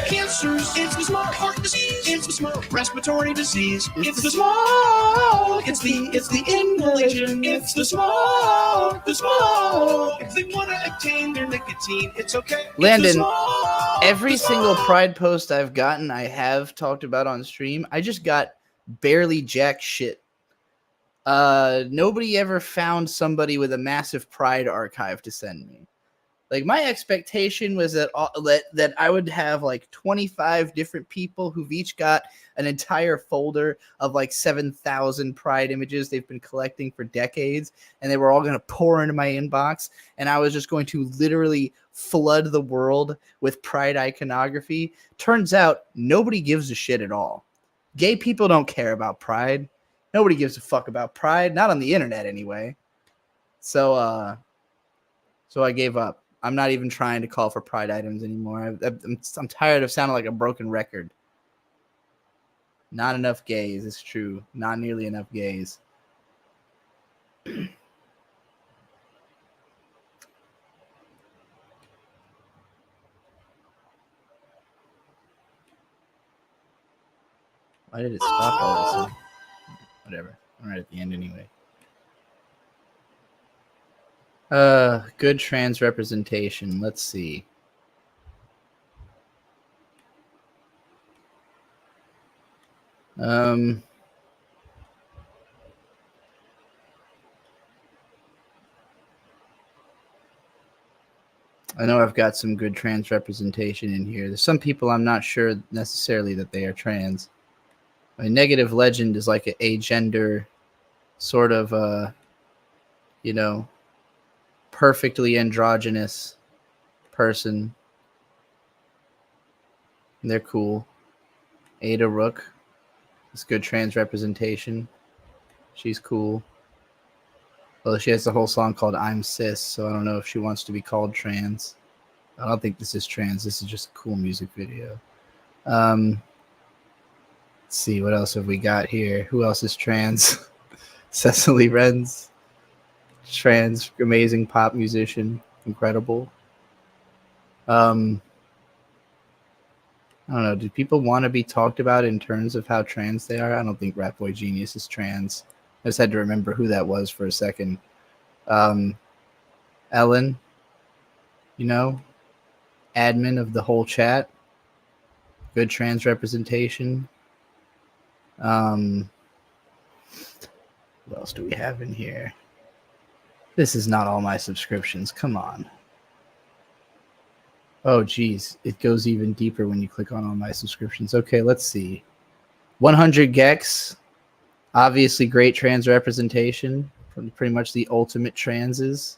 Cancers, it's the small heart disease. It's the small respiratory disease. It's the small. It's the inhalation. It's the small. The small. If they want to obtain their nicotine, it's okay. Landon, every single Pride post I've gotten, I have talked about on stream. I just got barely jack shit. Nobody ever found somebody with a massive Pride archive to send me. Like, my expectation was that that I would have like 25 different people who've each got an entire folder of like 7,000 Pride images they've been collecting for decades, and they were all going to pour into my inbox, and I was just going to literally flood the world with Pride iconography. Turns out nobody gives a shit at all. Gay people don't care about Pride. Nobody gives a fuck about Pride, not on the internet anyway. So I gave up. I'm not even trying to call for Pride items anymore. I'm tired of sounding like a broken record. Not enough gays, it's true. Not nearly enough gays. Why did it stop all of a sudden? Whatever. I'm right at the end anyway. Good trans representation. Let's see. I know I've got some good trans representation in here. There's some people I'm not sure necessarily that they are trans. A negative legend is like a gender sort of, you know, perfectly androgynous person. They're cool. Ada Rook. It's good trans representation. She's cool. Well, she has a whole song called I'm Cis, so I don't know if she wants to be called trans. I don't think this is trans. This is just a cool music video. Let's see, what else have we got here? Who else is trans? Cecily Renz. Trans, amazing pop musician. Incredible. I don't know. Do people want to be talked about in terms of how trans they are? I don't think Rap Boy Genius is trans. I just had to remember who that was for a second. Ellen, you know, admin of the whole chat. Good trans representation. What else do we have in here? This is not all my subscriptions. Come on. Oh, geez. It goes even deeper when you click on all my subscriptions. Okay, let's see. 100 Gex. Obviously, great trans representation from pretty much the ultimate transes.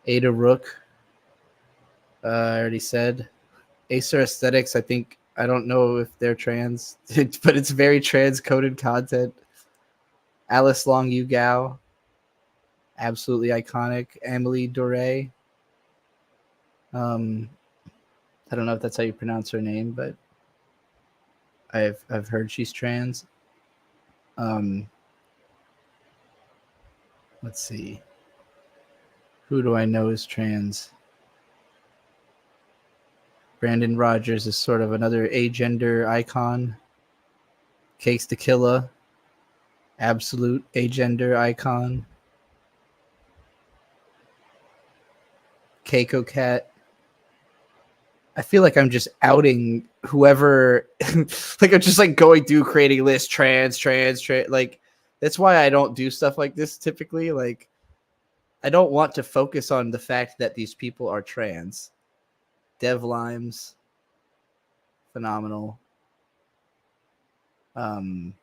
Ada Rook. I already said. Acer Aesthetics, I don't know if they're trans, but it's very trans-coded content. Alice Long Yu Gao. Absolutely iconic. Emily Dore. I don't know if that's how you pronounce her name, but I've heard she's trans. Let's see. Who do I know is trans? Brandon Rogers is sort of another agender icon. Cakes Tequila. Absolute agender icon. Keiko Cat. I feel like I'm just outing whoever, like I'm just like going through creating lists, trans. Like that's why I don't do stuff like this typically. Like I don't want to focus on the fact that these people are trans. Dev Limes, phenomenal. God,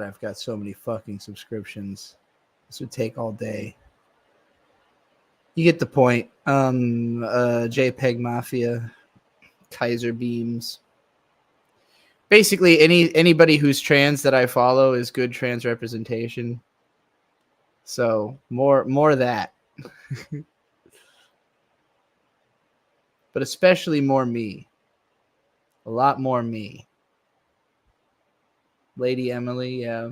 I've got so many fucking subscriptions. This would take all day. You get the point. JPEG Mafia, Kaiser Beams. Basically, anybody who's trans that I follow is good trans representation. So more of that. But especially more me. A lot more me. Lady Emily, yeah.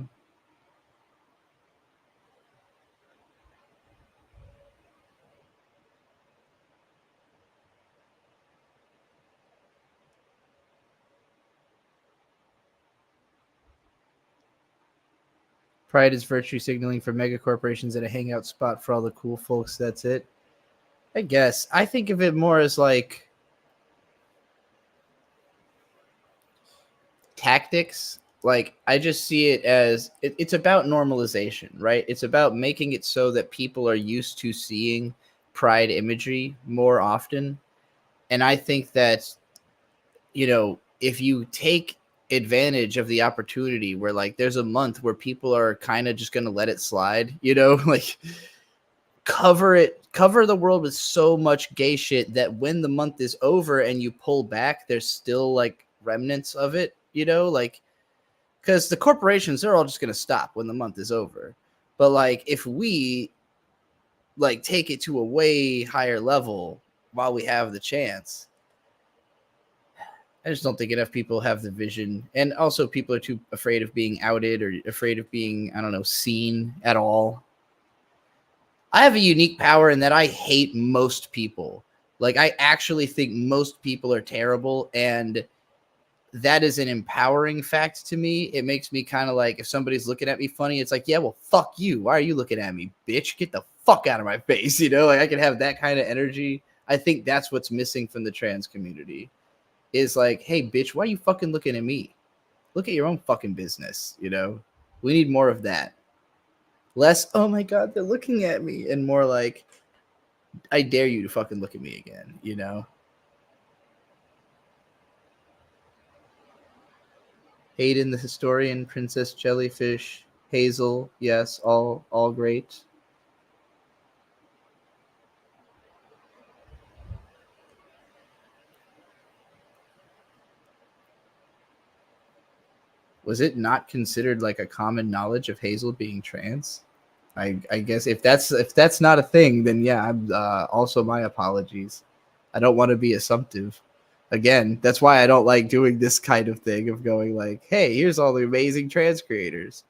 Pride is virtue signaling for mega corporations and a hangout spot for all the cool folks. That's it. I guess. I think of it more as like tactics. Like I just see it as it's about normalization, right? It's about making it so that people are used to seeing pride imagery more often. And I think that, you know, if you take advantage of the opportunity where like there's a month where people are kind of just going to let it slide, you know, like cover the world with so much gay shit that when the month is over and you pull back, there's still like remnants of it, you know, like because the corporations, they're all just going to stop when the month is over. But like if we like take it to a way higher level while we have the chance, I just don't think enough people have the vision. And also people are too afraid of being outed or afraid of being, I don't know, seen at all. I have a unique power in that I hate most people. Like I actually think most people are terrible, and that is an empowering fact to me. It makes me kind of like, if somebody's looking at me funny, it's like, yeah, well, fuck you. Why are you looking at me, bitch? Get the fuck out of my face. You know, like I can have that kind of energy. I think that's what's missing from the trans community. Is like, hey, bitch, why are you fucking looking at me? Look at your own fucking business, you know? We need more of that. Less, oh my God, they're looking at me. And more like, I dare you to fucking look at me again, you know? Hayden the Historian, Princess Jellyfish, Hazel, yes, all great. Was it not considered like a common knowledge of Hazel being trans? I guess if that's not a thing, then yeah, I'm also my apologies. I don't want to be assumptive. Again, that's why I don't like doing this kind of thing of going like, hey, here's all the amazing trans creators.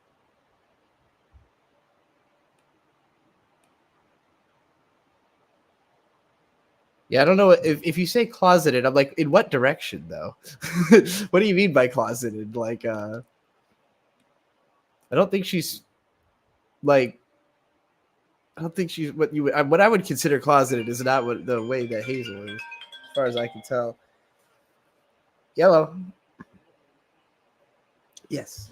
Yeah, I don't know if you say closeted, I'm like, in what direction though? What do you mean by closeted? Like, I don't think she's like, I don't think she's what I would consider closeted is not what the way that Hazel is, as far as I can tell. Yellow. Yes.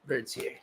Bird's here.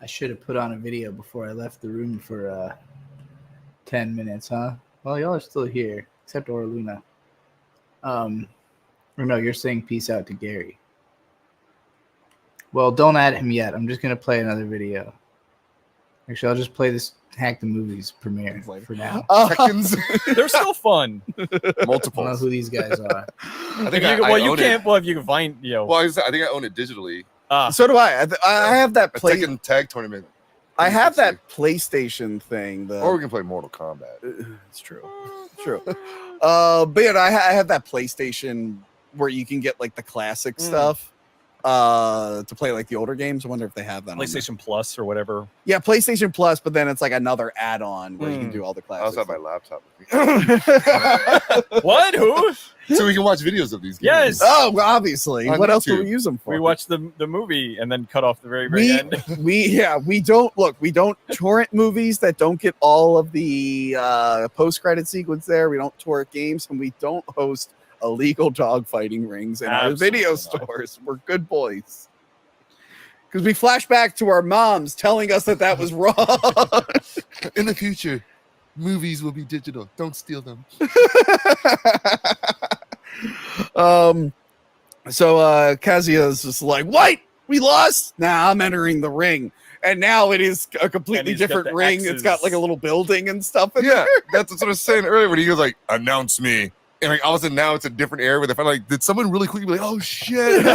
I should have put on a video before I left the room for 10 minutes, huh? Well, y'all are still here, except Orluna. Or no, you're saying peace out to Gary. Well, don't add him yet. I'm just going to play another video. Actually, I'll just play this Hack the Movies premiere for now. Seconds. They're still fun. Multiple. I don't know who these guys are. I think you can't. Well, if you can find, Well, I think I own it digitally. So do I. I have that a Tekken tag tournament. I have that PlayStation thing. Or we can play Mortal Kombat. It's true. True. But yeah, I have that PlayStation where you can get like the classic stuff to play like the older games. I wonder if they have that. PlayStation Plus or whatever. Yeah, PlayStation Plus, but then it's like another add-on where you can do all the I also classics. have my laptop with me. What? Who? So we can watch videos of these games. Yes. Oh, well, obviously. On What else do YouTube. we use them for? We watched the movie and then cut off the very end. we don't torrent movies that don't get all of the post-credit sequence there. We don't torrent games, and we don't host illegal dogfighting rings in our video stores. We're good boys. Because we flash back to our moms telling us that was wrong. In the future, movies will be digital. Don't steal them. So Kazuya is just like, what? We lost? Nah, I'm entering the ring. And now it is a completely he's got different the ring. It's got X's. like a little building and stuff in Yeah, there. that's what I was saying earlier when he goes like, announce me. And like all of a sudden now it's a different area where they find like, did someone really quickly be like, oh shit.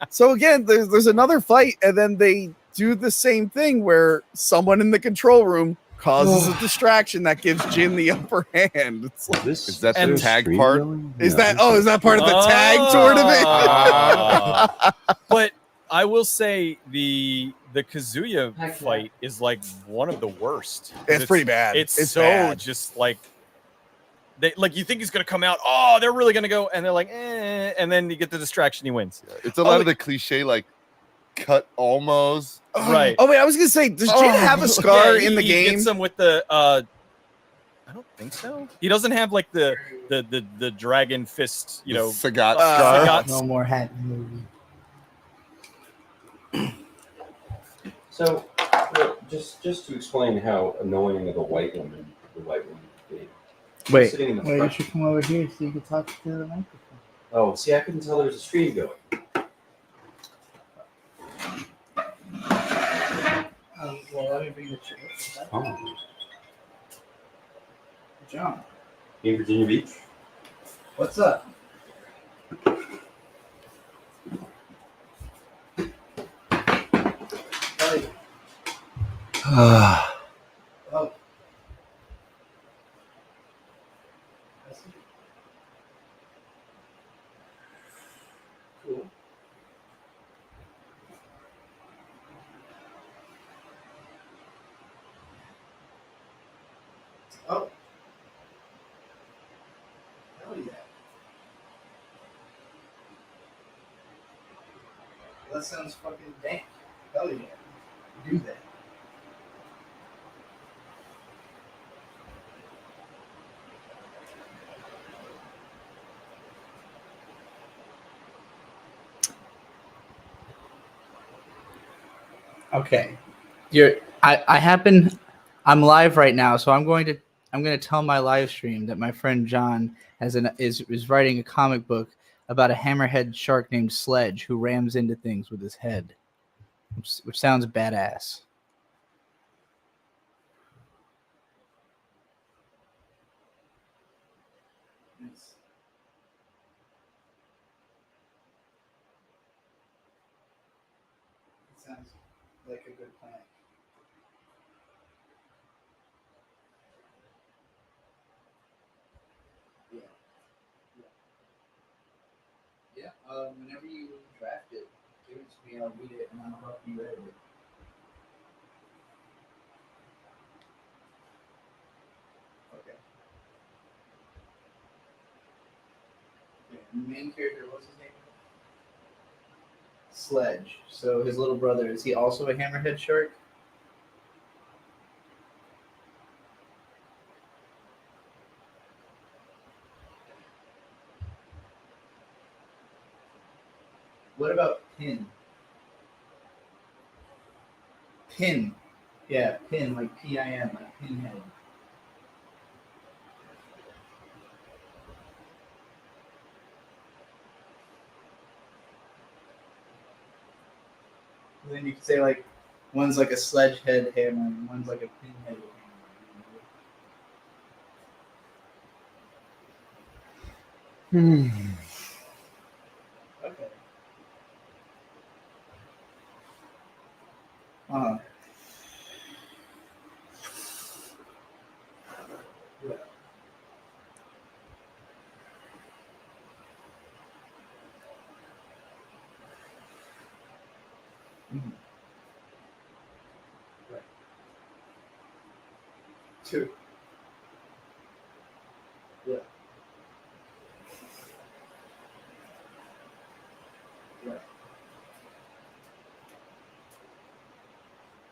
So again, there's another fight, and then they do the same thing where someone in the control room causes a distraction that gives Jin the upper hand. It's like, Is that the tag part? is that part of the tag tournament? But I will say the Kazuya fight is like one of the worst. It's pretty bad. It's so bad. just like they like you think he's gonna come out. Oh, they're really gonna go, and they're like, and then you get the distraction. He wins. It's a lot of the cliche like cut almost. Right. Oh wait, I was gonna say, does Jin have a scar Yeah, in the he game? gets him with the I don't think so. He doesn't have like the dragon fist, you know, Sagat Sagat. No more Hack the Movie. So, just to explain how annoying the white woman is. Wait, Sitting in the you front. should come over here so you can talk to the microphone. Oh, see, I couldn't tell there was a stream going. Well, let me bring the chair. Oh. John, In Virginia Beach. what's up? Oh. Cool. Oh. Hell yeah. That sounds fucking dank. Hell yeah. Do that. Okay. I'm live right now, so I'm going to tell my live stream that my friend John is writing a comic book about a hammerhead shark named Sledge who rams into things with his head, which sounds badass. Nice. It sounds like a good plan. Yeah. Yeah. Whenever you draft it, give it to me. I'll read it and I'll help you edit it. Okay. Yeah, and the main character, what's his name? Sledge. So his little brother, is he also a hammerhead shark? What about Pin? pin. Yeah, pin, like PIN, like pinhead. And then you could say like one's like a sledge head hammer and one's like a pinhead hammer. Okay. Yeah. Mhm. Right. 2. Yeah. Right.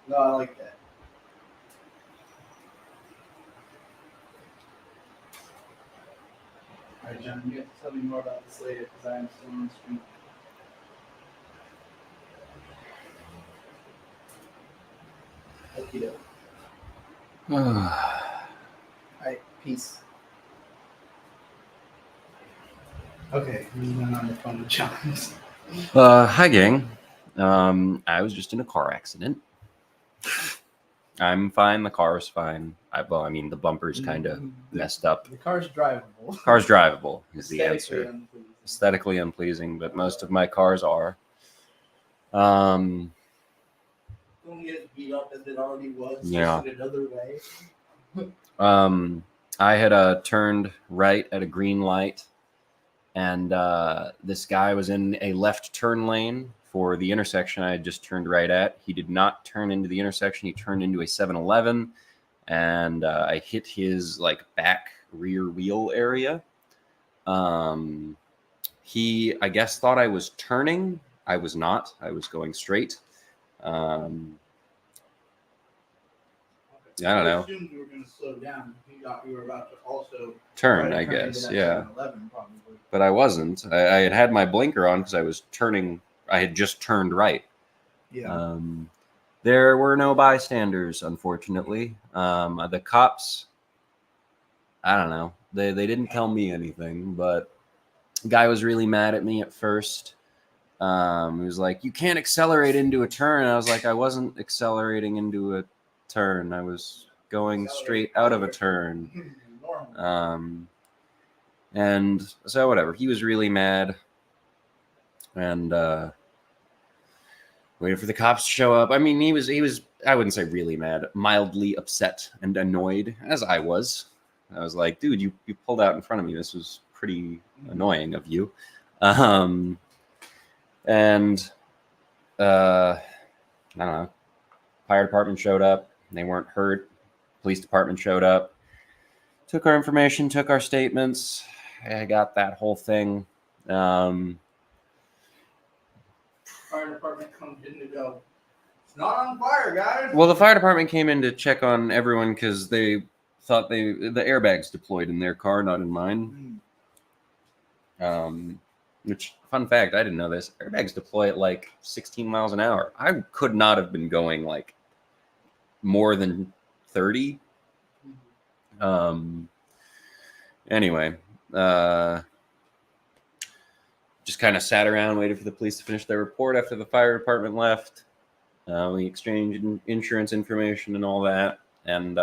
No, I like that. All right, John, you have to tell me more about this later because I am still on the stream. Okie doke. All right, peace. Okay, we went on the phone with John. Hi, gang. I was just in a car accident. I'm fine. The car's fine. I mean, the bumper's kind of messed up. The car's drivable. Car's drivable is the Aesthetically answer. unpleasing. Aesthetically unpleasing, but most of my cars are. Don't get as beat up as it already was. Yeah. Just in another way. I had turned right at a green light, and this guy was in a left turn lane for the intersection I had just turned right at. He did not turn into the intersection. He turned into a 7-Eleven, and I hit his like back rear wheel area. He, I guess, thought I was turning. I was not. I was going straight. I don't know. I assumed you were going to slow down. You were about to also Turn, try I to turn guess, into that yeah. 7-Eleven probably. But I wasn't. I had my blinker on because I was turning. I had just turned right. Yeah. There were no bystanders, unfortunately. The cops, I don't know. They didn't tell me anything, but the guy was really mad at me at first. He was like, "You can't accelerate into a turn." And I was like, "I wasn't accelerating into a turn. I was going straight out of a turn." And so whatever. He was really mad, and waited for the cops to show up. I mean, he was. I wouldn't say really mad, mildly upset and annoyed, as I was. I was like, "Dude, you pulled out in front of me. This was pretty annoying of you." And I don't know. Fire department showed up. They weren't hurt. Police department showed up. Took our information, took our statements. I got that whole thing. Fire department comes in to go, "It's not on fire, guys." Well, the fire department came in to check on everyone because they thought the airbags deployed in their car, not in mine. Which, fun fact, I didn't know this. Airbags deploy at like 16 miles an hour. I could not have been going like more than 30. Anyway, just kind of sat around, waited for the police to finish their report after the fire department left. We exchanged insurance information and all that. And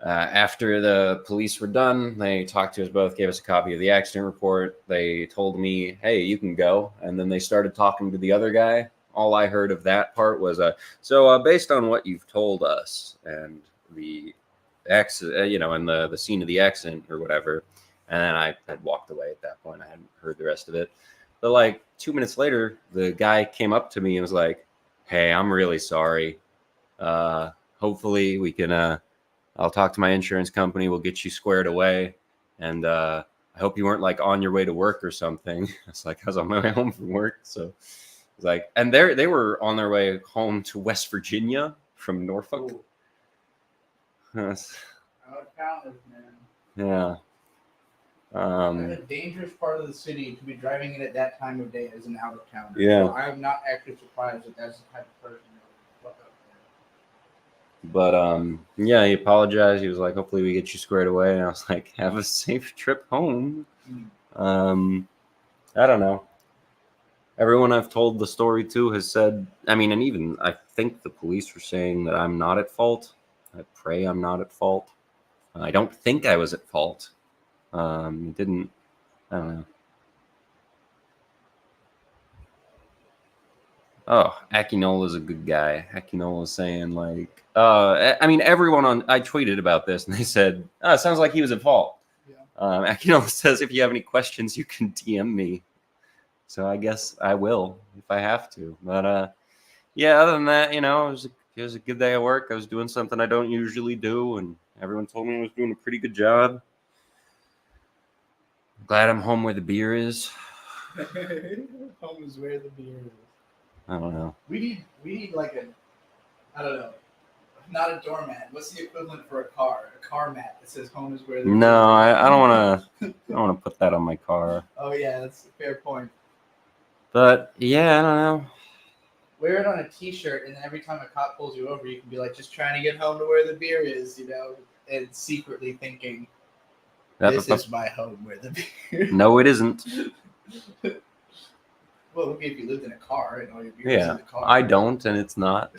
after the police were done, they talked to us both, gave us a copy of the accident report. They told me, "Hey, you can go." And then they started talking to the other guy. All I heard of that part was, so based on what you've told us and the accident, and the scene of the accident or whatever. And then I had walked away at that point. I hadn't heard the rest of it. But like 2 minutes later, the guy came up to me and was like, "Hey, I'm really sorry. Hopefully we can, I'll talk to my insurance company. We'll get you squared away. And I hope you weren't like on your way to work or something." It's like, I was on my way home from work. So it's like, and they were on their way home to West Virginia from Norfolk. Yes. How it counted, man. Yeah. A dangerous part of the city to be driving in at that time of day as an out of towner. Yeah. So I'm not actually surprised that that's the type of person that would fuck up there. But yeah, he apologized. He was like, "Hopefully we get you squared away." And I was like, "Have a safe trip home." I don't know. Everyone I've told the story to has said, I mean, and even I think the police were saying that I'm not at fault. I pray I'm not at fault. I don't think I was at fault. Didn't, I don't know. Oh, Akinola's a good guy. Akinola's saying like, I mean, I tweeted about this and they said, oh, it sounds like he was at fault. Akinola says, if you have any questions, you can DM me. So I guess I will if I have to. But yeah, other than that, you know, it was a good day at work. I was doing something I don't usually do, and everyone told me I was doing a pretty good job. Glad I'm home where the beer is. Home is where the beer is. I don't know. We need like I don't know, not a doormat. What's the equivalent for a car? A car mat that says "Home is where the." No, I don't want to. I don't want to put that on my car. Oh yeah, that's a fair point. But yeah, I don't know. Wear it on a T-shirt, and then every time a cop pulls you over, you can be like, "Just trying to get home to where the beer is," you know, and secretly thinking, "This is my home where the beer." No, it isn't. Well, maybe if you lived in a car and all your beer was in the car. I don't, and it's not.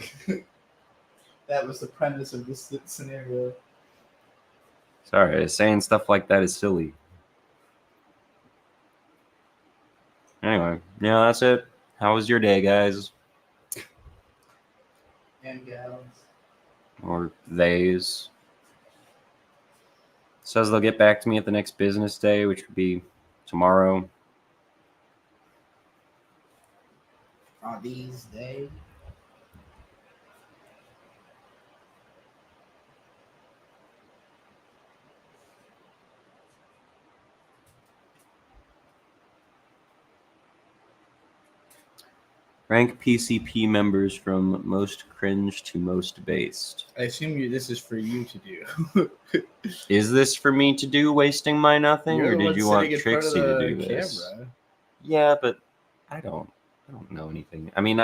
That was the premise of this scenario. Sorry, saying stuff like that is silly. Anyway, yeah, that's it. How was your day, guys? And gals. Or theys. Says they'll get back to me at the next business day, which would be tomorrow. Are these days? Rank PCP members from most cringe to most based. I assume this is for you to do. Is this for me to do, wasting my nothing, You're or the did one you want sitting in front Trixie of to the do this? camera. Yeah, but I don't know anything. I mean,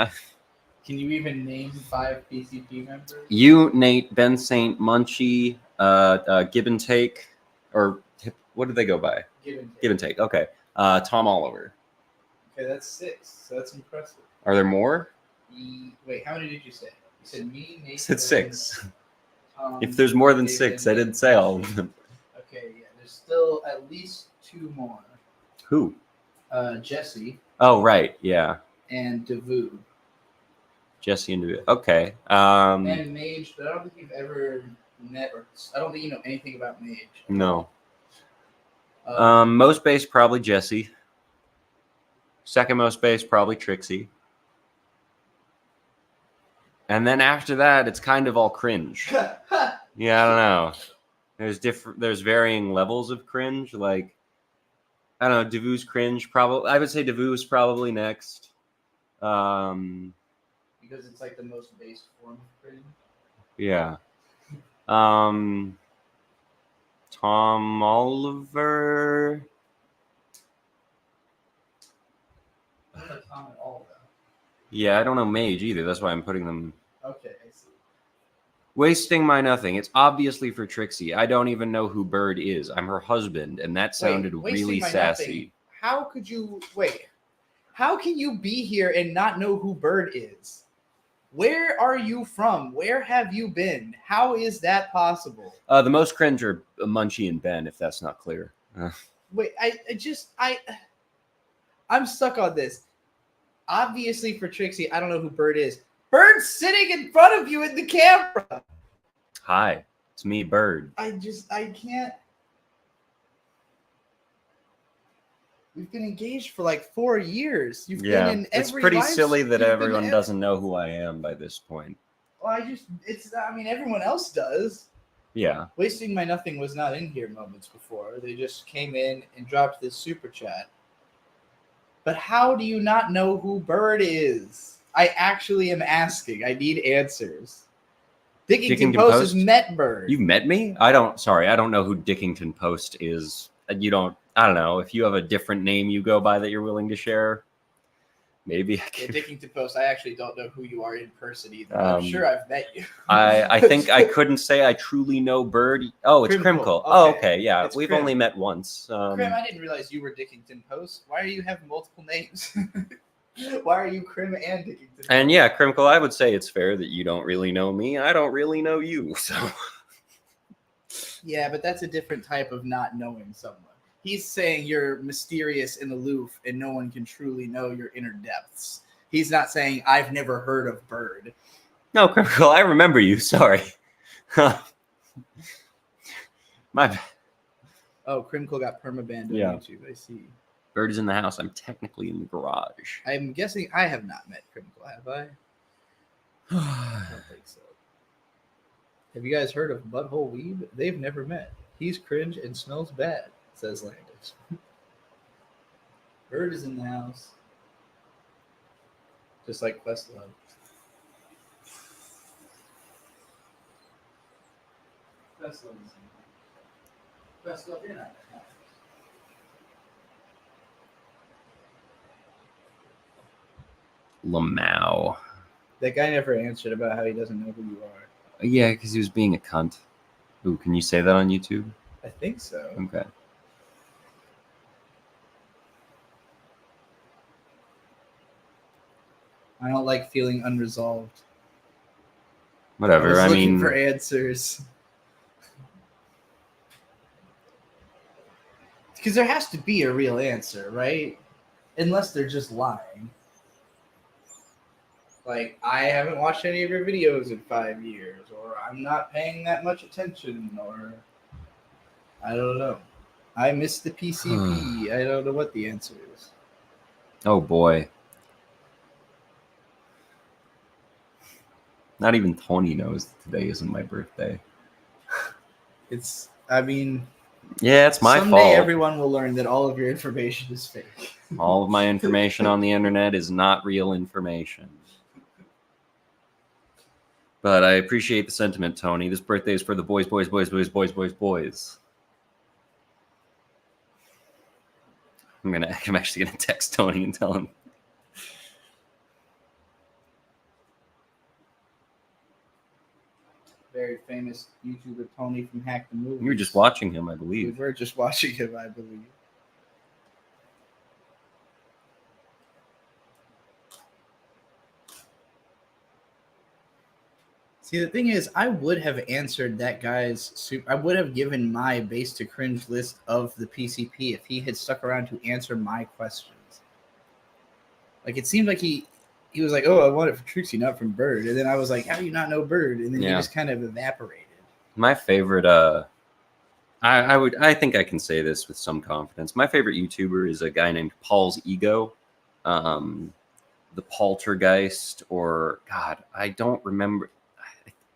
Can you even name 5 PCP members? you, Nate, Ben Saint, Munchie, Give and Take, or what did they go by? Give and Take. Give and Take. Okay. Tom Oliver. Okay, that's 6. So that's impressive. Are there more? Wait, how many did you say? You said me, Nate. I said 6. Tom, If there's more than David, 6, I didn't say all of them. Okay, yeah. There's still at least 2 more. Who? Jesse Oh, right. Yeah. and Devu. Jesse and David. Okay. And Mage, but I don't think you've ever met or I don't think you know anything about Mage. No. Most base, probably Jesse. Second most base, probably Trixie. And then after that, it's kind of all cringe. Yeah, I don't know. There's varying levels of cringe. Like, I don't know, Devu's cringe probably. I would say Devu's probably next. Because it's like the most base form of cringe. Yeah. Tom Oliver. I don't know Tom at all, though. Yeah, I don't know Mage either. That's why I'm putting them. Okay, I see. Wasting my nothing. It's obviously for Trixie. I don't even know who Bird is. I'm her husband, and that sounded Wasting really my sassy. nothing. How could you wait? How can you be here and not know who Bird is? Where are you from? Where have you been? How is that possible? The most cringe are Munchie and Ben, if that's not clear. Wait, I'm stuck on this. Obviously, for Trixie, I don't know who Bird is. Bird's sitting in front of you in the camera. Hi, it's me, Bird. I can't. We've been engaged for like 4 years. You've been in every it's pretty live- silly that you've been everyone in- doesn't know who I am by this point. Well, everyone else does. Yeah. Wasting My Nothing was not in here moments before. They just came in and dropped this super chat. But how do you not know who Bird is? I actually am asking. I need answers. Dickington Post has met Bird. You've met me? I don't know who Dickington Post is. You don't I don't know if you have a different name you go by that you're willing to share. Maybe I Yeah, can. Dickington Post. I actually don't know who you are in person either. I'm sure I've met you. I think I couldn't say I truly know Bird. Oh, it's Crimcole. Crimcole. Oh, Okay. okay. Yeah, It's we've Crim. only met once. Crim, I didn't realize you were Dickington Post. Why are you have multiple names? Why are you Crim and Dickington? And yeah, Crimcole, I would say it's fair that you don't really know me. I don't really know you. So Yeah, but that's a different type of not knowing someone. He's saying you're mysterious and aloof and no one can truly know your inner depths. He's not saying I've never heard of Bird. no, Crimcole, I remember you. Sorry. My bad. Oh, Crimcole got permabanned on Yeah. YouTube. I see. Bird is in the house. I'm technically in the garage. I'm guessing I have not met Crimcole, have I? I don't think so. Have you guys heard of Butthole Weeb? They've never met. He's cringe and smells bad, says Landis. Bird is in the house. Just like Questlove. Questlove is in the house. Questlove, you're not in the house. Lamau. That guy never answered about how he doesn't know who you are. Yeah, because he was being a cunt. Ooh, can you say that on YouTube? I think so. Okay. I don't like feeling unresolved. Whatever. I Looking mean, for answers. Because there has to be a real answer, right? Unless they're just lying. Like, I haven't watched any of your videos in 5 years, or I'm not paying that much attention, or I don't know. I missed the PCP. I don't know what the answer is. oh boy. Not even Tony knows that today isn't my birthday. It's, I mean, Yeah, it's my someday fault. everyone will learn that all of your information is fake. All of my information on the internet is not real information. But I appreciate the sentiment, Tony. This birthday is for the boys, boys, boys, boys, boys, boys, boys. I'm actually gonna text Tony and tell him. Very famous YouTuber Tony from Hack the Movie. You were just watching him, I We believe. were just watching him, I believe. See, the thing is, I would have answered that guy's I would have given my base to cringe list of the PCP if he had stuck around to answer my questions. Like, it seemed like he was like, "Oh, I want it for Trixie, not from Bird," and then I was like, "How do you not know Bird?" And then he Yeah. just kind of evaporated. My favorite, I think I can say this with some confidence. My favorite YouTuber is a guy named Paul's Ego, the Poltergeist, or God, I don't remember.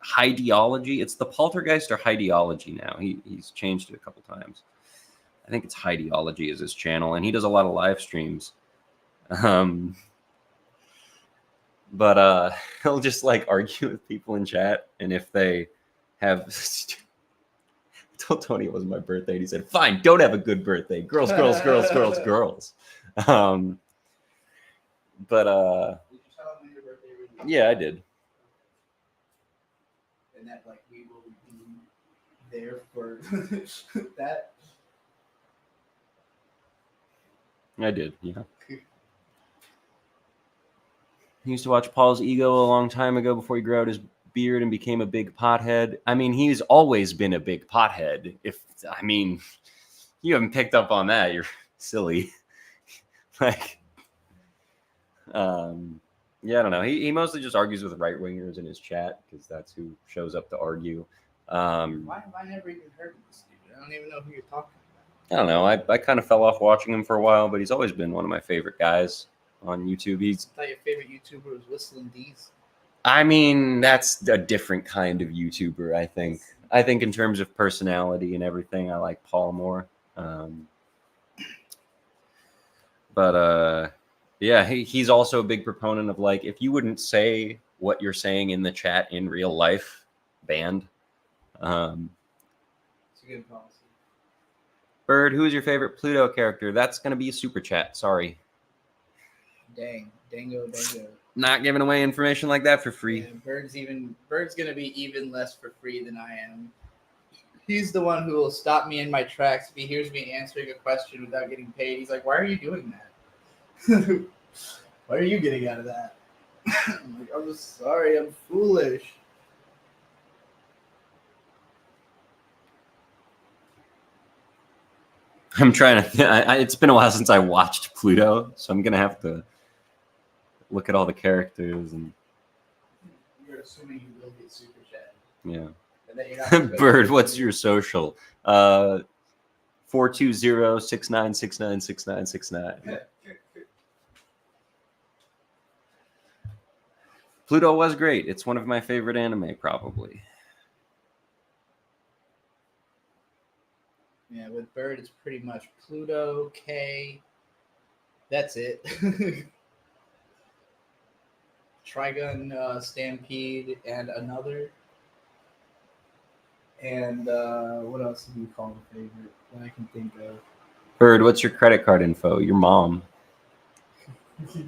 Heideology. It's the Poltergeist or Heideology now. He's changed it a couple times. I think it's Heideology is his channel, and he does a lot of live streams. But he'll just like argue with people in chat, and if they have I told Tony it wasn't my birthday, and he said, "Fine, don't have a good birthday. Girls, girls, girls, girls, girls." Yeah, I did. And that, like, we will be there for that. I did, yeah. He used to watch Paul's Ego a long time ago before he grew out his beard and became a big pothead. I mean, he's always been a big pothead. You haven't picked up on that, you're silly. Like, yeah, I don't know. He mostly just argues with right wingers in his chat because that's who shows up to argue. Why have I never even heard of this dude? I don't even know who you're talking I don't know. I kind of fell off watching him for a while, but he's always been one of my favorite guys on YouTube. about. I thought your favorite YouTuber was Whistling D's. I mean, that's a different kind of YouTuber, I think. I think in terms of personality and everything, I like Paul more. Yeah, he's also a big proponent of, like, if you wouldn't say what you're saying in the chat in real life, banned. It's a good policy. Bird, who is your favorite Pluto character? That's going to be a super chat. Sorry. Dang, dango. Not giving away information like that for free. Yeah, Bird's gonna be even less for free than I am. He's the one who will stop me in my tracks if he hears me answering a question without getting paid. He's like, "Why are you doing that? What are you getting out of that?" I'm like, "I'm just sorry. I'm foolish." I'm trying to. It's been a while since I watched Pluto, so I'm gonna have to look at all the characters and. You're assuming you will get super chat. Yeah. And that you're not Bird, what's your social? 420-69696969. Pluto was great. It's one of my favorite anime, probably. Yeah, with Bird, it's pretty much Pluto, K. That's it. Trigun, Stampede, and another. And what else do you call a favorite that I can think of? Bird, what's your credit card info? Your mom. Your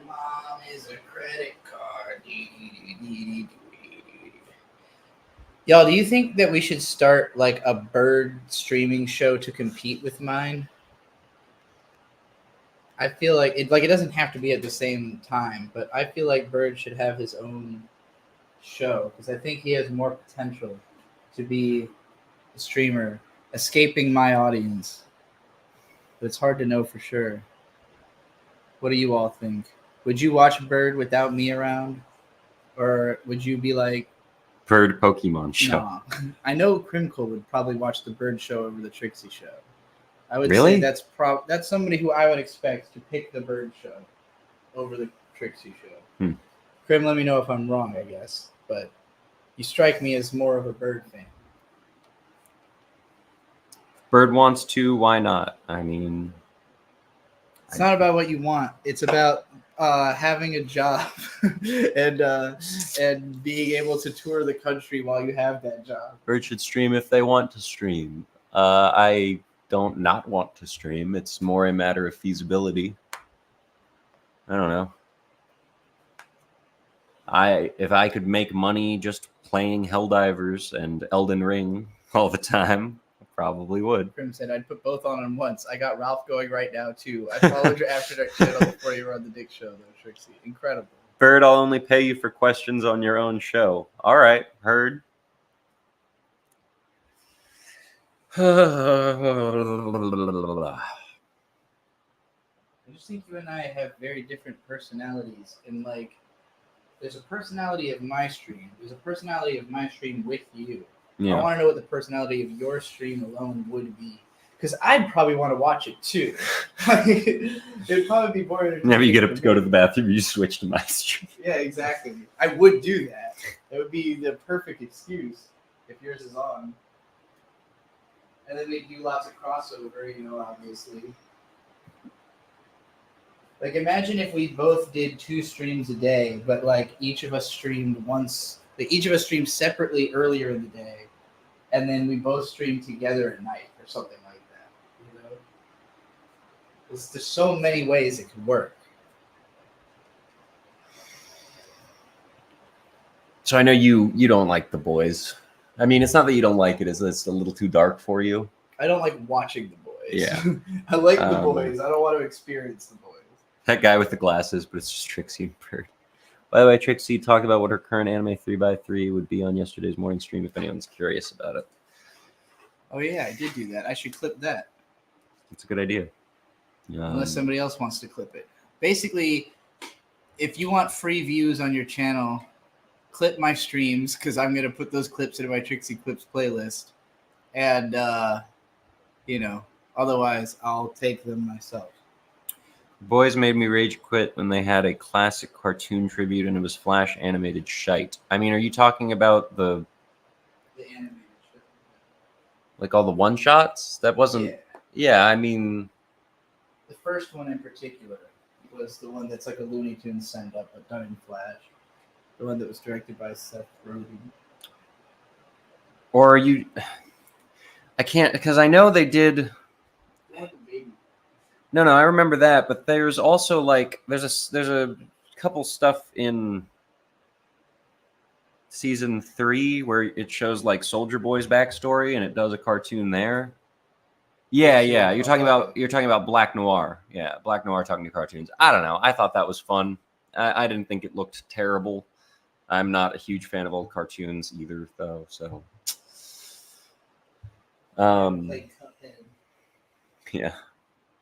mom is a credit card. Y'all, do you think that we should start like a Bird streaming show to compete with mine? I feel like it doesn't have to be at the same time, but I feel like Bird should have his own show because I think he has more potential to be a streamer, escaping my audience. But it's hard to know for sure. What do you all think? Would you watch Bird without me around? Or would you be like, Bird Pokemon show. nah. I know Crimco would probably watch the Bird show over the Trixie show. I would Really? say that's somebody who I would expect to pick the Bird show over the Trixie show. Crim, let me know if I'm wrong, I guess. But you strike me as more of a Bird fan. Bird wants to, why not? I mean, It's not about what you want. It's about having a job and being able to tour the country while you have that job. Bird should stream if they want to stream. I don't not want to stream. It's more a matter of feasibility. I don't know. If I could make money just playing Helldivers and Elden Ring all the time, I probably would. Crim said I'd put both on once. I got Ralph going right now too. I followed your After Dark channel before you were on the Dick Show, though, Trixie. Incredible. Bird, I'll only pay you for questions on your own show. All right, heard. I just think you and I have very different personalities. And like, there's a personality of my stream. There's a personality of my stream with you. Yeah. I want to know what the personality of your stream alone would be. Because I'd probably want to watch it too. It'd probably be more entertaining. Whenever you get up for to go to me. the bathroom, you switch to my stream. Yeah, exactly. I would do that. That would be the perfect excuse if yours is on. And then we do lots of crossover, obviously. Like, imagine if we both did 2 streams a day, but like each of us streamed once. Like, each of us streamed separately earlier in the day, and then we both streamed together at night or something like that. There's so many ways it could work. So I know you don't like The Boys. I mean, it's not that you don't like it; it's a little too dark for you. I don't like watching The Boys. Yeah. I like The Boys. I don't want to experience The Boys. That guy with the glasses, but it's just Trixie and Bird. By the way, Trixie talked about what her current anime 3x3 would be on yesterday's morning stream if anyone's curious about it. Oh yeah, I did do that. I should clip that. It's a good idea. Unless somebody else wants to clip it. Basically, if you want free views on your channel, clip my streams because I'm gonna put those clips into my Trixie Clips playlist, and otherwise I'll take them myself. Boys made me rage quit when they had a classic cartoon tribute and it was Flash animated shite. I mean, are you talking about the animated shit? Like all the one shots? That wasn't. Yeah, I mean, The first one in particular was the one that's like a Looney Tunes send up, but done in Flash. The one that was directed by Seth Rogen. Or are you? I can't because I know they did. No, I remember that, but there's also like there's a couple stuff in season 3 where it shows like Soldier Boy's backstory and it does a cartoon there. Yeah. You're talking about Black Noir. Yeah, Black Noir talking to cartoons. I don't know. I thought that was fun. I didn't think it looked terrible. I'm not a huge fan of old cartoons either, though. So, yeah.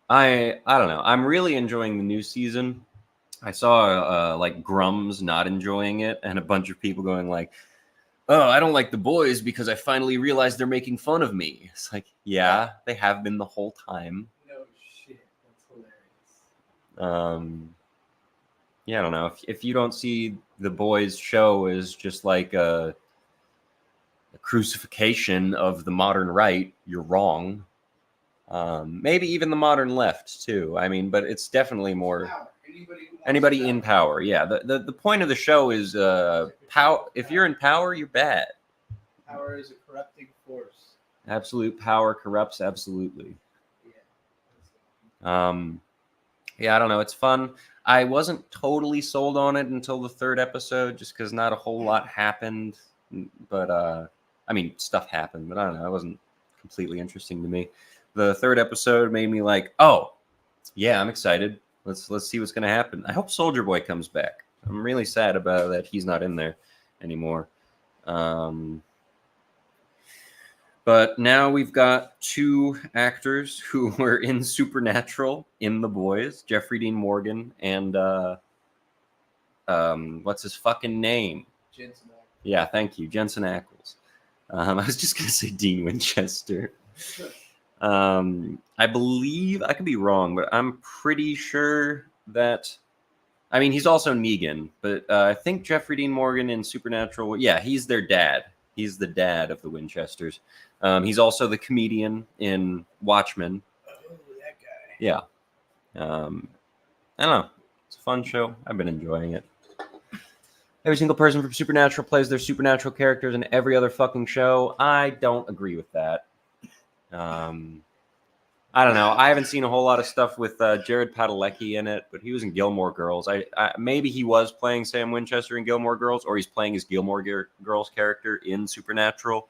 I don't know. I'm really enjoying the new season. I saw like Grums not enjoying it, and a bunch of people going like, "Oh, I don't like The Boys because I finally realized they're making fun of me." It's like, yeah, they have been the whole time. No shit, that's hilarious. Yeah, I don't know if you don't see The Boys show as just like a crucifixion of the modern right, you're wrong. Maybe even the modern left too. I mean, but it's definitely more anybody in power. Yeah, the point of the show is power. If you're in power, you're bad. Power is a corrupting force. Absolute power corrupts absolutely. Yeah, I don't know. It's fun. I wasn't totally sold on it until the 3rd episode, just because not a whole lot happened. But I mean, stuff happened, but I don't know. It wasn't completely interesting to me. The 3rd episode made me like, oh, yeah, I'm excited. Let's see what's gonna happen. I hope Soldier Boy comes back. I'm really sad about that he's not in there anymore. But now we've got 2 actors who were in Supernatural in The Boys, Jeffrey Dean Morgan and what's his fucking name? Jensen Ackles. Yeah, thank you, Jensen Ackles. I was just gonna say Dean Winchester. I believe, I could be wrong, but I'm pretty sure that, I mean, he's also Negan, but I think Jeffrey Dean Morgan in Supernatural, yeah, he's their dad. He's the dad of the Winchesters. He's also the comedian in Watchmen. Oh, that guy. Yeah. I don't know. It's a fun show. I've been enjoying it. Every single person from Supernatural plays their supernatural characters in every other fucking show. I don't agree with that. I don't know. I haven't seen a whole lot of stuff with Jared Padalecki in it, but he was in Gilmore Girls. I maybe he was playing Sam Winchester in Gilmore Girls, or he's playing his Gilmore Girls character in Supernatural.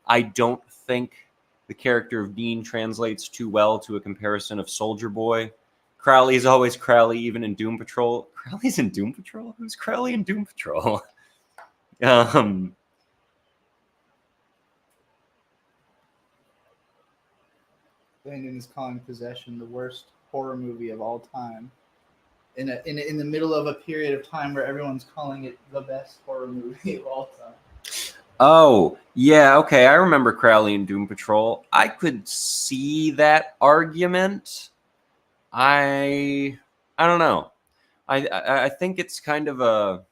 I don't think the character of Dean translates too well to a comparison of Soldier Boy. Crowley is always Crowley, even in Doom Patrol. Crowley's in Doom Patrol? Who's Crowley in Doom Patrol? Landon is calling Possession the worst horror movie of all time. In the middle of a period of time where everyone's calling it the best horror movie of all time. Oh, yeah, okay. I remember Crowley in Doom Patrol. I could see that argument. I don't know. I think it's kind of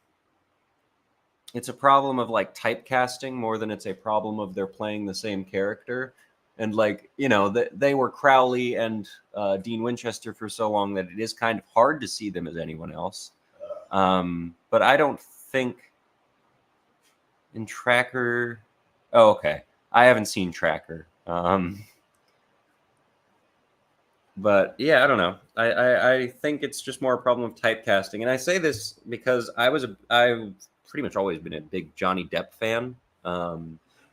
it's a problem of like typecasting more than it's a problem of they're playing the same character. And like, you know, they were Crowley and Dean Winchester for so long that it is kind of hard to see them as anyone else. But I don't think in Tracker. Oh, okay. I haven't seen Tracker. But yeah, I don't know. I think it's just more a problem of typecasting. And I say this because I've pretty much always been a big Johnny Depp fan.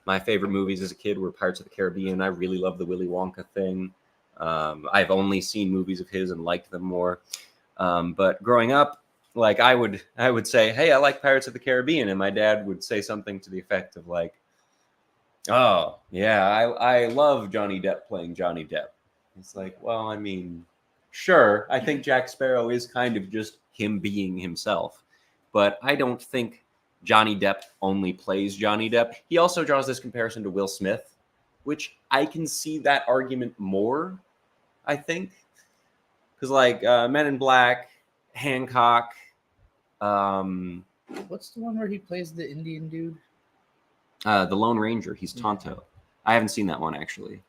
My favorite movies as a kid were Pirates of the Caribbean. I really love the Willy Wonka thing. I've only seen movies of his and liked them more. But growing up, like I would say, hey, I like Pirates of the Caribbean. And my dad would say something to the effect of like, oh, yeah, I love Johnny Depp playing Johnny Depp. It's like, well, I mean, sure. I think Jack Sparrow is kind of just him being himself. But I don't think Johnny Depp only plays Johnny Depp. He also draws this comparison to Will Smith, which I can see that argument more, I think. Because like Men in Black, Hancock. What's the one where he plays the Indian dude? The Lone Ranger. He's Tonto. I haven't seen that one, actually.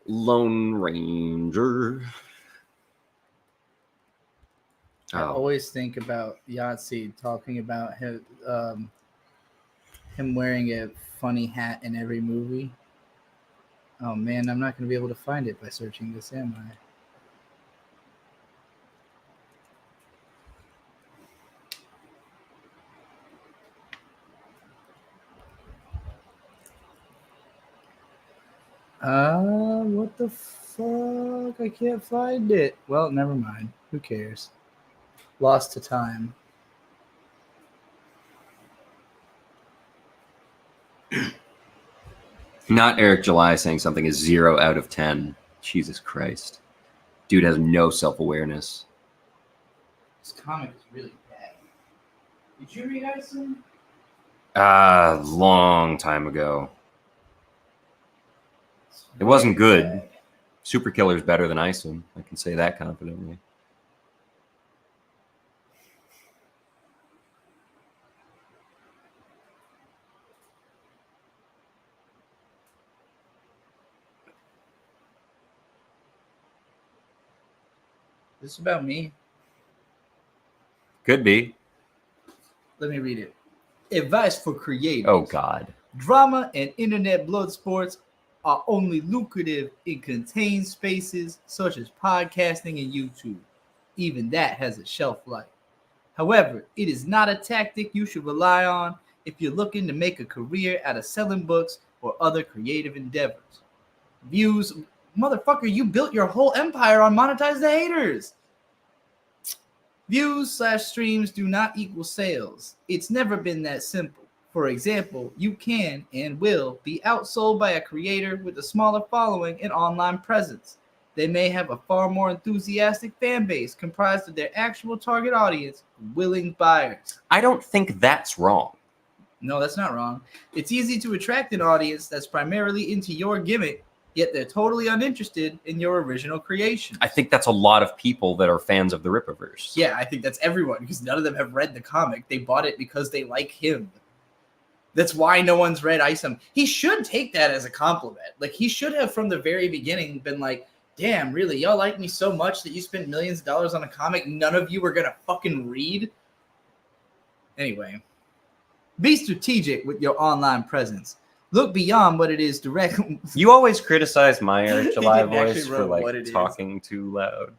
Lone Ranger. I always think about Yahtzee talking about him wearing a funny hat in every movie. Oh man, I'm not going to be able to find it by searching this, am I? What the fuck? I can't find it. Well, never mind. Who cares? Lost to time. Not Eric July saying something is 0 out of 10. Jesus Christ. Dude has no self-awareness. This comic is really bad. Did you read Isom? Long time ago. It wasn't good. Super Killer's better than Isom. I can say that confidently. This is about me. Could be. Let me read it. Advice for creators. Oh, God. Drama and internet blood sports are only lucrative in contained spaces such as podcasting and YouTube. Even that has a shelf life. However, it is not a tactic you should rely on if you're looking to make a career out of selling books or other creative endeavors. Views, motherfucker, you built your whole empire on monetize the haters. Views/streams do not equal sales. It's never been that simple. For example, you can and will be outsold by a creator with a smaller following and online presence. They may have a far more enthusiastic fan base comprised of their actual target audience, willing buyers. I don't think that's wrong. No, that's not wrong. It's easy to attract an audience that's primarily into your gimmick, yet they're totally uninterested in your original creation. I think that's a lot of people that are fans of the Rippaverse. Yeah, I think that's everyone because none of them have read the comic. They bought it because they like him. That's why no one's read Isom. He should take that as a compliment. Like, he should have from the very beginning been like, damn, really, y'all like me so much that you spent millions of dollars on a comic none of you were going to fucking read? Anyway, be strategic with your online presence. Look beyond what it is directly. You always criticize my Eric July didn't actually voice for wrote what like it is. talking too loud.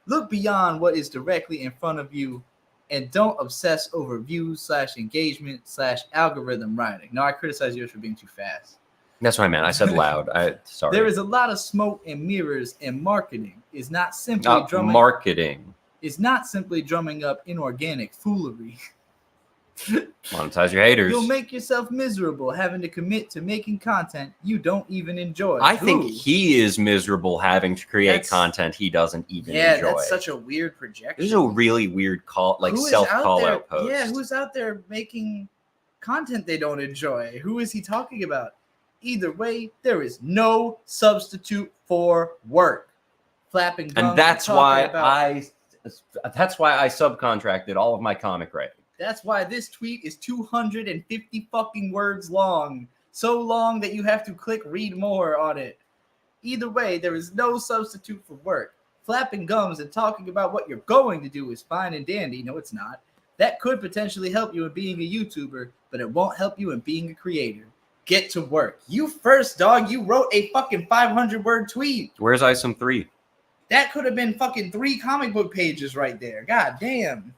Look beyond what is directly in front of you and don't obsess over views/engagement/algorithm writing. No, I criticize yours for being too fast. That's what I meant. I said loud. Sorry. There is a lot of smoke and mirrors, and marketing is not simply drumming. Marketing. Is not simply drumming up inorganic foolery. Monetize your haters. You'll make yourself miserable having to commit to making content you don't even enjoy. I think he is miserable having to create That's- content he doesn't even yeah, enjoy. that's such a weird projection. This is a really weird call, like Who is self out call there- out post. Yeah, who's out there making content they don't enjoy? Who is he talking about? Either way, there is no substitute for work. Flapping gums And that's talking why about- I subcontracted all of my comic writing. That's why this tweet is 250 fucking words long. So long that you have to click read more on it. Either way, there is no substitute for work. Flapping gums and talking about what you're going to do is fine and dandy. No, it's not. That could potentially help you in being a YouTuber, but it won't help you in being a creator. Get to work. You first, dog. You wrote a fucking 500-word tweet. Where's Isom 3? That could have been fucking 3 comic book pages right there. God damn.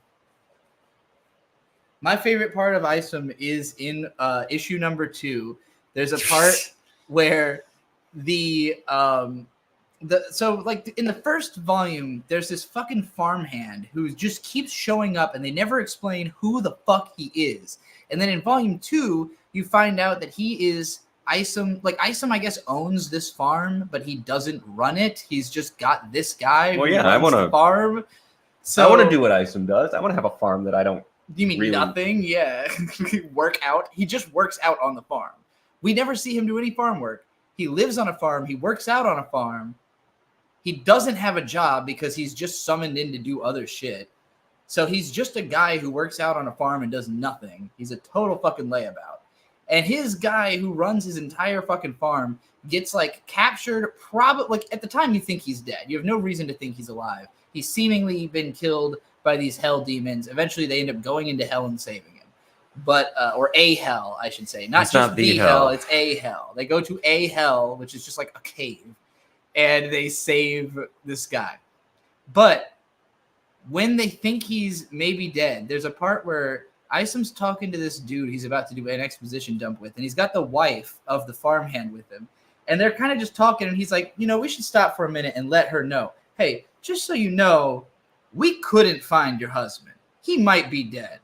My favorite part of Isom is in issue number 2. There's a part where so like in the first volume, there's this fucking farmhand who just keeps showing up and they never explain who the fuck he is. And then in volume 2, you find out that he is Isom. Like Isom, I guess, owns this farm, but he doesn't run it. He's just got this guy. Well, who yeah, I runs want the to farm. So I want to do what Isom does. I want to have a farm that I don't. You mean really... nothing? Yeah. Work out. He just works out on the farm. We never see him do any farm work. He lives on a farm. He works out on a farm. He doesn't have a job because he's just summoned in to do other shit. So he's just a guy who works out on a farm and does nothing. He's a total fucking layabout. And his guy who runs his entire fucking farm gets like captured. Probably like at the time you think he's dead. You have no reason to think he's alive. He's seemingly been killed by these hell demons. Eventually they end up going into hell and saving him. but or a hell, I should say, not It's just not the the hell. hell. It's a hell. They go to a hell, which is just like a cave, and they save this guy. But when they think he's maybe dead, there's a part where Isom's talking to this dude he's about to do an exposition dump with, and he's got the wife of the farmhand with him, and they're kind of just talking, and he's like, we should stop for a minute and let her know, hey, just so you know, we couldn't find your husband. He might be dead.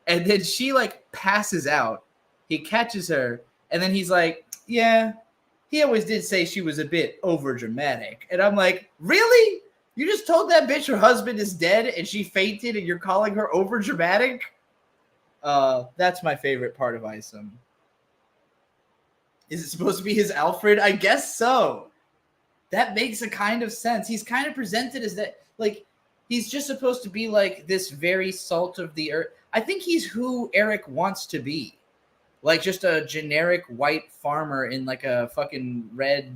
And then she like passes out. He catches her, and then he's like, yeah, he always did say she was a bit over dramatic. And I'm like, really? You just told that bitch her husband is dead and she fainted and you're calling her over dramatic? That's my favorite part of Isom. Is it supposed to be his Alfred? I guess so. That makes a kind of sense. He's kind of presented as that, like, he's just supposed to be like this very salt of the earth. I think he's who Eric wants to be. Like just a generic white farmer in like a fucking red,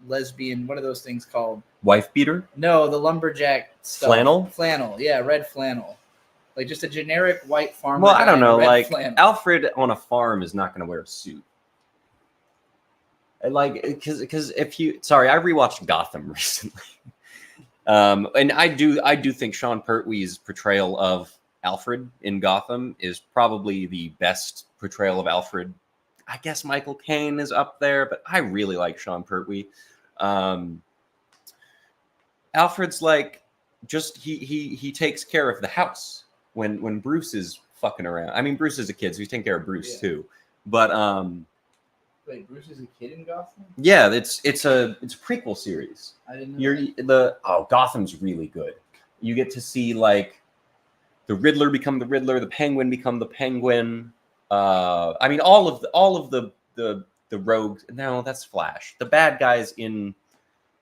lesbian, what are those things called? Wife beater? No, the lumberjack stuff. Flannel? Flannel, yeah, red flannel. Like just a generic white farmer. Well, I don't guy in know. red Like flannel. Alfred on a farm is not going to wear a suit. Like, because if you, sorry, I rewatched Gotham recently, and I do think Sean Pertwee's portrayal of Alfred in Gotham is probably the best portrayal of Alfred. I guess Michael Caine is up there, but I really like Sean Pertwee. Alfred's like just he takes care of the house when Bruce is fucking around. I mean, Bruce is a kid, so he's taking care of Bruce too. But wait, Bruce is a kid in Gotham? yeah, it's a prequel series. I didn't know that. Gotham's really good. You get to see like the Riddler become the Riddler, the Penguin become the Penguin. I mean, all of the rogues. No, that's Flash. The bad guys in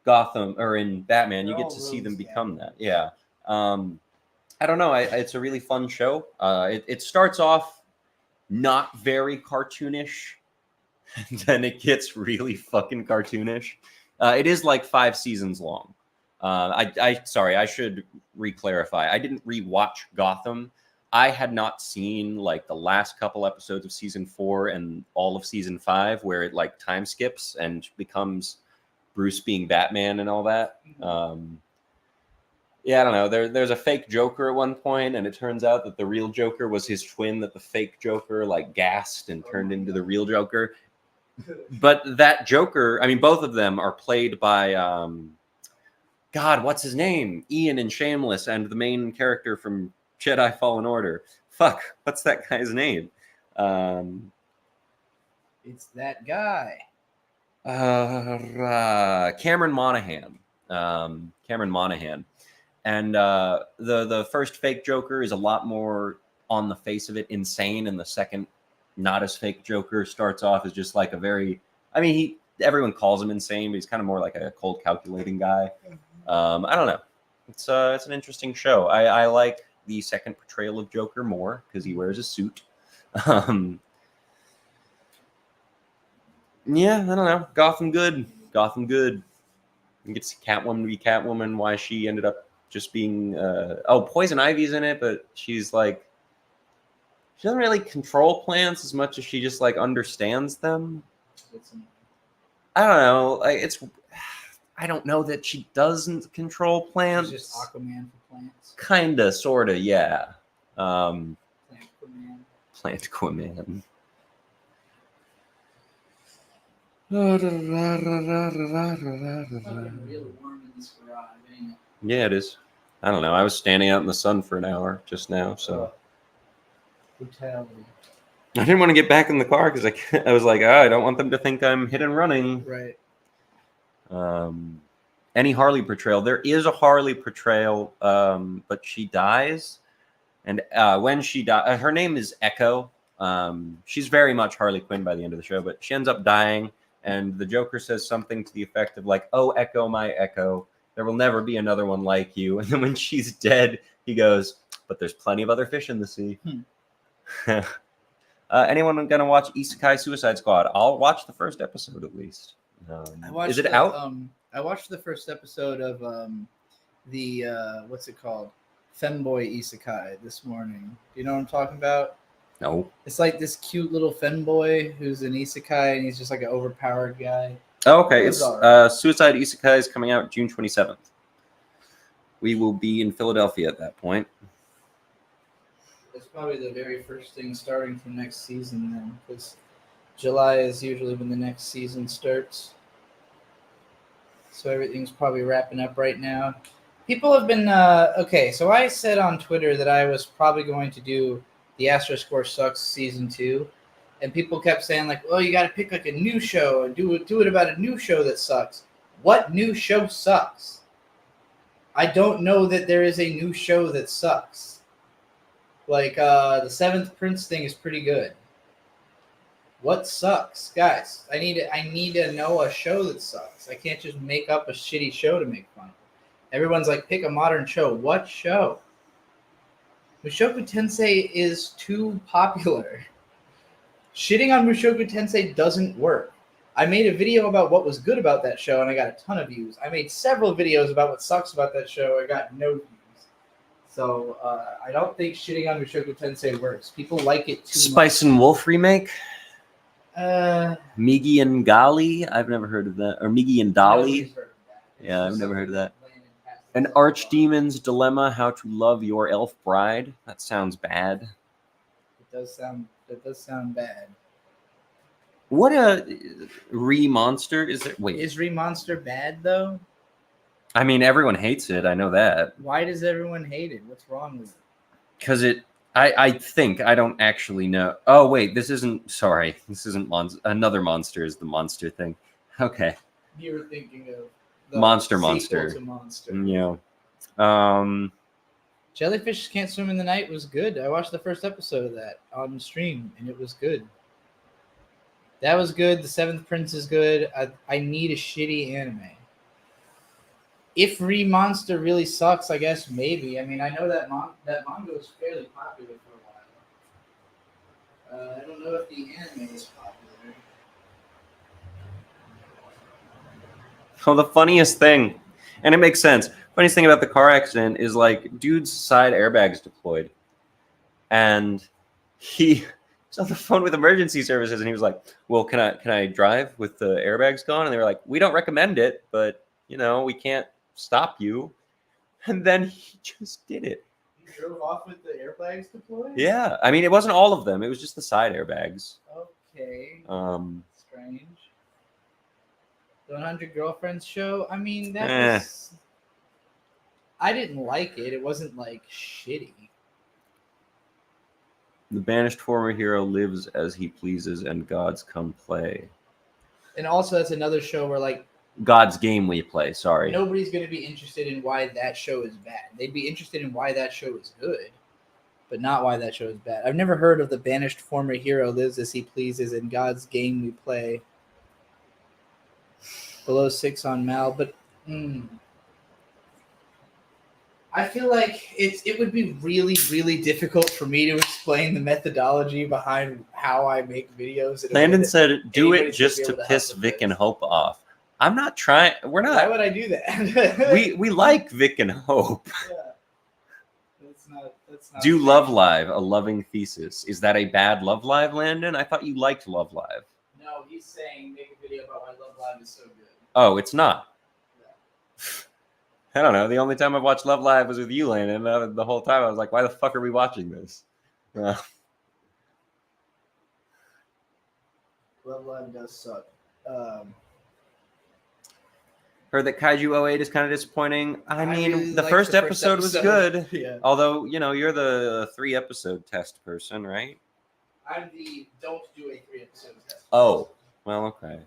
Gotham or in Batman, you get to see them become that. Yeah. I don't know. It's a really fun show. It starts off not very cartoonish, and then it gets really fucking cartoonish. It is like 5 seasons long. Sorry, I should re-clarify. I didn't rewatch Gotham. I had not seen like the last couple episodes of season 4 and all of season 5 where it like time skips and becomes Bruce being Batman and all that. Yeah, I don't know. There's a fake Joker at one point, and it turns out that the real Joker was his twin that the fake Joker like gassed and turned into the real Joker. But that Joker, I mean, both of them are played by God, what's his name? Ian in Shameless, and the main character from Jedi Fallen Order. Fuck, what's that guy's name? It's that guy. Cameron Monaghan. Cameron Monaghan. And the first fake Joker is a lot more on the face of it insane, and the second not as fake Joker starts off as just like a very, I mean, everyone calls him insane, but he's kind of more like a cold calculating guy. I don't know. It's an interesting show. I like the second portrayal of Joker more because he wears a suit. Yeah, I don't know. Gotham good. You get to see Catwoman be Catwoman, why she ended up just being Poison Ivy's in it, but she's like, she doesn't really control plants as much as she just like understands them. I don't know. Like I don't know that she doesn't control plants. She's just Aquaman for plants. Kinda, sorta, yeah. Plant Aquaman. Yeah, it is. I don't know. I was standing out in the sun for an hour just now, so Brutality. I didn't want to get back in the car because I was like, I don't want them to think I'm hit and running. Right. Any Harley portrayal? There is a Harley portrayal, but she dies, and when she dies, her name is Echo. She's very much Harley Quinn by the end of the show, but she ends up dying, and the Joker says something to the effect of like, "Oh, Echo, my Echo, there will never be another one like you." And then when she's dead, he goes, "But there's plenty of other fish in the sea." Anyone gonna watch Isekai Suicide Squad? I'll watch the first episode at least. Is it out? I watched the first episode of the what's it called? femboy isekai this morning. Do you know what I'm talking about? No. It's like this cute little femboy who's an isekai, and he's just like an overpowered guy. Oh, okay. It It's was alright. Suicide Isekai is coming out June 27th. We will be in Philadelphia at that point. It's probably the very first thing starting from next season then, because July is usually when the next season starts. So everything's probably wrapping up right now. People have been okay. So I said on Twitter that I was probably going to do the Astro Score Sucks season 2, and people kept saying like, "Well, you got to pick like a new show and do it about a new show that sucks." What new show sucks? I don't know that there is a new show that sucks. Like the Seventh Prince thing is pretty good. What sucks, guys? I need to know a show that sucks. I can't just make up a shitty show to make fun of. Everyone's like, pick a modern show. What show? Mushoku Tensei is too popular. Shitting on Mushoku Tensei doesn't work. I made a video about what was good about that show, and I got a ton of views. I made several videos about what sucks about that show. I got no views. So I don't think shitting on Mushoku Tensei works. People like it too Spice and Wolf remake? much. Migi and Gali? I've never heard of that. Or Migi and Dali? Yeah, I've never heard of that. An Archdemon's Dilemma, How to Love Your Elf Bride. That sounds bad. That does sound bad. What a Re-Monster is it? Wait. Is Re-Monster bad though? I mean, everyone hates it. I know that. Why does everyone hate it? What's wrong with it? Because I think, I don't actually know. Oh, wait, this isn't another monster is the monster thing. Okay. You were thinking of the Monster. sequel to Monster. Yeah. Jellyfish Can't Swim in the Night was good. I watched the first episode of that on stream, and it was good. That was good. The Seventh Prince is good. I need a shitty anime. If Re-Monster really sucks, I guess maybe. I mean, I know that manga was fairly popular for a while. I don't know if the anime is popular. Oh, the funniest thing, and it makes sense. Funniest thing about the car accident is like, dude's side airbags deployed, and he was on the phone with emergency services, and he was like, "Well, can I drive with the airbags gone?" And they were like, "We don't recommend it, but we can't stop you." And then he just did it. He drove off with the airbags deployed? Yeah, I mean, it wasn't all of them; it was just the side airbags. Okay. Strange. The 100 Girlfriends show. I mean, that Eh. was. I didn't like it. It wasn't like shitty. The banished former hero lives as he pleases, and gods come play. And also, that's another show where like God's game we play. Sorry. nobody's going to be interested in why that show is bad. They'd be interested in why that show is good, but not why that show is bad. I've never heard of the banished former hero lives as he pleases in God's game we play. Below 6 on Mal, but I feel like it would be really, really difficult for me to explain the methodology behind how I make videos. in a way Landon that said, "Do anybody's it just gonna to be able piss help Vic and Hope off." I'm not trying. We're Why not. would I do that? We like Vic and Hope. That's not Do fair. Love Live, a loving thesis. Is that a bad Love Live, Landon? I thought you liked Love Live. No, he's saying make a video about why Love Live is so good. Oh, it's not. I don't know. The only time I've watched Love Live was with you, Landon. The whole time I was like, why the fuck are we watching this? Love Live does suck. Heard that Kaiju 08 is kind of disappointing. I mean, really the liked first the first episode was episode. good. Yeah. Although, you're the 3-episode test person, right? I'm the don't do a 3-episode test. Oh, well, okay.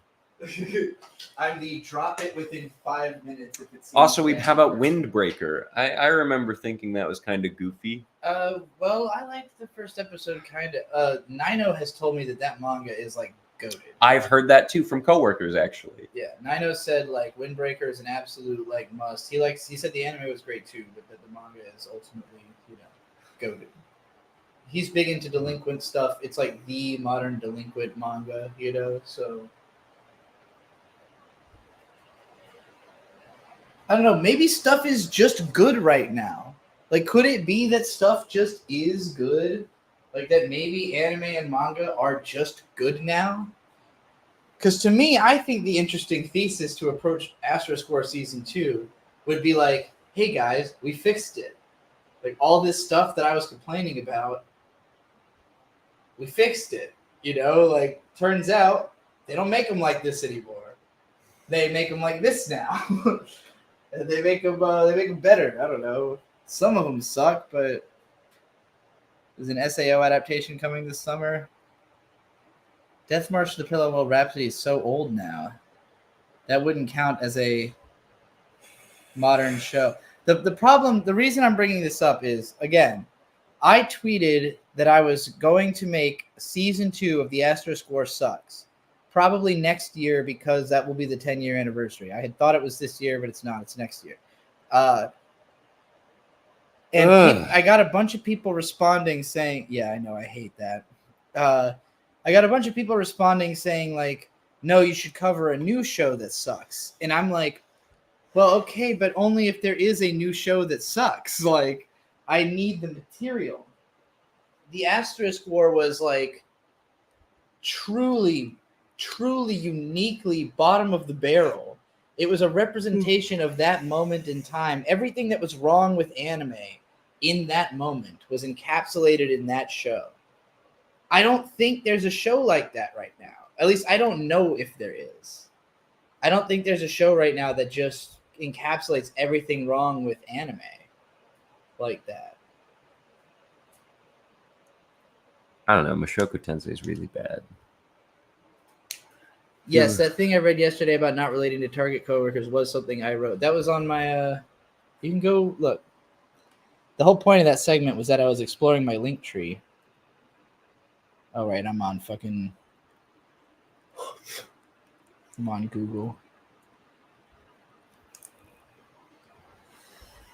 I'm the drop it within 5 minutes if it's. Also, how about Windbreaker? I remember thinking that was kind of goofy. Well, I liked the first episode kind of. Nino has told me that manga is like goated. I've heard that too from coworkers, actually. Yeah, Nino said like Windbreaker is an absolute like must. He said the anime was great too, but that the manga is ultimately goated. He's big into delinquent stuff. It's like the modern delinquent manga, so. I don't know. Maybe stuff is just good right now. Like, could it be that stuff just is good? Like, that maybe anime and manga are just good now? Because to me, I think the interesting thesis to approach Asterisk War Season 2 would be like, hey guys, we fixed it. Like, all this stuff that I was complaining about, we fixed it. You know, like, turns out they don't make them like this anymore. They make them like this now. they make them better. I don't know. Some of them suck, but there's an SAO adaptation coming this summer. Death March to the Parallel Rhapsody is so old now. That wouldn't count as a modern show. The reason I'm bringing this up is, again, I tweeted that I was going to make season 2 of the Asterisk War Sucks probably next year because that will be the 10-year anniversary. I had thought it was this year, but it's not. It's next year. I got a bunch of people responding saying, yeah, I know, I hate that. I got a bunch of people responding saying, like, no, you should cover a new show that sucks. And I'm like, well, okay, but only if there is a new show that sucks. Like, I need the material. The Asterisk War was, like, truly uniquely bottom of the barrel. It was a representation of that moment in time. Everything that was wrong with anime in that moment was encapsulated in that show. I don't think there's a show like that right now. At least I don't know if there is. I don't think there's a show right now that just encapsulates everything wrong with anime like that. I don't know. Mushoku Tensei is really bad. Yes, that thing I read yesterday about not relating to target coworkers was something I wrote. That was on my you can go look. The whole point of that segment was that I was exploring my link tree. Oh, right, I'm on Google.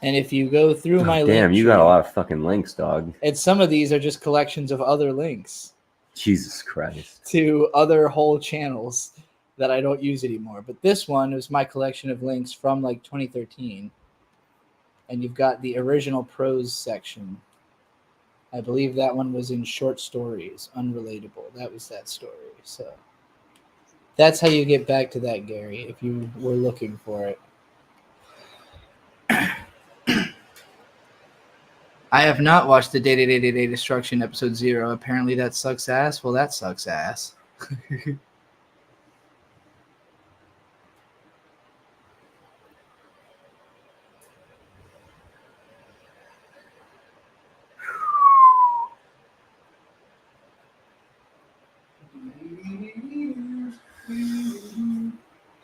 And if you go through my link damn, you tree, got a lot of fucking links, dog. and some of these are just collections of other links Jesus Christ. to other whole channels that I don't use anymore. But this one is my collection of links from like 2013. And you've got the original prose section. I believe that one was in short stories, unrelatable. That was that story. So that's how you get back to that, Gary, if you were looking for it. I have not watched the Day Destruction episode 0. Apparently that sucks ass. Well, that sucks ass.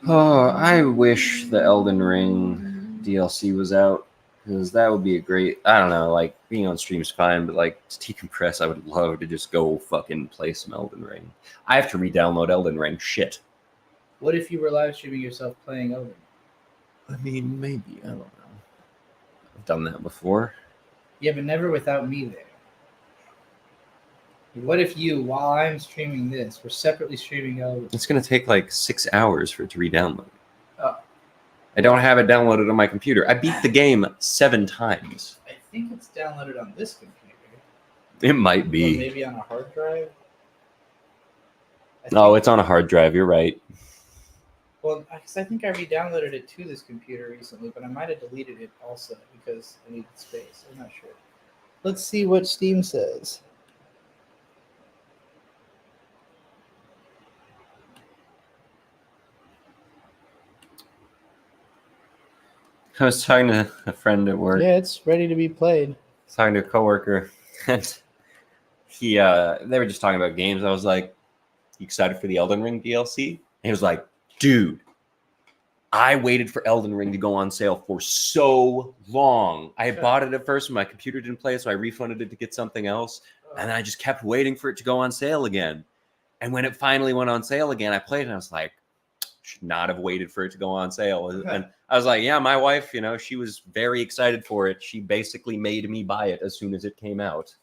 Oh, I wish the Elden Ring DLC was out, because that would be a great, I don't know, like, being on stream's fine, but, like, to decompress, I would love to just go fucking play some Elden Ring. I have to re-download Elden Ring. Shit. What if you were live streaming yourself playing Elden? I mean, maybe. I don't know. I've done that before. Yeah, but never without me there. What if you, while I'm streaming this, we're separately streaming Elden? It's going to take, like, 6 hours for it to re-download. Oh. I don't have it downloaded on my computer. I beat the game 7 times. I think it's downloaded on this computer. It might be. Or maybe on a hard drive. No, it's on a hard drive. You're right. Well, because I think I re-downloaded it to this computer recently, but I might have deleted it also because I needed space. I'm not sure. Let's see what Steam says. I was talking to a friend at work. Yeah, it's ready to be played. I was talking to a coworker, and they were just talking about games. I was like, "You excited for the Elden Ring DLC?" And he was like, "Dude, I waited for Elden Ring to go on sale for so long. I had bought it at first, and my computer didn't play it, so I refunded it to get something else, and I just kept waiting for it to go on sale again. And when it finally went on sale again, I played it, and I was like, should not have waited for it to go on sale." And I was like, yeah, my wife, you know, she was very excited for it. She basically made me buy it as soon as it came out.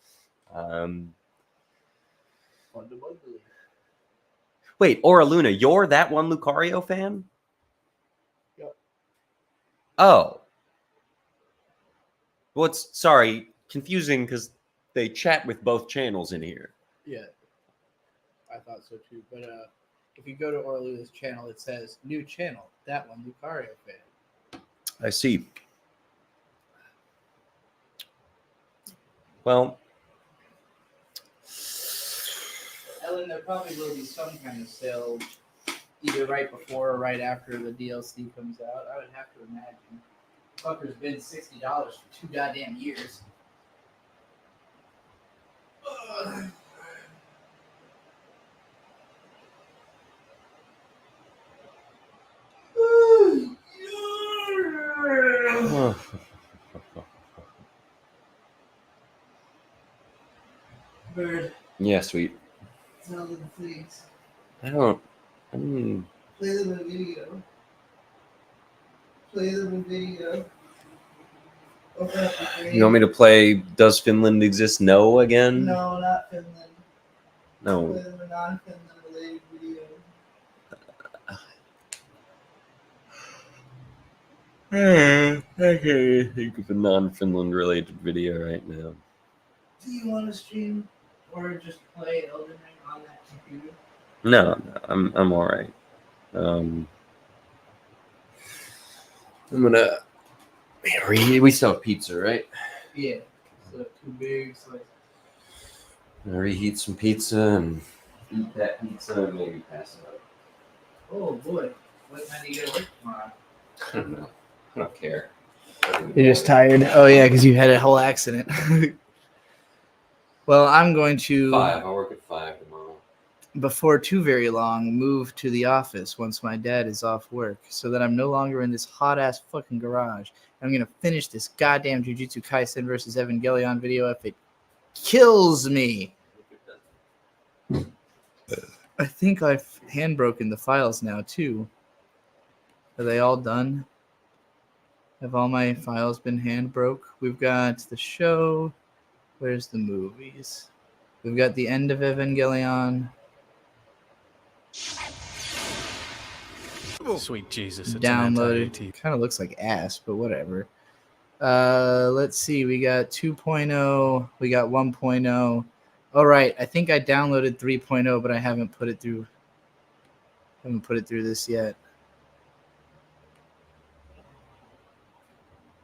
Wait, Aura Luna, you're that one Lucario fan? Yep. Oh. Well, it's sorry, confusing because they chat with both channels in here. Yeah, I thought so too. But if you go to Orlula's channel, it says new channel. That one, Lucario fan. I see. Well, Ellen, there probably will be some kind of sale either right before or right after the DLC comes out. I would have to imagine. Fucker's been $60 for 2 goddamn years. Ugh. Bird, yeah, sweet. tell them things. I don't. Play them in video. Play them in video. Open up the game. You want me to play Does Finland Exist? No again? No, not Finland. No. Play them in non-Finland related video. I can't think of a non-Finland related video right now. Do you want to stream or just play Elden Ring on that computer? No, I'm all right. I'm gonna we still have pizza, right? Yeah. So 2 big slices. I'm gonna reheat some pizza and eat that pizza and maybe pass it up. Oh boy. What time do you get to work tomorrow? I don't know. I don't care. You're just tired. Oh yeah, because you had a whole accident. Well, I'm going to 5. I'll work at 5 tomorrow. Before too very long, move to the office once my dad is off work, so that I'm no longer in this hot ass fucking garage. I'm gonna finish this goddamn Jujutsu Kaisen versus Evangelion video if it kills me. I think I've handbroken the files now too. Are they all done? Have all my files been handbroke? We've got the show. Where's the movies? We've got the end of Evangelion. Sweet Jesus. It's Downloaded. Kind of looks like ass, but whatever. Let's see. We got 2.0. We got 1.0. All right. I think I downloaded 3.0, but I haven't put it through. Haven't put it through this yet.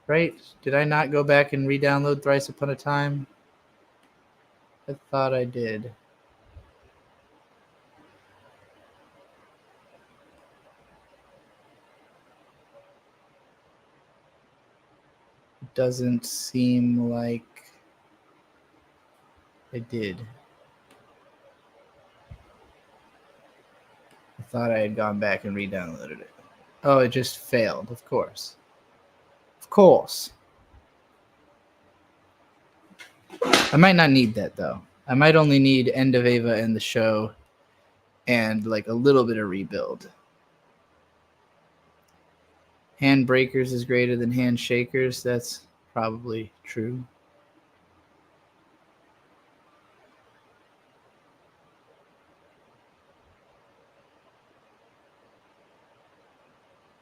Right? Did I not go back and re-download Thrice Upon a Time? I thought I did. It doesn't seem like I did. I thought I had gone back and re-downloaded it. Oh, it just failed, of course. Of course. I might not need that though. I might only need End of Ava and the show and like a little bit of rebuild. Hand breakers is greater than hand shakers. That's probably true.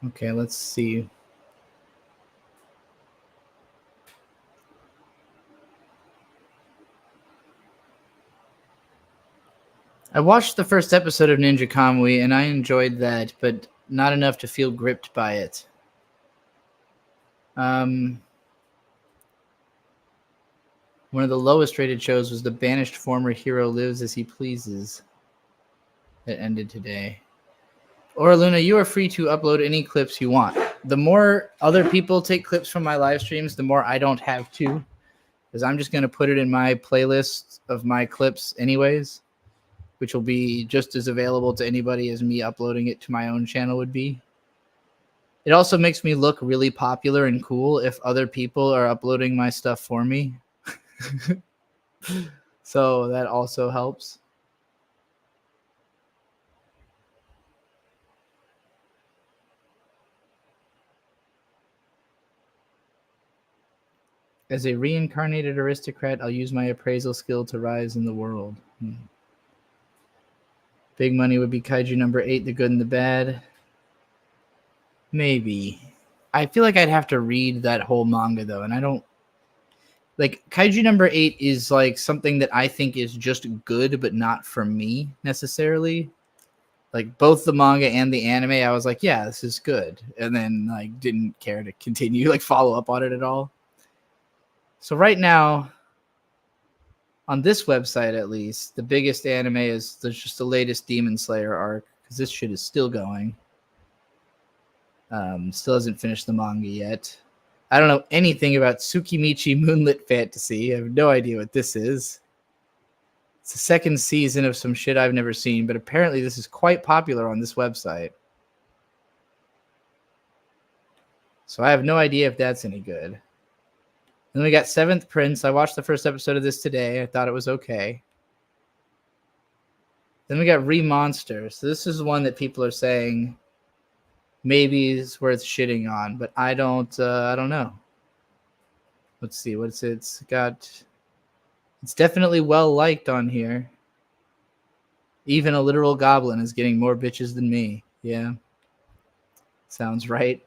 Okay, let's see. I watched the first episode of Ninja Kamui and I enjoyed that, but not enough to feel gripped by it. One of the lowest rated shows was The Banished Former Hero Lives as He Pleases. That ended today. Or Luna, you are free to upload any clips you want. The more other people take clips from my live streams, the more I don't have to. Because I'm just going to put it in my playlist of my clips anyways, which will be just as available to anybody as me uploading it to my own channel would be. It also makes me look really popular and cool if other people are uploading my stuff for me. So that also helps. As a reincarnated aristocrat, I'll use my appraisal skill to rise in the world. Big money would be Kaiju number 8, The Good and the Bad. Maybe. I feel like I'd have to read that whole manga, though, and I don't like Kaiju number 8 is like something that I think is just good, but not for me necessarily. Like both the manga and the anime, I was like, yeah, this is good. And then like didn't care to continue, like follow up on it at all. So right now, on this website at least, the biggest anime is there's just the latest Demon Slayer arc, because this shit is still going. Still hasn't finished the manga yet. I don't know anything about Tsukimichi Moonlit Fantasy. I have no idea what this is. It's the second season of some shit I've never seen, but apparently this is quite popular on this website. So I have no idea if that's any good. Then we got Seventh Prince. I watched the first episode of this today. I thought it was okay. Then we got Re-Monster. So this is one that people are saying maybe is worth shitting on, but I don't know. Let's see what's it's got. It's definitely well liked on here. Even a literal goblin is getting more bitches than me. Yeah. Sounds right.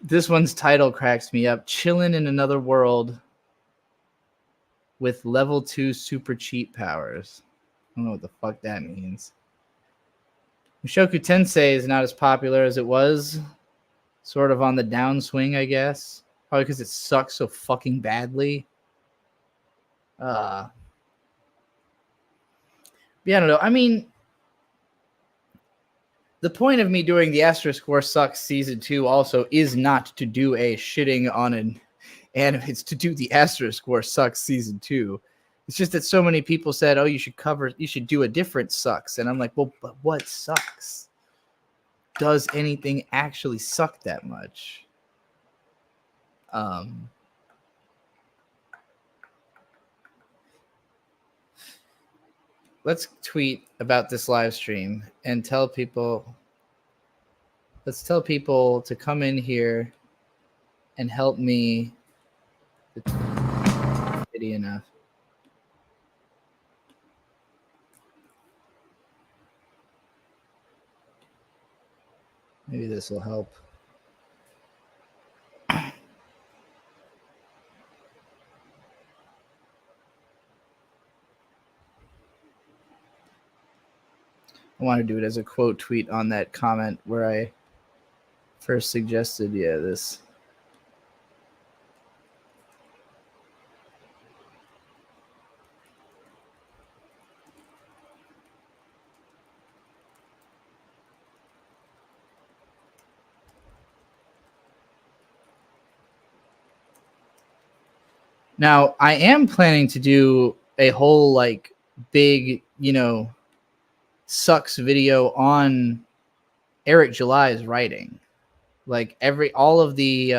This one's title cracks me up. Chillin' in Another World with level 2 super cheat powers. I don't know what the fuck that means. Mushoku Tensei is not as popular as it was. Sort of on the downswing, I guess. Probably because it sucks so fucking badly. Yeah, I don't know. I mean, the point of me doing the Asterisk War Sucks Season 2 also is not to do a shitting on an anime. It's to do the Asterisk War Sucks Season 2. It's just that so many people said, oh, you should do a different sucks. And I'm like, well, but what sucks? Does anything actually suck that much? Let's tweet about this live stream and tell people. Let's tell people to come in here and help me. Shitty enough. Maybe this will help. I want to do it as a quote tweet on that comment where I first suggested, this. Now, I am planning to do a whole like big, sucks video on Eric July's writing. Like all of the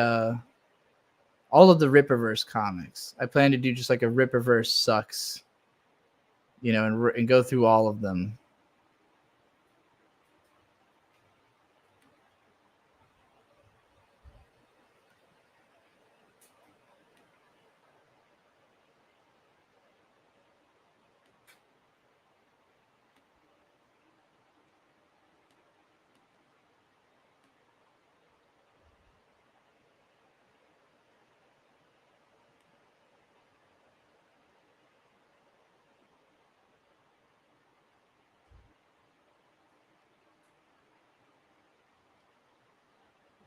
Rippaverse comics. I plan to do just like a Rippaverse sucks, and go through all of them.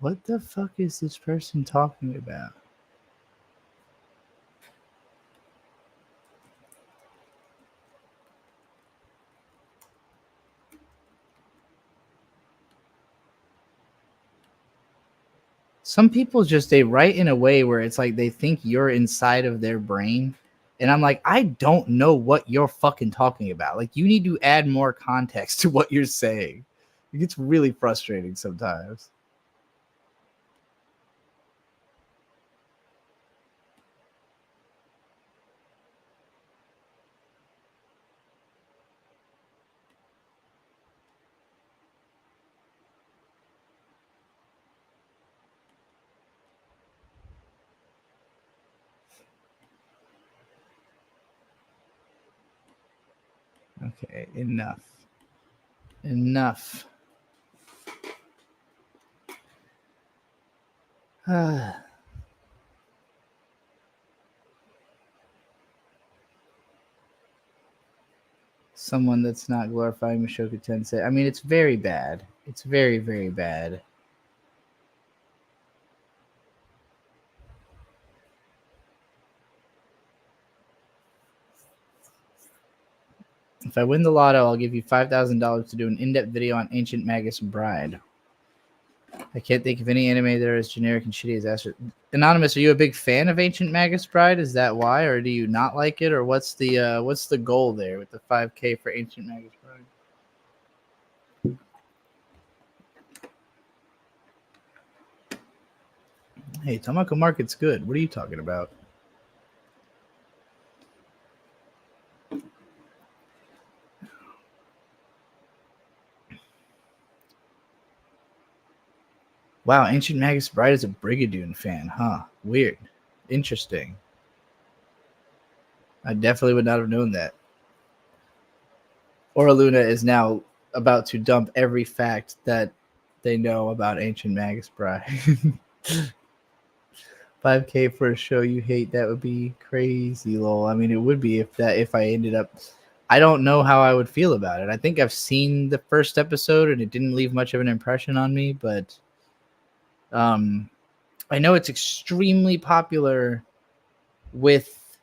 What the fuck is this person talking about? Some people they write in a way where it's like they think you're inside of their brain. And I'm like, I don't know what you're fucking talking about. Like, you need to add more context to what you're saying. It gets really frustrating sometimes. Okay, enough. someone that's not glorifying Mushoku Tensei. I mean, it's very bad. It's very, very bad. If I win the lotto, I'll give you $5,000 to do an in-depth video on Ancient Magus Bride. I can't think of any anime that are as generic and shitty as Astro. Anonymous, are you a big fan of Ancient Magus Bride? Is that why, or do you not like it, or what's the goal there with the 5K for Ancient Magus Bride? Hey, Tamako Market's good. What are you talking about? Wow, Ancient Magus Bride is a Brigadoon fan, huh? Weird. Interesting. I definitely would not have known that. Ora Luna is now about to dump every fact that they know about Ancient Magus Bride. 5K for a show you hate, that would be crazy, lol. I mean, it would be if I ended up... I don't know how I would feel about it. I think I've seen the first episode and it didn't leave much of an impression on me, but... I know it's extremely popular with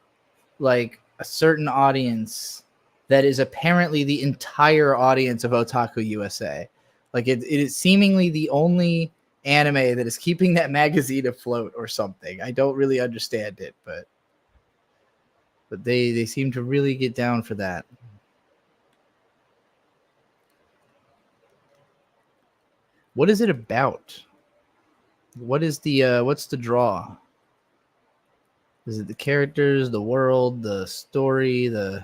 like a certain audience that is apparently the entire audience of Otaku USA. Like it is seemingly the only anime that is keeping that magazine afloat or something. I don't really understand it, but they seem to really get down for that. What is it about? What is the what's the draw? Is it the characters, the world, the story, the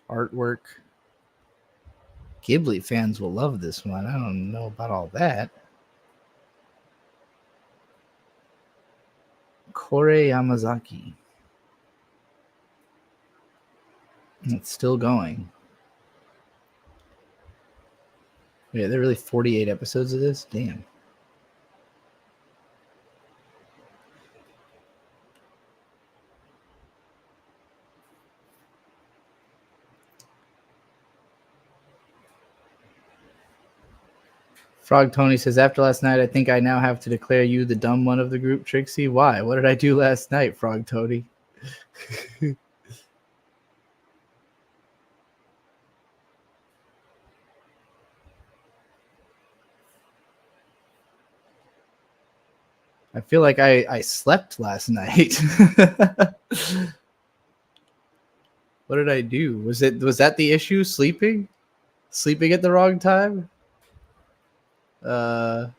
artwork? Ghibli fans will love this one. I don't know about all that. Kore Yamazaki. It's still going. Yeah, there are really 48 episodes of this? Damn. Frog Tony says, after last night, I think I now have to declare you the dumb one of the group, Trixie. Why? What did I do last night, Frog Tony? I feel like I slept last night. What did I do? Was that the issue? Sleeping at the wrong time? I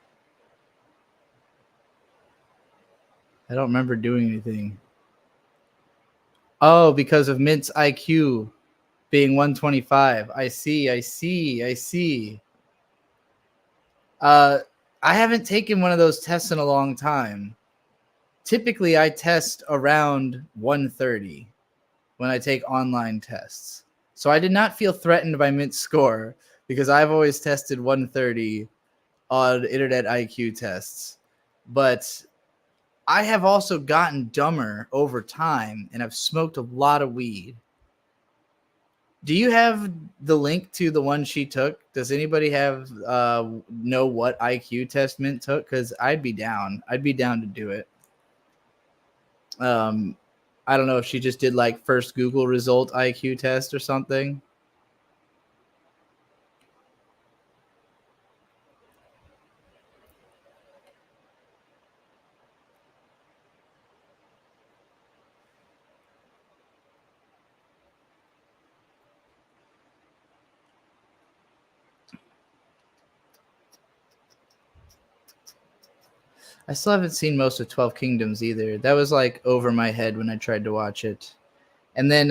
don't remember doing anything. Oh, because of Mint's IQ being 125. I see. I haven't taken one of those tests in a long time. Typically, I test around 130 when I take online tests. So I did not feel threatened by Mint's score because I've always tested 130 on internet IQ tests. But I have also gotten dumber over time, and I've smoked a lot of weed. Do you have the link to the one she took? Does anybody have know what IQ test Mint took? Because I'd be down. I'd be down to do it. I don't know if she just did like first Google result IQ test or something. I still haven't seen most of 12 Kingdoms either. That was like over my head when I tried to watch it. And then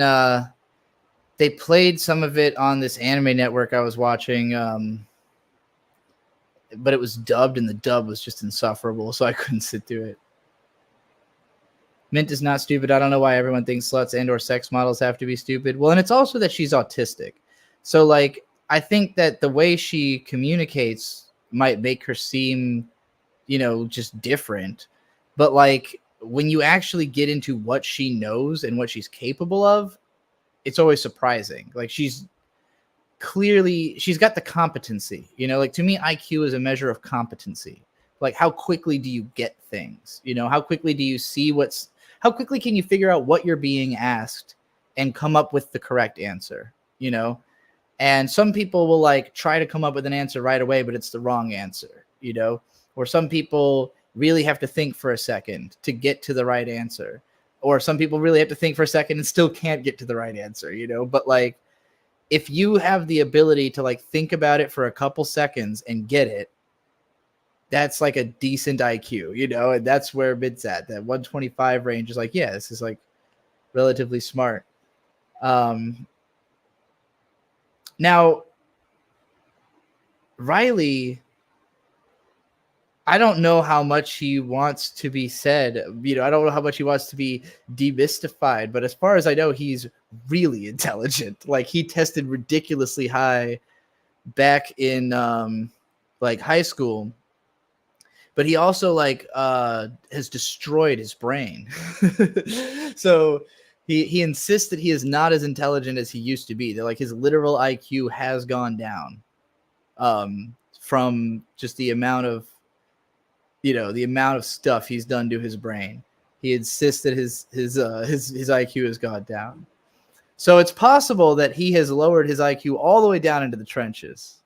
they played some of it on this anime network I was watching, but it was dubbed, and the dub was just insufferable, so I couldn't sit through it. Mint is not stupid. I don't know why everyone thinks sluts and or sex models have to be stupid. Well, and it's also that she's autistic. So, like, I think that the way she communicates might make her seem, you know, just different. But like when you actually get into what she knows and what she's capable of, it's always surprising. Like she's got the competency, you know, like to me, IQ is a measure of competency. Like how quickly do you get things, you know, how quickly do you see how quickly can you figure out what you're being asked and come up with the correct answer, you know? And some people will like try to come up with an answer right away, but it's the wrong answer, you know? Or some people really have to think for a second to get to the right answer. Or some people really have to think for a second and still can't get to the right answer, you know? But like, if you have the ability to like think about it for a couple seconds and get it, that's like a decent IQ, you know? And that's where Mid's at. That 125 range is like, yeah, this is like relatively smart. Now, Riley, I don't know how much he wants to be said. You know, I don't know how much he wants to be demystified, but as far as I know, he's really intelligent. Like he tested ridiculously high back in like high school, but he also like has destroyed his brain. So he insists that he is not as intelligent as he used to be. That like his literal IQ has gone down from just the amount of, you know, the amount of stuff he's done to his brain. He insists that his IQ has gone down. So it's possible that he has lowered his IQ all the way down into the trenches.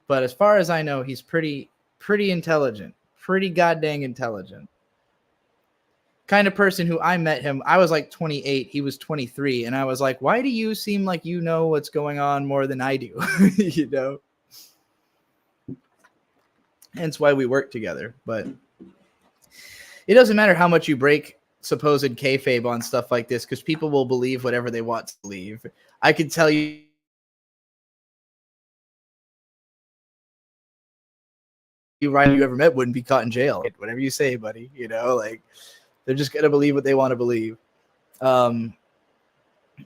But as far as I know, he's pretty intelligent, pretty goddamn intelligent. Kind of person who I met him, I was like 28, he was 23, and I was like, why do you seem like you know what's going on more than I do? You know? Hence why we work together. But it doesn't matter how much you break supposed kayfabe on stuff like this, because people will believe whatever they want to believe. I can tell you Ryan you ever met wouldn't be caught in jail. Whatever you say, buddy, you know, like they're just gonna believe what they want to believe.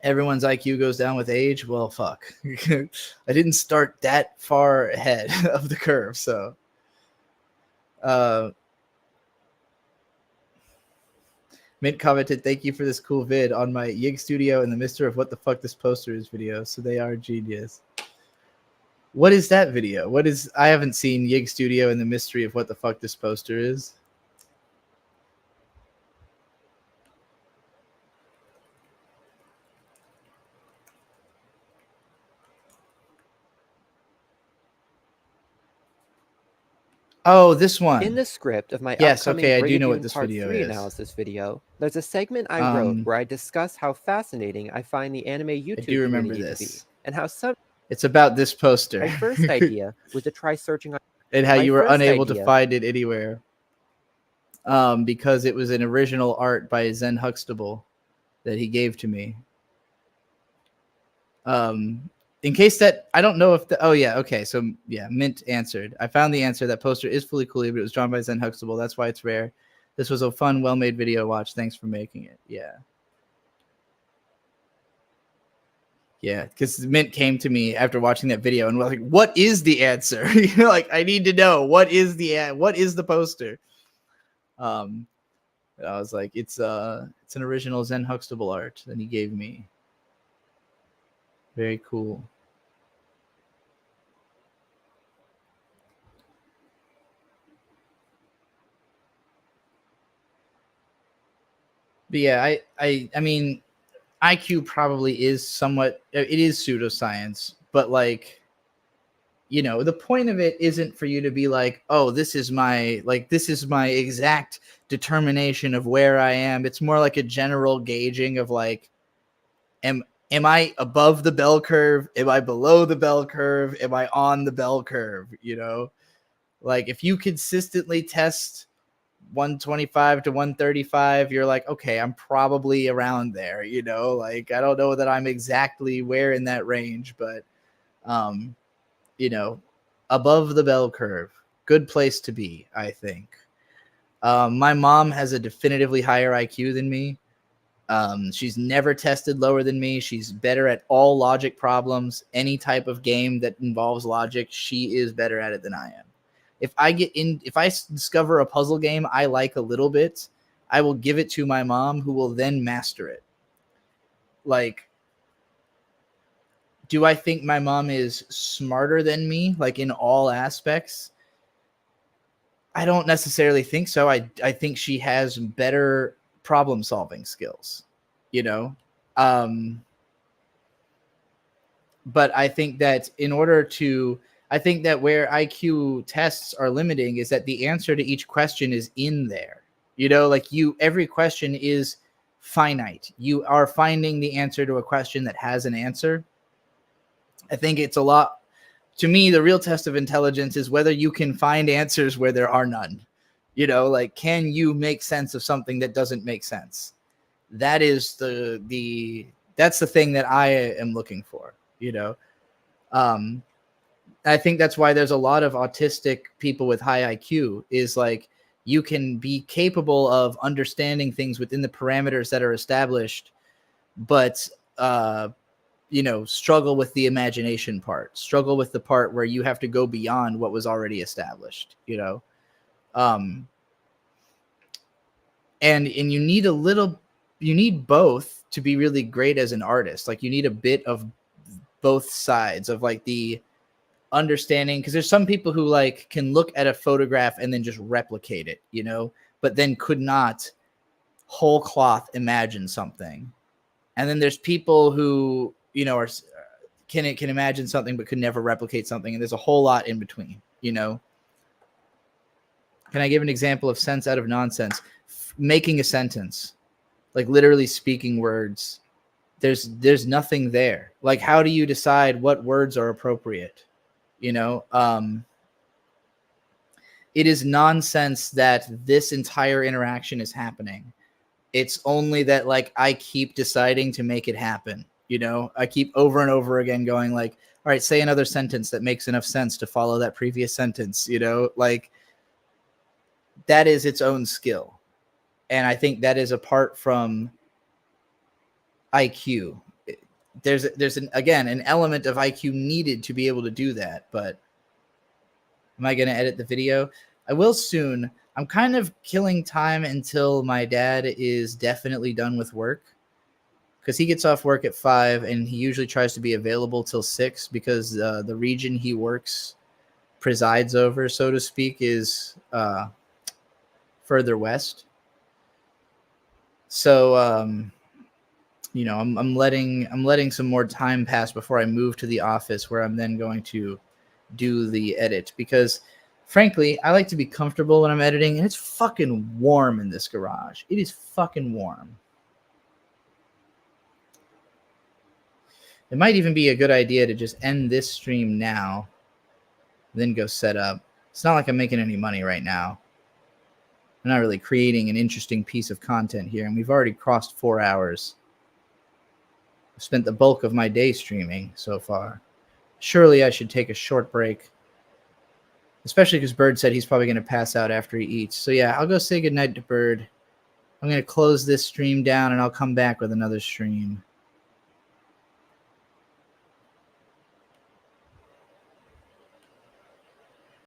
Everyone's IQ goes down with age. Well, fuck. I didn't start that far ahead of the curve, so Mint commented, thank you for this cool vid on my Yig Studio and the Mister of What the Fuck This Poster Is video. So they are genius. What is that video? I haven't seen Yig Studio and the Mystery of What the Fuck This Poster Is. Oh, this one. In the script of my I upcoming do know Brady what Dune this Part video 3 is. analysis video, there's a segment I wrote where I discuss how fascinating I find the anime YouTube I do remember community to be, this. and how some. It's about this poster. My first idea was to try searching on. And how my you were first unable to idea- find it anywhere. Because it was an original art by Zen Huxtable that he gave to me. In case that I don't know if Mint answered. I found the answer. That poster is fully cool, but it was drawn by Zen Huxtable. That's why it's rare. This was a fun, well-made video to watch. Thanks for making it. Yeah, because Mint came to me after watching that video and was like, "What is the answer?" You know, like I need to know what is the poster. I was like, it's an original Zen Huxtable art that he gave me. Very cool. But yeah, I mean, IQ probably is somewhat, it is pseudoscience, but like, you know, the point of it isn't for you to be like, oh, this is my exact determination of where I am. It's more like a general gauging of like, am I above the bell curve? Am I below the bell curve? Am I on the bell curve? You know, like if you consistently test 125 to 135, you're like, okay, I'm probably around there, you know, like I don't know that I'm exactly where in that range, but you know, above the bell curve, good place to be, I think. My mom has a definitively higher IQ than me, She's never tested lower than me. She's better at all logic problems. Any type of game that involves logic, she is better at it than I am. If I discover a puzzle game I like a little bit, I will give it to my mom, who will then master it. Like, do I think my mom is smarter than me, like in all aspects? I don't necessarily think so. I think she has better problem solving skills, you know? But I think that I think that where IQ tests are limiting is that the answer to each question is in there. You know, like every question is finite. You are finding the answer to a question that has an answer. I think it's a lot, to me, the real test of intelligence is whether you can find answers where there are none. You know, like, can you make sense of something that doesn't make sense? That is that's the thing that I am looking for, you know? I think that's why there's a lot of autistic people with high IQ, is like, you can be capable of understanding things within the parameters that are established, but, you know, struggle with the imagination part, struggle with the part where you have to go beyond what was already established, you know? And you need both to be really great as an artist. Like, you need a bit of both sides of like the understanding, because there's some people who like can look at a photograph and then just replicate it, you know, but then could not whole cloth imagine something. And then there's people who, you know, can imagine something but could never replicate something, and there's a whole lot in between, you know. Can I give an example of sense out of nonsense? Making a sentence, like literally speaking words. There's nothing there. Like, how do you decide what words are appropriate? You know, it is nonsense that this entire interaction is happening. It's only that, like, I keep deciding to make it happen. You know, I keep over and over again going like, all right, say another sentence that makes enough sense to follow that previous sentence, you know, like, that is its own skill. And I think that is apart from IQ. There's an element of IQ needed to be able to do that. But am I going to edit the video? I will soon. I'm kind of killing time until my dad is definitely done with work, because he gets off work at 5 and he usually tries to be available till 6, because the region he presides over, so to speak, is further west. So, you know, I'm letting some more time pass before I move to the office, where I'm then going to do the edit, because frankly, I like to be comfortable when I'm editing, and it's fucking warm in this garage. It is fucking warm. It might even be a good idea to just end this stream now, then go set up. It's not like I'm making any money right now. I'm not really creating an interesting piece of content here, and we've already crossed 4 hours. I've spent the bulk of my day streaming so far. Surely I should take a short break, especially because Bird said he's probably going to pass out after he eats. So yeah, I'll go say goodnight to Bird. I'm going to close this stream down, and I'll come back with another stream.